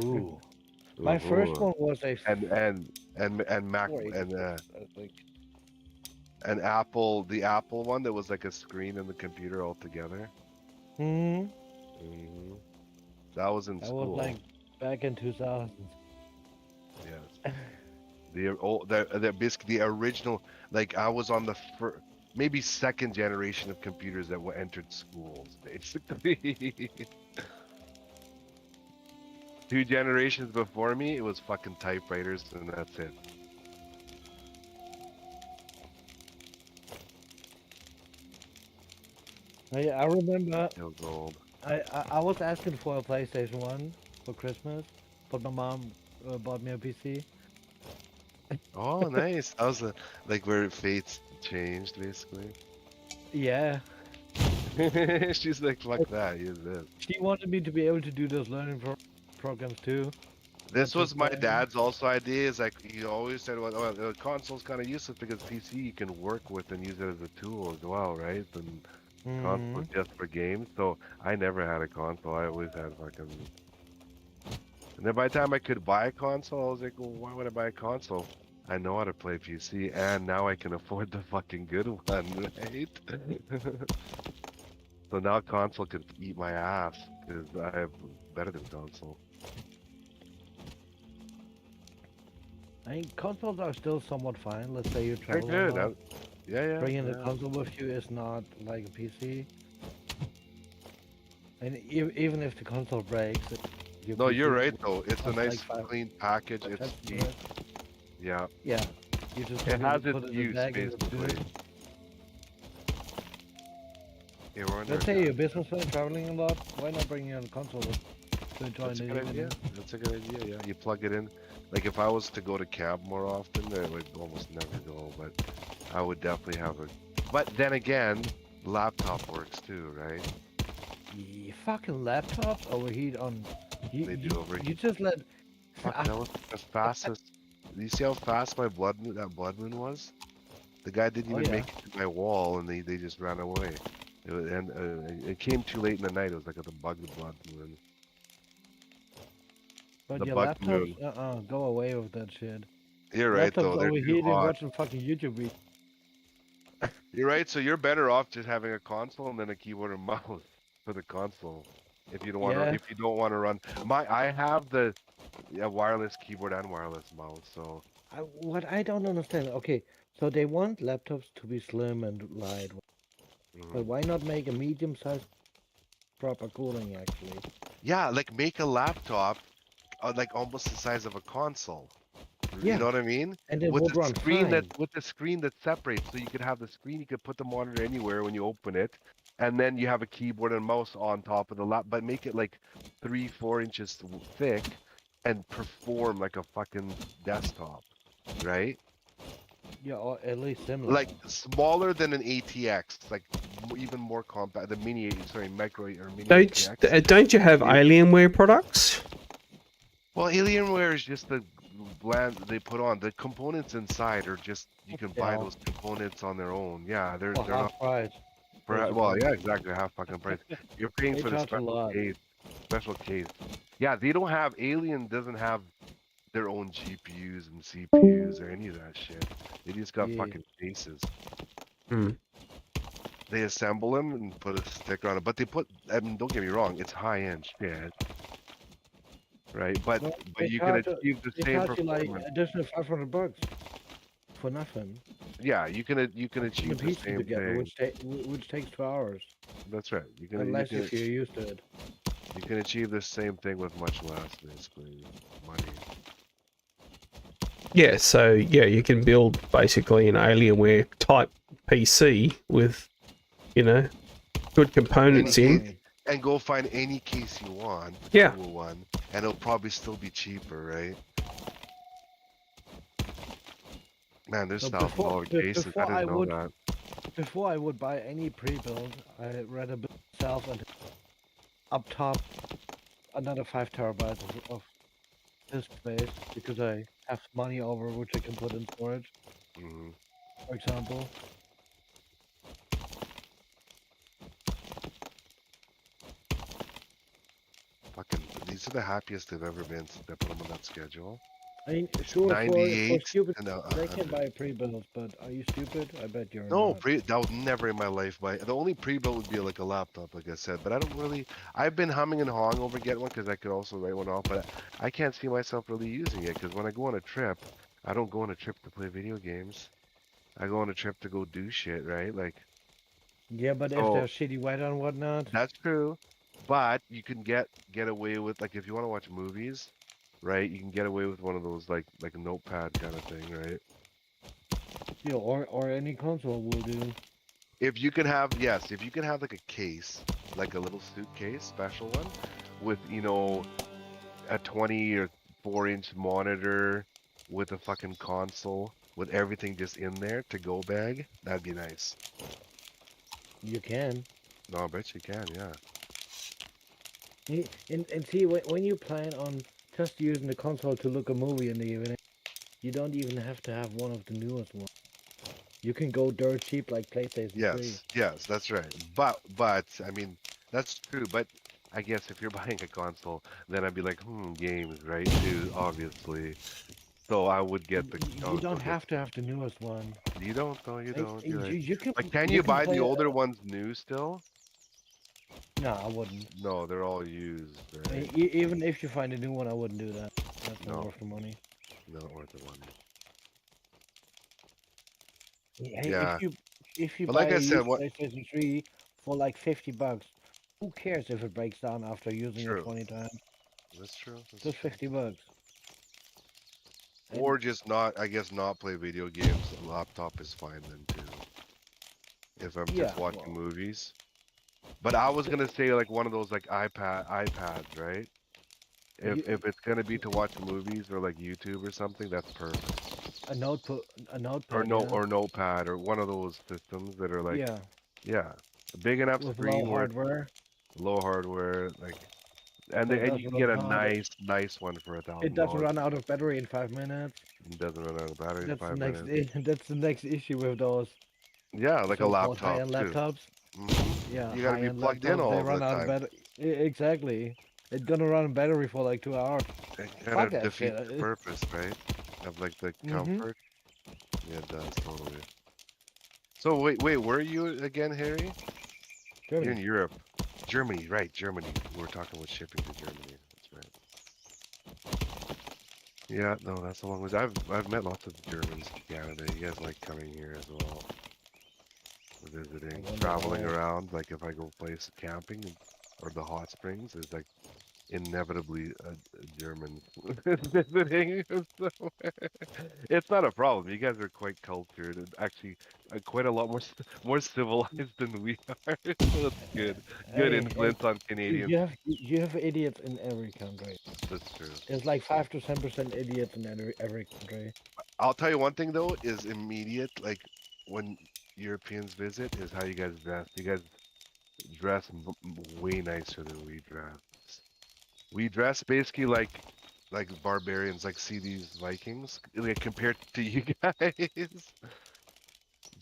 Ooh. My first one was a and Mac 486, and I think. an Apple, the Apple one that was like a screen and the computer all together. Hmm. That was in That school. was like back in 2000. Yes. The basically the original, like I was on the maybe second generation of computers that were entered schools, basically. 2 generations before me, it was fucking typewriters and that's it. I remember It was old. I was asking for a PlayStation 1 for Christmas, but my mom bought me a PC. Oh, nice. That was like where fates changed, basically. Yeah. She's like, fuck that, use this. She wanted me to be able to do those learning programs too. This was my playing. dad's also idea. Is like he always said, well, the console's kind of useless because PC you can work with and use it as a tool as well, right? And console is just for games. So I never had a console. I always had fucking. And then by the time I could buy a console, I was like, well, why would I buy a console? I know how to play PC, and now I can afford the fucking good one, right? So now console can eat my ass because I have better than console. I mean, consoles are still somewhat fine. Let's say you They're travel. good. a lot. Yeah. Bringing the console with you is not like a PC. And even if the console breaks, your No, you're PC right though. It's a costs nice, like five- clean package. five It's cents to cheap. it. Yeah, Yeah, you just it has put its it in the use bag and it's basically. good. Yeah, we're under Let's say you're a businessman traveling a lot. Why not bring your console to enjoy That's a the good idea. That's a good idea. Yeah, you plug it in. Like if I was to go to camp more often, I would almost never go, but I would definitely have a. But then again, laptop works too, right? Yeah, fucking laptops overheat on. They do overheat. You just let. Fuck, that was the fastest. You see how fast my blood moon was? The guy didn't Oh, even yeah. make it to my wall, and they just ran away. It came too late in the night. It was like the blood moon. But The your bug laptops, go away with that shit. You're right Laptops though. They're too overheating hot. watching fucking YouTube videos. You're right. So you're better off just having a console and then a keyboard and mouse for the console. If you don't want to, Yeah. if you don't want to run, I have the wireless keyboard and wireless mouse. So What I don't understand. Okay, so they want laptops to be slim and light, but why not make a medium-sized proper cooling actually? yeah, like make a laptop, like almost the size of a console. Yeah. You know what I mean? And it With would the run screen fine. with the screen that separates, so you could have the screen. You could put the monitor anywhere when you open it, and then you have a keyboard and mouse on top of the lap, but make it like 3-4 inches thick and perform like a fucking desktop, right? Yeah, or at least similar. Like smaller than an ATX, like even more compact. The mini, sorry, micro or mini ATX. Don't you have Alienware products? Well, Alienware is just the bland they put on. The components inside are just you can buy Yeah. those components on their own. Yeah, they're For they're not half price. well, yeah, exactly half fucking price. You're paying They for the charge a special lot. case. Special case. Yeah, they don't have Alien doesn't have their own GPUs and CPUs or any of that shit. They just got Yeah. fucking cases. Hmm. They assemble them and put a sticker on it. But they put, I mean, don't get me wrong, it's high-end shit, right? But Well, you can achieve the they same charge you like performance. additional $500 for nothing. Yeah, you can The achieve the piece same together, thing. which takes 2 hours, That's right. unless if you're used to it. you can achieve the same thing with much less, basically, money. Yeah, so yeah, you can build basically an Alienware type PC with, you know, good components in. And go find any case you want, the Yeah. cool one, and it'll probably still be cheaper, right? Man, there's So $1,000 cases. before I I didn't know would that. before I would buy any pre-build, I'd rather build myself and up top another 5 terabytes of disk space because I have money over which I can put in storage, Hmm. for example. Fucking, these are the happiest they've ever been since they put them on that schedule. I mean, It's sure, for 98 stupid, and they can 100. buy pre-builds, but are you stupid? I bet you're No, not. that would never in my life buy. The only pre-built would be like a laptop, like I said. But I don't really. I've been humming and hawing over getting one because I could also write one off. But I can't see myself really using it because when I go on a trip, I don't go on a trip to play video games. I go on a trip to go do shit, right? Like, Yeah, but if so there's shitty weather and whatnot, that's true. But you can get away with, like, if you want to watch movies, right? You can get away with one of those like a notepad kind of thing, right? you know, or any console will do. If you can have, yes, if you can have like a case, like a little suitcase, special one, with, you know, a 20 or 4-inch monitor with a fucking console with everything just in there to go bag, that'd be nice. You can. No, I bet you can, yeah. And see, when you plan on just using the console to look a movie in the evening, you don't even have to have one of the newest ones. You can go dirt cheap like PlayStation 3. Yes, that's right. But I mean, that's true. But I guess if you're buying a console, then I'd be like, games, right? Too obviously. So I would get the You console. don't have to have the newest one. You don't, though. You Like, don't. You're right. you can Like, can you you can buy play the older ones new still? No, I wouldn't. No, they're all used, right? Even if you find a new one, I wouldn't do that. That's not No. worth the money. Not worth the money. Hey, Yeah. if you But buy like I a said, used what? PlayStation 3 for like $50, who cares if it breaks down after using True. it 20 times? That's true. That's Just true. $50. Or just not, I guess, not play video games. A laptop is fine then too. If I'm Yeah, just watching well, movies. But I was gonna say like one of those like iPads, right? If it's gonna be to watch movies or like YouTube or something, that's perfect. a notebook, a Or notepad, no, yeah. or Notepad or one of those systems that are like, Yeah, yeah, a big enough with screen low where it's hardware. low hardware, like, and So it and you doesn't can get a run out. nice one for It doesn't $1,000. run out of battery in 5 minutes. It doesn't run out of battery in That's the 5 minutes. that's the next issue with those Yeah, like a so-called laptop high-end too. laptops. Yeah, You gotta be high-end plugged in laptops, they all of run the out of time. battery. Exactly. It's gonna run battery for like 2 hours. It Fuck kind of that defeats shit. the purpose, right? Of like the comfort. Yeah, it does totally. So wait, where are you again, Harry? You're in Germany. Europe. Germany, right, Germany. We were talking about shipping to Germany. That's right. Yeah, no, that's a long ways. I've met lots of Germans in Canada. You guys like coming here as well. Visiting, wonder traveling why. around. Like if I go place camping or the hot springs, it's like inevitably a German visiting. So it's not a problem. You guys are quite cultured and actually quite a lot more civilized than we are. So it's good. Good Hey, influence on Canadians. you have idiots in every country. That's true. There's like 5 to 10% idiots in every country. I'll tell you one thing though is immediate. Like when Europeans visit, is how you guys dress. You guys dress way nicer than we dress. We dress basically like barbarians, like see these Vikings, like compared to you guys.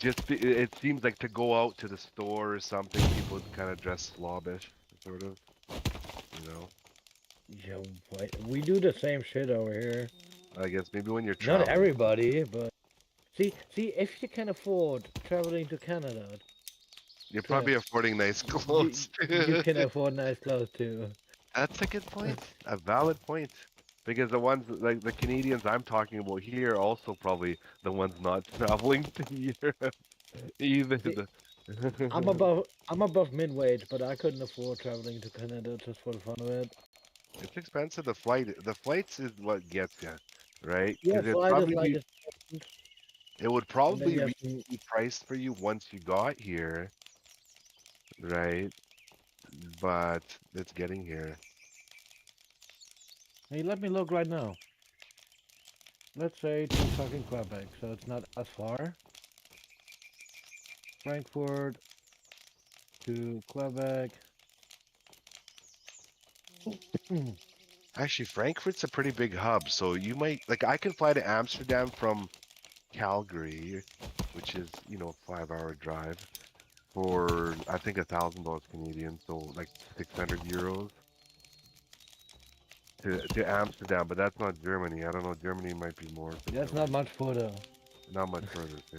It seems like to go out to the store or something, people kind of dress slobbish, sort of. You know, Yeah, we do the same shit over here. I guess maybe when you're Not traveling. everybody, but see, if you can afford traveling to Canada, You're probably affording nice clothes. you can afford nice clothes too. That's a good point. A valid point. Because the ones like the Canadians I'm talking about here are also probably the ones not traveling to Europe either. I'm above mid wage, but I couldn't afford traveling to Canada just for the fun of it. It's expensive. The flights is what gets you, right? Yeah, Because flight is like it would and then probably you be have to, priced for you once you got here, right? But it's getting here. hey, let me look right now. Let's say to fucking Quebec, so it's not as far. Frankfurt to Quebec. Actually, Frankfurt's a pretty big hub, so you might like I can fly to Amsterdam from Calgary, which is, 5-hour drive for I think $1,000 Canadian, so like 600 euros to Amsterdam, but that's not Germany. I don't know. Germany might be more. That's not much further. Not much further, see?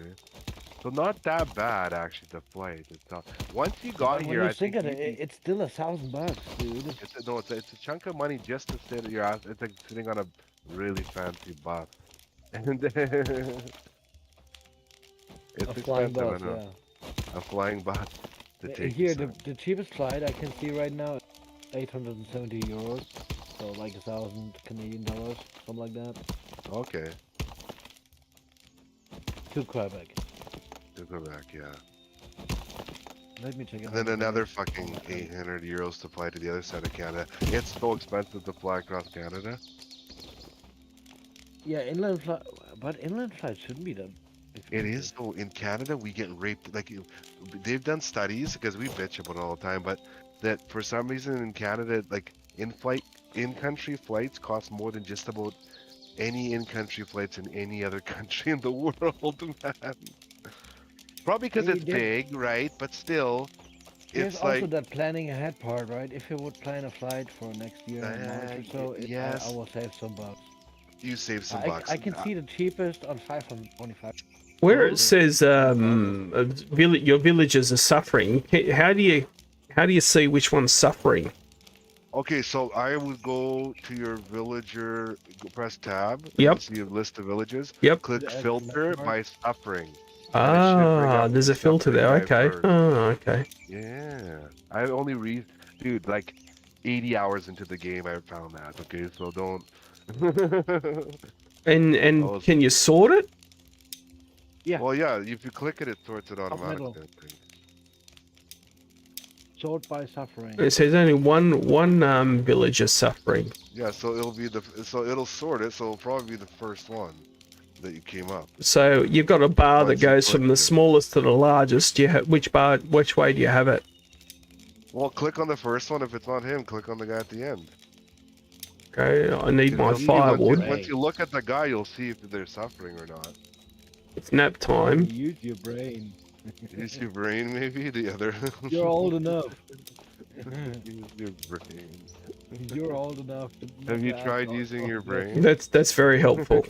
So not that bad actually. The flight itself. Once you got When here, you I think think of it, it's still $1,000, dude. it's a chunk of money just to sit at your ass. It's like sitting on a really fancy bus, and it's A flying expensive. bus, I know. yeah. A flying bus to take Here, you the cheapest flight I can see right now is 870 euros, so like 1,000 Canadian dollars, something like that, Okay, to Quebec. to go back, yeah. Let me check it And then out. another fucking 800 euros to fly to the other side of Canada. It's so expensive to fly across Canada. Yeah, inland flight, but inland flight shouldn't be that It expensive. is though. In Canada, we get raped. Like they've done studies because we bitch about it all the time, but that for some reason in Canada, like in-country flights cost more than just about any in-country flights in any other country in the world, man. Probably because Hey, it's big, right? But still, there's it's also like, that planning ahead part, right? If you would plan a flight for next year in March or so, I yes, will save some bucks. you save some I, bucks. I can see the cheapest on 525. Where it says your villagers are suffering, how do you see which one's suffering? Okay, so I would go to your villager, press tab, Yep. see a list of villages. Yep. Click filter by suffering. And it should bring Ah, up there's the a filter suffering there. guy Okay. first. Oh, okay. Yeah, I only read, dude, like 80 hours into the game, I found that. Okay, so don't. And can you sort it? Yeah. Well, yeah, if you click it, it sorts it Top middle. automatically. I think. Sort by suffering. It says only one villager suffering. Yeah, so it'll sort it. So it'll probably be the first one that you came up. So you've got a bar that Once you goes from clicked the it. smallest to the largest. Which way do you have it? Well, click on the first one. If it's not him, click on the guy at the end. Okay, I need my You'll see firewood. Once you look at the guy, you'll see if they're suffering or not. It's nap time. Use your brain. Use your brain, maybe the other. You're old enough. Use your brain. You're old enough. Have you tried using your brain? That's very helpful.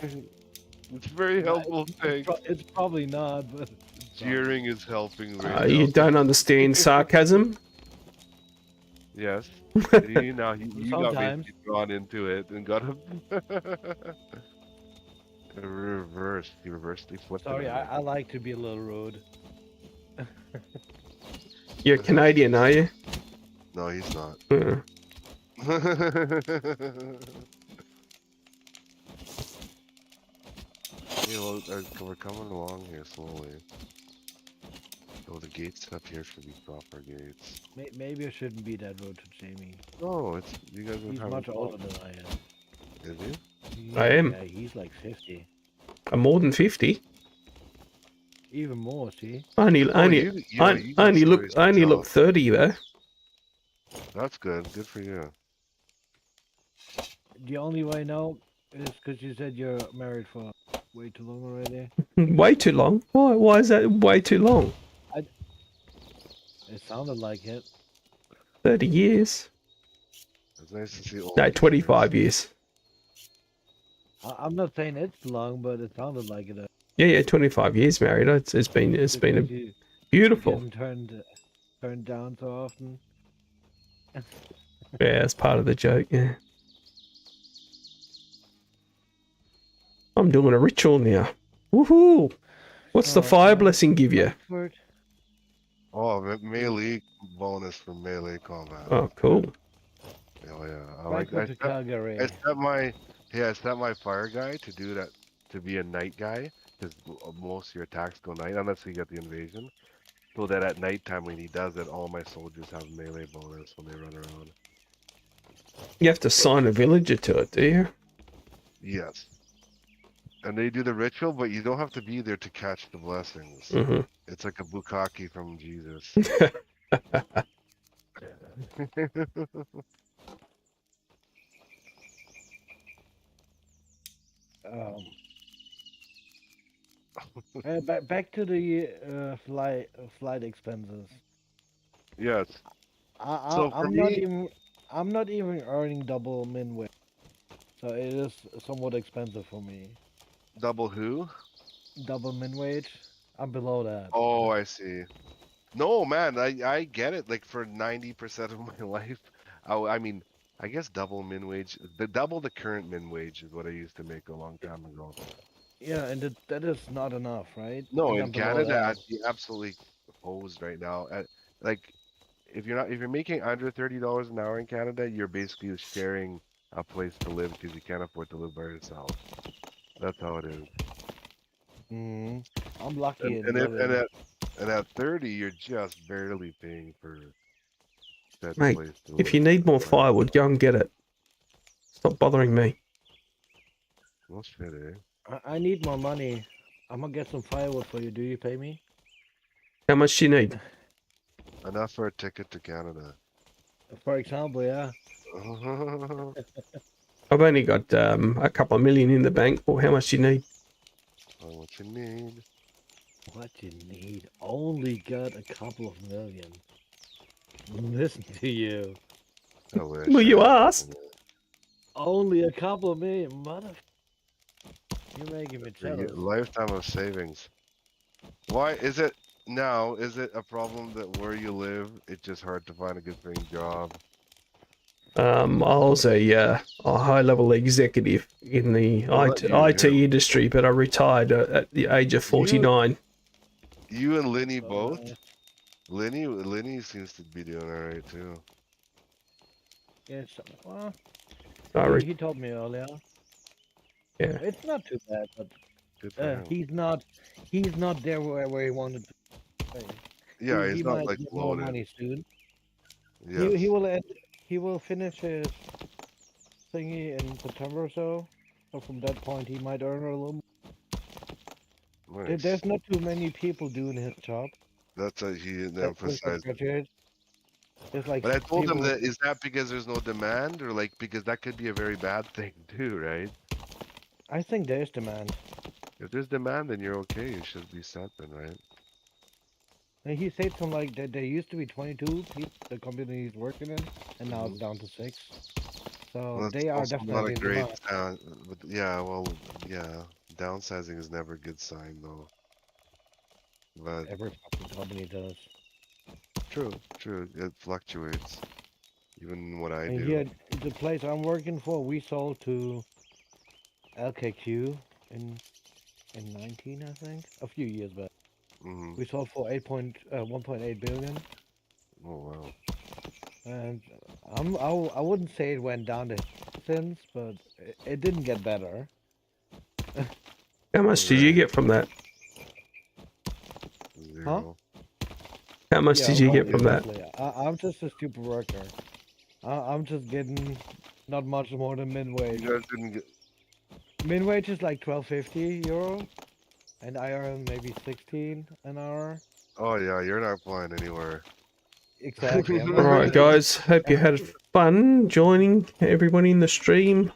It's very helpful. Thanks. It's probably not, but Cheering is helping. Right You now. don't understand sarcasm? Yes. You got Sometimes. me drawn into it and got him. Reverse. You reversely flipped. sorry, I like to be a little rude. You're Canadian, are you? No, he's not. Uh, Yeah, well, we're coming along here slowly. Oh, the gates up here should be proper gates. Maybe I shouldn't be that rude to Jamie. Oh, it's you guys are He's having much fun. older than I am. Is he? I am. Yeah, he's like 50. I'm more than 50. Even more, see? Only, Oh, only, you know, you got only look, stories to only look tell. 30 though. That's good. Good for you. The only way I know is because you said you're married for way too long already. Way too long. Why? Why is that way too long? It sounded like it. 30 years. It's nice to see old No, people's 25 faces. years. I'm not saying it's long, but it sounded like it. Yeah, 25 years married. It's been Because a you beautiful. getting turned down so often. Yeah, that's part of the joke. Yeah. I'm doing a ritual now. Woohoo! What's the fire blessing give you? Comfort. Oh, melee bonus for melee combat. Oh, cool. Oh yeah, Frankfurt to Calgary. I set my fire guy to do that, to be a night guy, because most of your attacks go night unless you get the invasion. So that at nighttime when he does it, all my soldiers have melee bonus when they run around. You have to sign a villager to it, do you? Yes. And they do the ritual, but you don't have to be there to catch the blessings. Mm-hmm. It's like a bukkake from Jesus. Um, back to the flight expenses. Yes. So for me, I'm not even earning double min wage, so it is somewhat expensive for me. double who? Double min wage, I'm below that. Oh, I see. No, man, I get it. Like for 90% of my life, I mean, I guess double min wage, double the current min wage is what I used to make a long time ago. Yeah, and that is not enough, right? No, And in I'm below Canada, that. I'd be absolutely hosed right now. Like, if you're making under $30 an hour in Canada, you're basically sharing a place to live because you can't afford to live by yourself. That's how it is. I'm lucky And in and, if, living. and at 30, you're just barely paying for that Mate, place to if you live. need more Right. firewood, go and get it. Stop bothering me. Well, shit, eh? I need more money. I'm gonna get some firewood for you. Do you pay me? How much do you need? Enough for a ticket to Canada. For example, yeah. I've only got a couple of million in the bank. Or how much do you need? What you need? What you need? Only got a couple of million. Listen to you. I wish. Well, I you had a couple asked. million. Only a couple of million, mother. You're making me A jealous. lifetime of savings. Why is it now? Is it a problem that where you live, it's just hard to find a good paying job? I was a high-level executive in the Well, not IT you, him. industry, but I retired at the age of 49. You and Lenny So, both? Lenny seems to be doing alright too. yes. Well, I re- he told me earlier. Yeah. It's not too bad, but Good for him. he's not there where he wanted to be. Yeah, He he's not might like get more loaded. money soon. Yes. He will finish his thingy in September or so. So from that point, he might earn a little. Nice. There's not too many people doing his job. That's what he That just emphasized. graduated. There's like But I told him people. that is that because there's no demand or like because that could be a very bad thing too, right? I think there's demand. If there's demand, then you're okay. You should be something, right? And he said something like that there used to be 22 people the company he's working in, and now it's down to 6. So Well, they are also not definitely a in great. demand. But yeah, well, yeah. Downsizing is never a good sign, though. But Every fucking company does. true. It fluctuates. Even what I And do. here, the place I'm working for, we sold to LKQ in 19, I think, a few years back. Hmm. We sold for 1.8 billion. Oh wow. and I wouldn't say it went down since, but it didn't get better. How much did you Right. get from that? Zero. How much Yeah, did you get from that? obviously. I'm just a stupid worker. I'm just getting not much more than min wage. You guys didn't get. Min wage is like 12.50 euro, and I earn maybe 16 an hour. Oh yeah, you're not flying anywhere. Exactly. I'm All not right, getting- guys. Hope you had fun joining everybody in the stream.